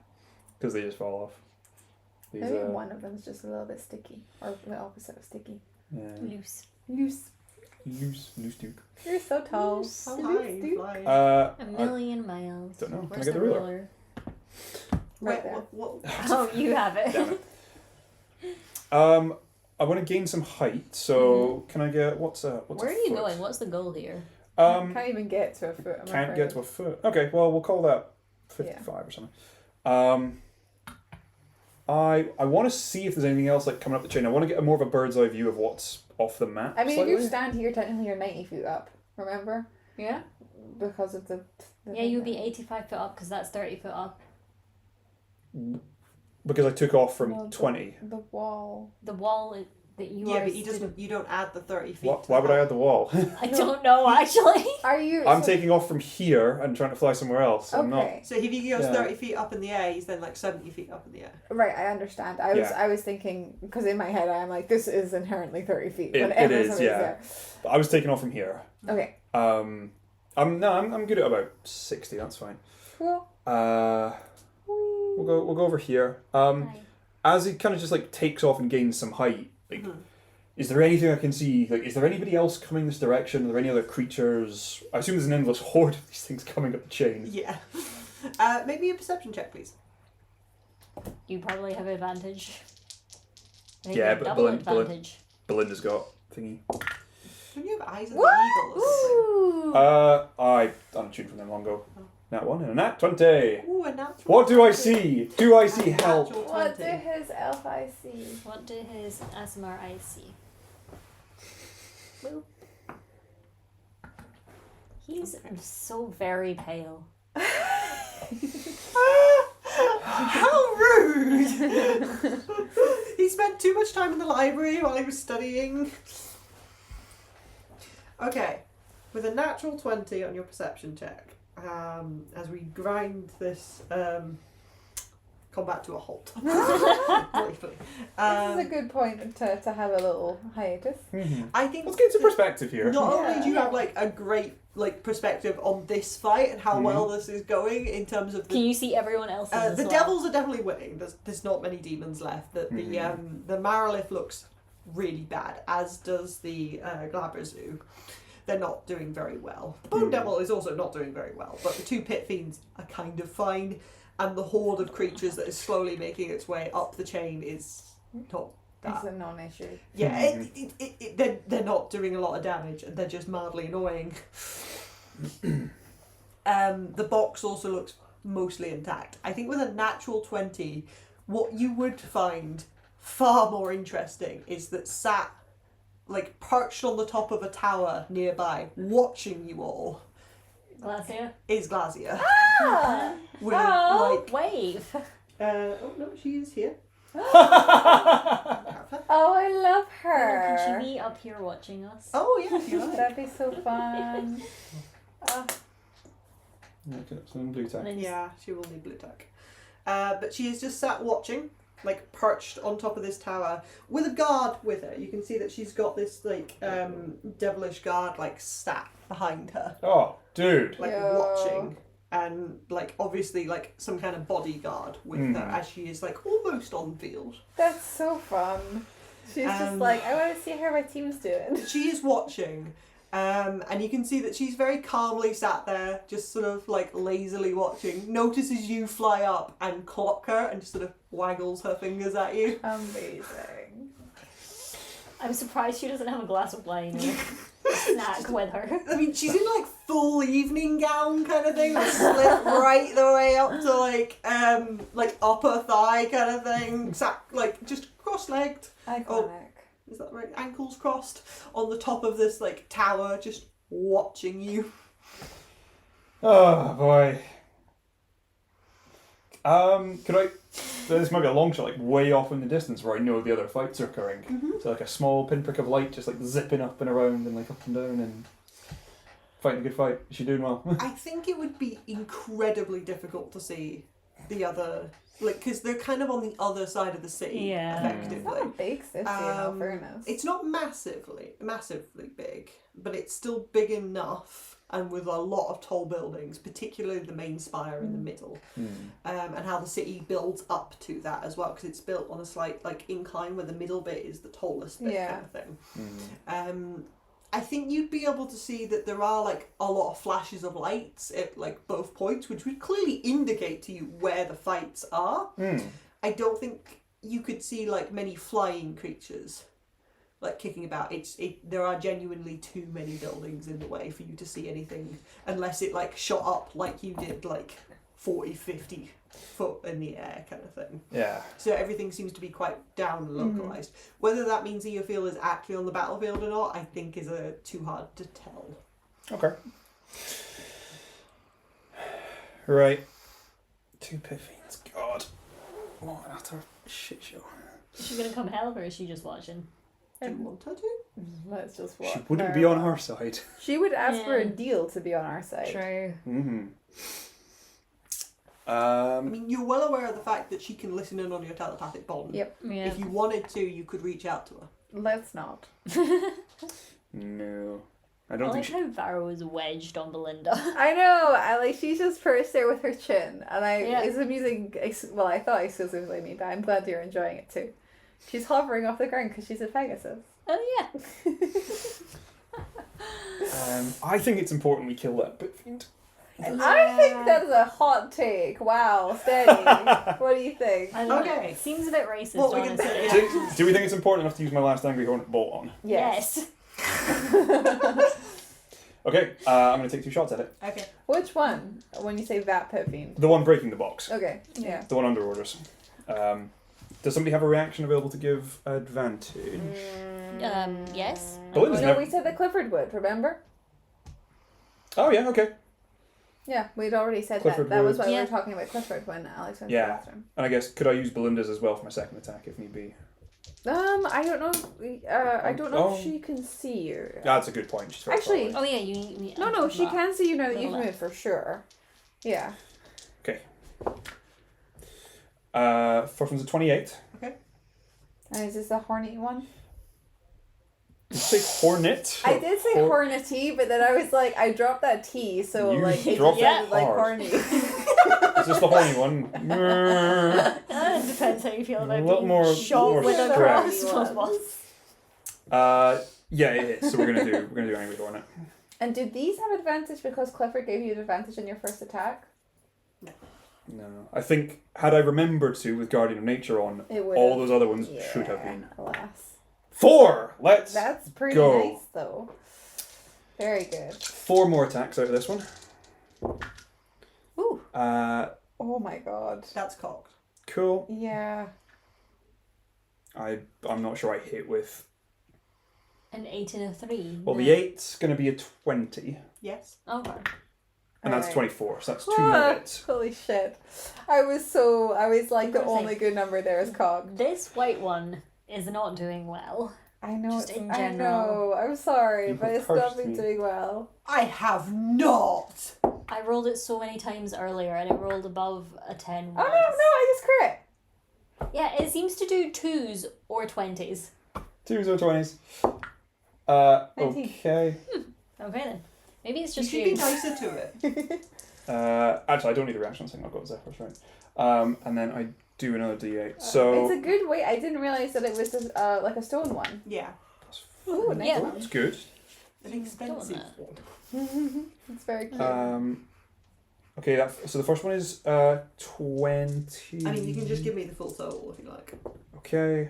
Because they just fall off. These, Maybe one of them's just a little bit sticky, or the opposite of sticky. yeah. Loose. Loose. Loose duke. You're so tall. Loose. How Loose, high are you dude. flying? A I million miles. don't know. Can I Where's get the ruler? Right Wait, there. what? Oh, you have it. Damn it. I want to gain some height, so can I get what's Where a are you foot? going? What's the goal here? Can't even get to a foot. Can't get to a foot. Okay, well we'll call that 55 or something. I want to see if there's anything else like coming up the chain. I want to get a more of a bird's eye view of what's off the map. I mean, slightly. if you stand here, technically you're 90 feet up. Remember? Yeah. Because of the Yeah, you'd be 85 foot up because that's 30 foot up. Because I took off from No, 20. The wall. The wall that you Yeah, are. but he doesn't. You don't add the 30 feet. to Why would the I add the wall? I don't know actually. Are you? I'm taking off from here and trying to fly somewhere else. I'm not. Okay. So if he goes Yeah. 30 feet up in the air, he's then like 70 feet up in the air. Right, I understand. I was thinking because in my head I'm like, this is inherently 30 feet. It whenever is, somebody's yeah. there. But I was taking off from here. Okay. I'm good at about 60. That's fine. Cool. We'll go over here. As he kind of just like takes off and gains some height, like, is there anything I can see? Like, is there anybody else coming this direction? Are there any other creatures? I assume there's an endless horde of these things coming up the chain. Yeah. Make me a perception check, please. You probably have advantage. I think Yeah, you have but double Belinda- advantage. Belinda's got thingy. Don't you have eyes of Woo! the eagle or something? Ooh. I untuned from them long ago. Nat 1 and a nat 20. Ooh, a natural What do I 20. see? Do I see A help? natural What 20. did his elf eye see? What did his Aasimar eyes see? Boop. He's so very pale. How rude! He spent too much time in the library while he was studying. Okay, with a natural 20 on your perception check, as we grind this combat to a halt. Briefly. This is a good point to have a little hiatus. I think Let's get some perspective here. not only do you Yeah. have like a great like perspective on this fight and how well this is going in terms of Can the you see everyone else's as the well? devils are definitely winning. There's not many demons left. The Marilith looks really bad, as does the Glabrazu. They're not doing very well. The Bone Devil is also not doing very well, but the two Pit Fiends are kind of fine, and the horde of creatures that is slowly making its way up the chain is not It's that. a non-issue. Yeah, they're not doing a lot of damage, and they're just mildly annoying. The box also looks mostly intact. I think with a natural 20, what you would find far more interesting is that sat like perched on the top of a tower nearby, watching you all, Glacia. is Glacia. Ah! With Oh. Wave. oh no, she is here. Oh, I love her. Can she be up here watching us? Oh yeah, if you like. That'd be so fun. Okay, so in blue tack. Yeah, she will need blue tack. But she is just sat watching, like perched on top of this tower with a guard with her. You can see that she's got this like devilish guard like sat behind her, Oh, dude. like Yo. watching, and like obviously like some kind of bodyguard with her as she is like almost on field. That's so fun. She's just like, I want to see how my team's doing. She is watching. And you can see that she's very calmly sat there, just sort of like lazily watching, notices you fly up and clock her and just sort of waggles her fingers at you. Amazing. I'm surprised she doesn't have a glass of wine or snack with her. I mean, she's in like full evening gown kind of thing, like slit right the way up to like upper thigh kind of thing, sat like just cross-legged. Iconic. Is that right? Ankles crossed on the top of this like tower, just watching you. Oh boy. Could I? This might be a long shot, like way off in the distance, where I know the other fights are occurring. So like a small pinprick of light, just like zipping up and around and like up and down and fighting a good fight. Is she doing well? I think it would be incredibly difficult to see the other, like, because they're kind of on the other side of the city, Yeah. It's effectively. not a big city, in all fairness. It's not massively big, but it's still big enough, and with a lot of tall buildings, particularly the main spire in the middle, and how the city builds up to that as well, because it's built on a slight like incline where the middle bit is the tallest bit, kind of thing. I think you'd be able to see that there are like a lot of flashes of lights at like both points, which would clearly indicate to you where the fights are. I don't think you could see like many flying creatures like kicking about. There are genuinely too many buildings in the way for you to see anything unless it like shot up like you did like 40, 50 foot in the air kind of thing. Yeah. So everything seems to be quite down and localized. Whether that means Eofield is actually on the battlefield or not, I think is too hard to tell. Okay. Right. 2 pit fiends. God. What an utter shit show. Is she gonna come help or is she just watching? Do you want her to? Let's just watch. She wouldn't be on our side. She would ask for a Yeah. deal to be on our side. True. I mean, you're well aware of the fact that she can listen in on your telepathic bond. Yep. Yeah. If you wanted to, you could reach out to her. Let's not. No. I I don't like think she... how Varro was wedged on Belinda. I know. I like. She's just perched there with her chin, and Yeah. it's amusing. Well, I thought exclusively me, but I'm glad you're enjoying it too. She's hovering off the ground because she's a Pegasus. Oh yeah. I think it's important we kill that pit fiend. I think that's a hot take. Wow, steady. What do you think? I love Okay. it. Seems a bit racist, What we can honestly. say- Do we think it's important enough to use my last Angry Hornet bolt on? Yes. Okay, I'm going to take 2 shots at it. Okay. Which one? When you say that pit fiend. The one breaking the box. Okay. Yeah. The one under orders. Does somebody have a reaction available to give advantage? Yes. Belinda's No, never... we said that Clifford would. Remember? Oh yeah, okay. Yeah, we'd already said Clifford that. That was would. why we Yeah. were talking about Clifford when Alex went to Yeah. the bathroom. And I guess, could I use Belinda's as well for my second attack if need be? I don't know. I don't know Oh. if she can see you. That's a good point. She's very far Actually- away. Oh yeah, you No, she can see you now that Little you've left. moved for sure. Yeah. First one's a 28. And is this the horny one? Did you say hornet? I did say hornety, but then I was like, I dropped that T, so You like it dropped just sounded it like hard. horny. Is this the horny one? It depends how you feel about A little being more- shot more with a stress. crossbow. Yeah, it is. So we're gonna do Angry Hornet. And did these have advantage because Clifford gave you an advantage in your first attack? No, I think had I remembered to with Guardian of Nature on, It would. all those other ones should have been. Alas. 4. Let's That's pretty go. nice though. Very good. 4 more attacks out of this one. Ooh. Oh my god. That's cocked. Yeah. I'm not sure I hit with An 8 and a 3. Well, No. the 8's going to be a 20, Yes. Okay. and that's Alright. 24, so that's 2 more hits. Holy shit. I was like I'm the gonna only say- good number there is cog. This white one is not doing well. I know. Just in I general. know. I'm sorry, You but have it's not cursed been me. doing well. I have not. I rolled it so many times earlier and it rolled above a 10 Oh no, once. I just crit. Yeah, it seems to do 2s or 20s. 2s or 20s. 19. Okay. Okay then. Maybe it's You just should you. be nicer to it. Actually, I don't need the reaction thing. I'll go with Zephyr's, right? And then I do another D8. So It's a good weight. I didn't realize that it was like a stone one. Yeah. Ooh, nice Yeah. one. that's good. An expensive Don't one. It's very cute. Okay, so the first one is 20. I mean, you can just give me the full total if you like. Okay.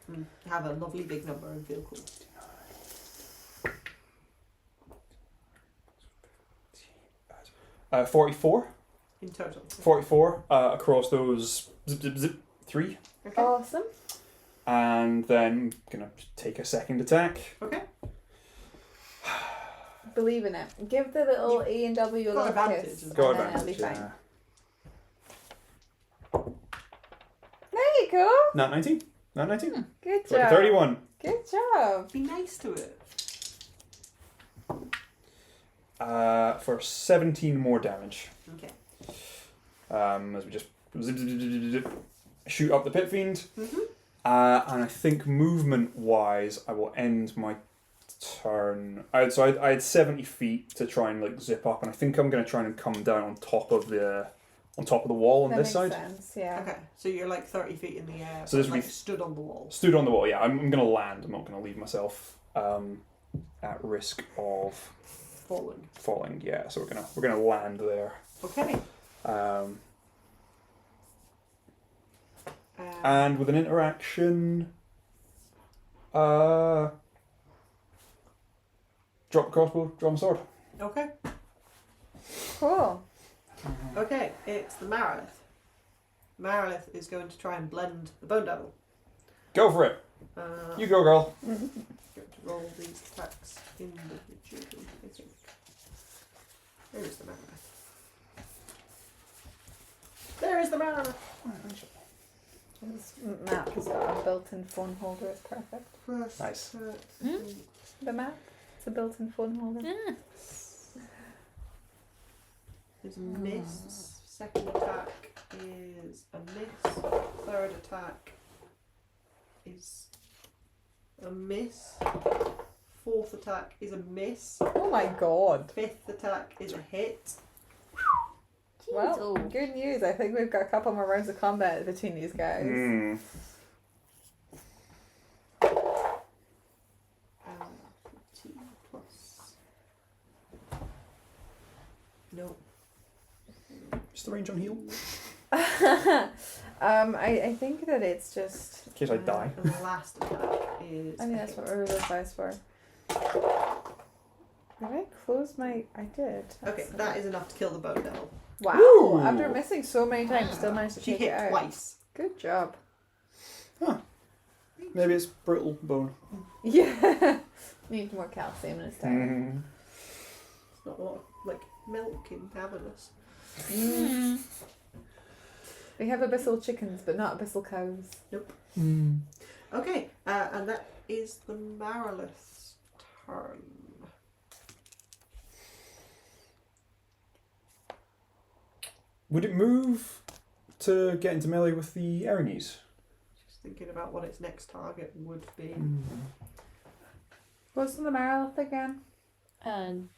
And have a lovely big number and feel cool. 44. In total. 44 across those zip, zip, zip, 3. Okay. Awesome. And then gonna take a second attack. Okay. Believe in it. Give the little E and W a got little advantage kiss. as Go and then it'll be advantage. fine. Yeah. There you go. Not 19. Not 19. Good Like a job. 31. Good job. Be nice to it. For 17 more damage. Okay. As we just zip, zip, zip, zip, zip, shoot up the Pit Fiend. Mm-hmm. And I think movement-wise, I will end my turn. I had 70 feet to try and like zip up, and I think I'm going to try and come down on top of the wall on That this makes side. sense, yeah. Okay. So you're like 30 feet in the air. So this but, would like be- stood on the wall. Stood on the wall. Yeah, I'm going to land. I'm not going to leave myself at risk of falling. Yeah, so we're gonna land there. Okay. And with an interaction, drop the crossbow, draw my sword. Okay. Cool. Okay. It's the Marilith. Marilith is going to try and blend the Bone Devil. Go for it. You go, girl. Going to roll these attacks individually, I think. Where is the Marilith? There is the Marilith! This map has got a built-in phone holder. It's perfect. First Nice. attack, The map. It's a built-in phone holder. Yeah. is a miss. Second attack is a miss. Third attack is a miss. Fourth attack is a miss. Oh my god. Fifth attack is a hit. Well, Oh. good news. I think we've got a couple more rounds of combat between these guys. Mm. 2 plus. No. Just the range on heal. I think that it's just. In case I die. And the last attack is. I mean, a that's hit. what Urla's dice for. Did I close my? I did. Okay, that is enough to kill the Bone Devil. Wow! Woo! After missing so many times, still managed to She take it hit out. twice. Good job. Maybe it's brittle bone. Yeah. Need more calcium in his diet. Mm. It's not a lot of, like, milk in Fathomless. We have abyssal chickens, but not abyssal cows. Okay, and that is the Marilith's turn. Would it move to get into melee with the Erinyes? Just thinking about what its next target would be. What's the Marilith again? Demon?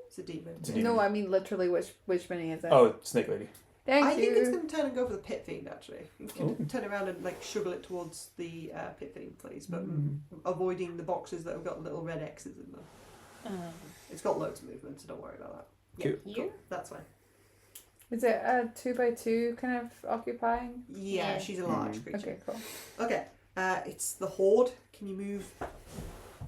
It's a demon. It's a demon. No, I mean literally which mini is it? Oh, Snake Lady. Thank I you. think it's going to turn and go for the Pit Fiend, actually. It's going to Oh. turn around and like shovel it towards the Pit Fiend, please, but avoiding the boxes that have got little red X's in them. It's got loads of movement, so don't worry about that. Cool. Yeah, cool. That's fine. Is it a 2x2 kind of occupying? Yeah, Yeah. she's a large creature. Okay, cool. Okay, it's the Horde. Can you move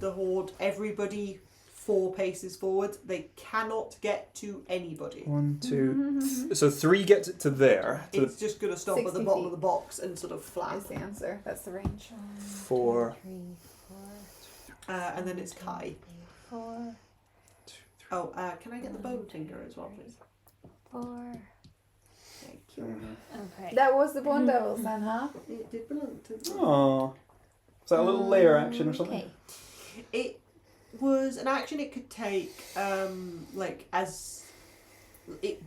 the Horde? Everybody 4 paces forward. They cannot get to anybody. 1, 2. So 3 gets it to there. To It's just going to stop at the 60 bottom feet. of the box and sort of flat. That's the answer. That's the range. 4, 3, 4, And then it's Kai. 4, Oh, can I get the bone tinker as well, please? 4. Thank you. Okay. That was the Bone Devils then, huh? It did belong to me. Oh. Is that a little layer action or something? Okay. It was an action it could take, but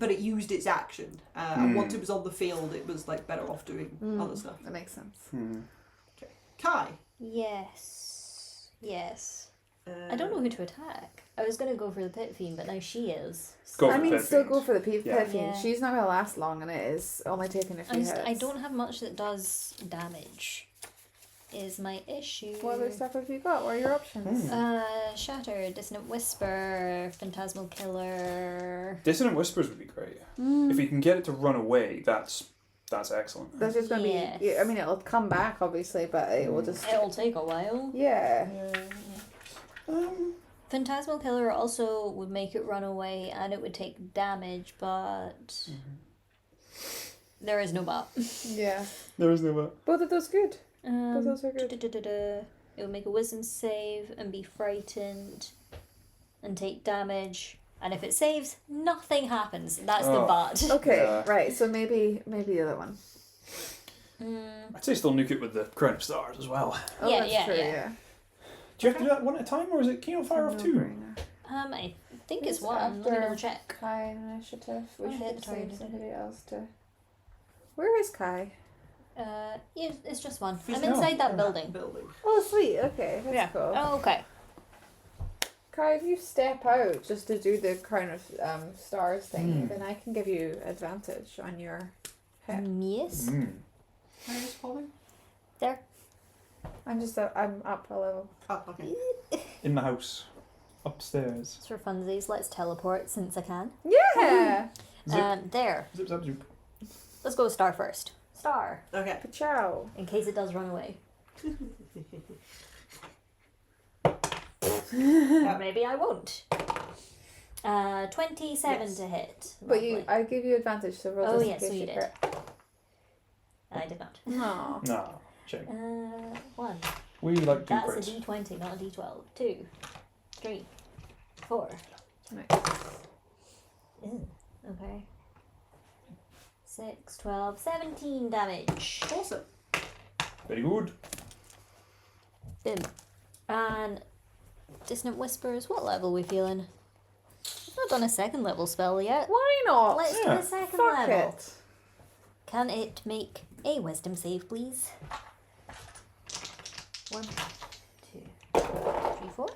it used its action. And once it was on the field, it was like better off doing other stuff. That makes sense. Okay, Kai. Yes. I don't know who to attack. I was gonna go for the Pit Fiend, but now she is. Go for I the mean, Pit still Fiend. go for the Pit Yeah. Fiend. Yeah. She's not going to last long, and it is only taking a few hits. I don't have much that does damage. Is my issue. What other stuff have you got? What are your options? Shatter, Dissonant Whisper, Phantasmal Killer. Dissonant Whispers would be great. If you can get it to run away, that's excellent. That's just going to Yes. be... I mean, it'll come back, obviously, but it will just... It'll take a while. Yeah. Phantasmal Killer also would make it run away and it would take damage, but there is no but. Yeah. There is no way. Both of those good. Both those are good. It would make a wisdom save and be frightened and take damage. And if it saves, nothing happens. That's the Oh. but. Okay, Yeah. right. So maybe the other one. I'd say still nuke it with the Crown of Stars as well. Oh, Yeah, that's yeah, true, yeah. Do you have to do that one at a time, or is it Can you fire off two? No-brainer. I think Who's it's one. Let me after double check. Kai initiative. We Oh, should that's save right. somebody else to... Where is Kai? Yeah, it's just one. He's I'm inside that building. Building. Oh, sweet. Okay, that's cool. Oh, okay. Kai, if you step out just to do the Crown of Stars thing, then I can give you advantage on your hit. Yes. Where is Polly? There. I'm up a level. Oh, okay. In the house. Upstairs. It's for funsies. Let's teleport since I can. Yeah! There. Zip, zap, zoop. Let's go star first. Star. Okay. Ciao. In case it does run away. Maybe I won't. 27 Yes. to hit. But Lovely. I give you advantage, so roll Oh, just in yes, case so you did. crit. I did not. No. No. Check. 1. We like good That's crits. a D20, not a D12. 2, 3, 4. Nice. Ew. Okay. 6, 12, 17 damage. Awesome. Very good. Boom. And Dissonant Whispers, what level are we feeling? I've not done a second level spell yet. Why not? Let's do Yeah. a second Fuck level. it. Can it make a wisdom save, please? 1, 2, 3, 4.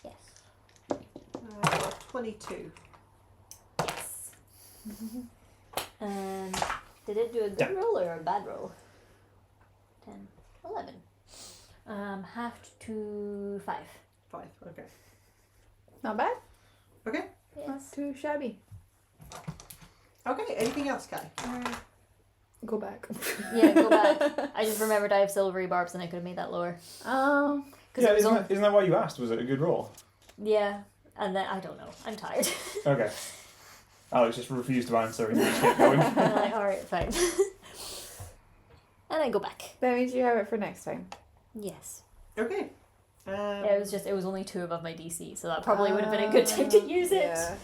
Yes. 22. Yes. Did it do a good Yeah. roll or a bad roll? 10, 11. Half to 5. 5. Okay. Not bad. Okay. Not Yes. too shabby. Okay. Anything else, Kai? Go back. Yeah, go back. I just remembered I have silvery barbs and I could have made that lower. Oh. Because Yeah, it was on. isn't that why you asked? Was it a good roll? Yeah, and then I don't know. I'm tired. Okay. Alex just refused to answer and you just kept going. I'm like, alright, fine. And I go back. That means you have it for next time. Yes. Okay. Yeah, it was only 2 above my DC, so that probably would have been a good time to use it. Yeah.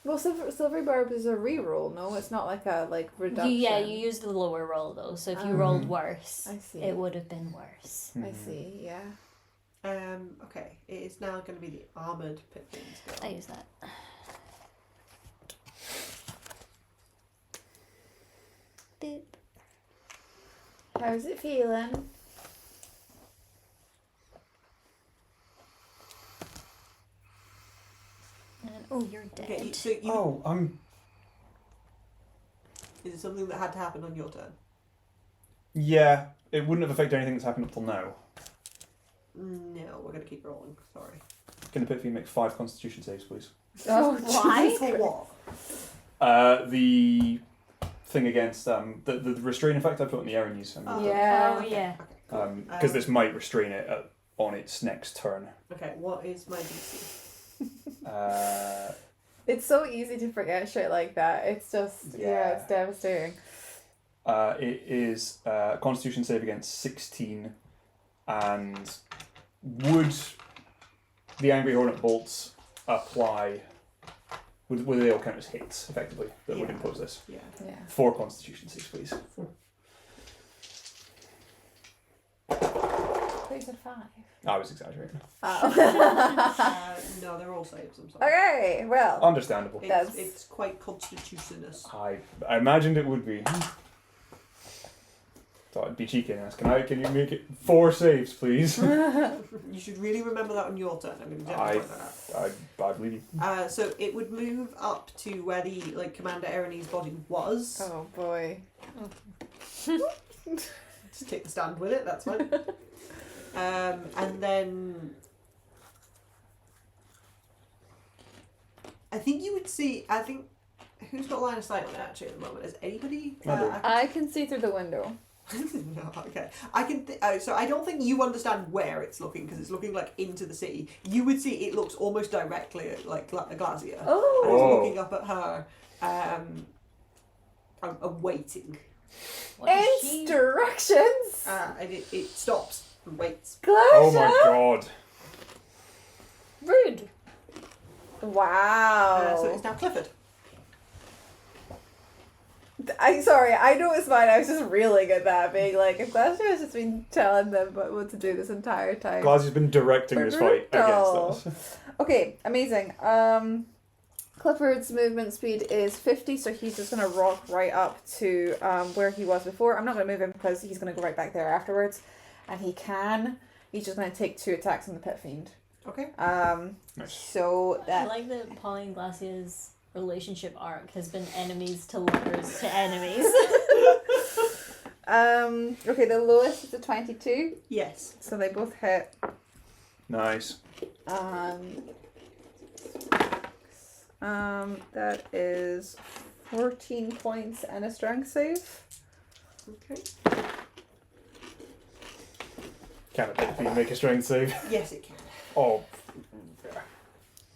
Well, Silvery Barb is a reroll, no? It's not like a reduction. Yeah, you used the lower roll though, so if you rolled worse, I see. it would have been worse. I see, yeah. Okay. It is now going to be the armored pit fiend's go. I use that. Boop. How's it feeling? And oh, you're dead. Okay. So you. Oh, Is it something that had to happen on your turn? yeah. It wouldn't have affected anything that's happened up till now. No, we're going to keep rolling. Sorry. Can the Pit Fiend make 5 Constitution saves, please? Oh, Why? For what? The thing against the restrain effect I put on the Erinys. Yeah. Oh, yeah. Okay. Because this might restrain it on its next turn. Okay. What is my DC? It's so easy to forget shit like that. It's just, Yeah. it's devastating. It is Constitution save against 16 And would the Angry Hornet bolts apply? Would they all count as hits, effectively, that would impose this? Yeah. Yeah. 4 Constitution saves, please. They said 5. I was exaggerating. Oh. No, they're all saves. I'm sorry. Okay, well. Understandable. It's quite constitutionous. I imagined it would be. Thought I'd be cheeky and ask, can you make it 4 saves, please? You should really remember that on your turn. I'm going to definitely point that out. I believe you. So it would move up to where the Commander Erinny's body was. Oh boy. Just take the stand with it. That's fine. And then I think you would see. I think who's got line of sight on it actually at the moment? Is anybody? I do. I can see through the window. No, okay. I can. So I don't think you understand where it's looking because it's looking into the city. You would see it looks almost directly at Glazier. Oh. And it's looking up at her. Waiting. What is she? Instructions. And it stops and waits. Oh my god. Rude. Wow. So it's now Clifford. Sorry, I know it's fine. I was just reeling at that, being like, if Glacier has just been telling them what to do this entire time. Glazier's been directing this fight against us. Okay, amazing. Clifford's movement speed is 50, so he's just going to rock right up to where he was before. I'm not going to move him because he's going to go right back there afterwards. And he can. He's just going to take 2 attacks on the Pit Fiend. Okay. Nice. So I that... like that Polly and Glacier's relationship arc has been enemies to lovers to enemies. Okay, the lowest is a 22. Yes. So they both hit. Nice. That is 14 points and a strength save. Okay. Can it make a strength save? Yes, it can. Oh.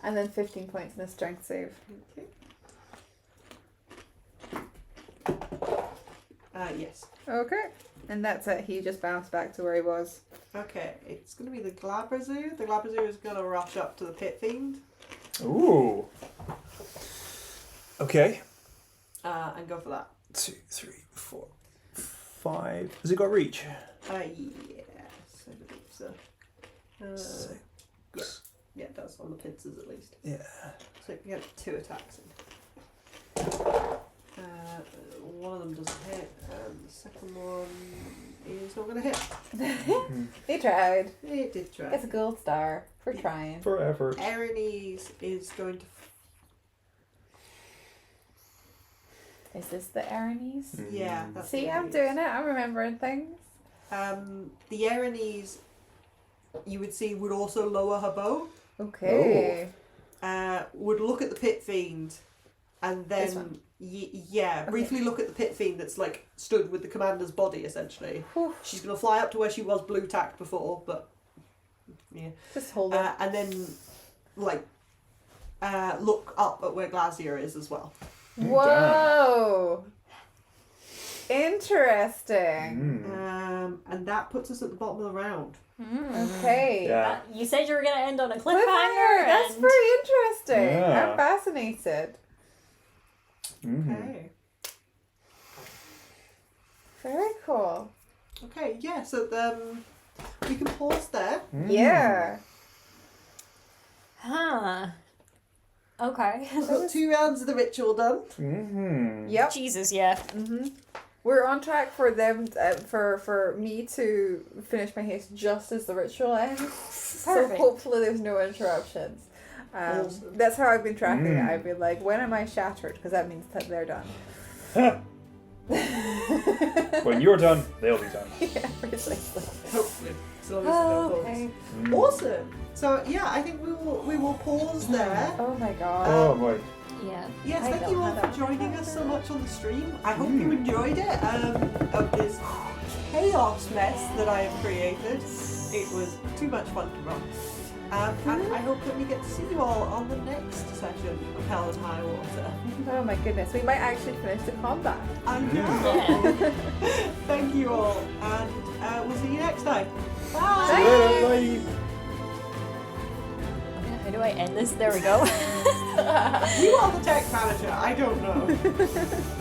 And then 15 points and a strength save. Okay. Yes. Okay. And that's it. He just bounced back to where he was. Okay, it's going to be the Glabrazoo. The Glabrazoo is going to rush up to the Pit Fiend. Ooh. Okay. And go for that. 2, 3, 4, 5. Has it got reach? Yes, I believe so. Yeah, it does, on the pincers at least. Yeah. So you can get 2 attacks in. One of them doesn't hit, and the second one is not going to hit. He tried. It did try. It's a gold star for trying. Forever. Erinny's is going to... Is this the Erinny's? Yeah, that's See, the I'm Erinny's. doing it. I'm remembering things. The Erinny's, you would see, would also lower her bow. Okay. Would look at the Pit Fiend, and This then one? briefly look at the Pit Fiend that's stood with the commander's body essentially. Whew. She's gonna fly up to where she was blue tacked before, but yeah, Just hold it. and then look up at where Glazier is as well. Whoa. Interesting. And that puts us at the bottom of the round. Okay. Yeah. You said you were going to end on a Cliffhanger. cliffhanger. That's and very interesting. Yeah. I'm fascinated. Mm-hmm. Okay. Very cool. Okay. Yeah. So we can pause there. Yeah. Huh. Okay. We've got 2 rounds of the ritual done. Mm-hmm. Yep. Jesus, yeah. We're on track for them for me to finish my haste just as the ritual ends. So Perfect. hopefully there's no interruptions. Awesome. That's how I've been tracking it. I've been like, when am I shattered? Because that means that they're done. When you're done, they'll be done. Yeah, precisely. Hopefully. So long as there's no Okay. bugs. Awesome. So yeah, I think we will pause there. Oh my god. Oh boy. Yeah. Yes, I thank don't you all have for that. joining us so much on the stream. I hope you enjoyed it. Of this chaos mess that I have created. It was too much fun to run. And I hope that we get to see you all on the next session of Hell and Highwater. Oh my goodness, we might actually finish the combat. I know. Yeah. Thank you all, and we'll see you next time. See Bye. you later, bye. How do I end this? There we go. You are the tech manager. I don't know.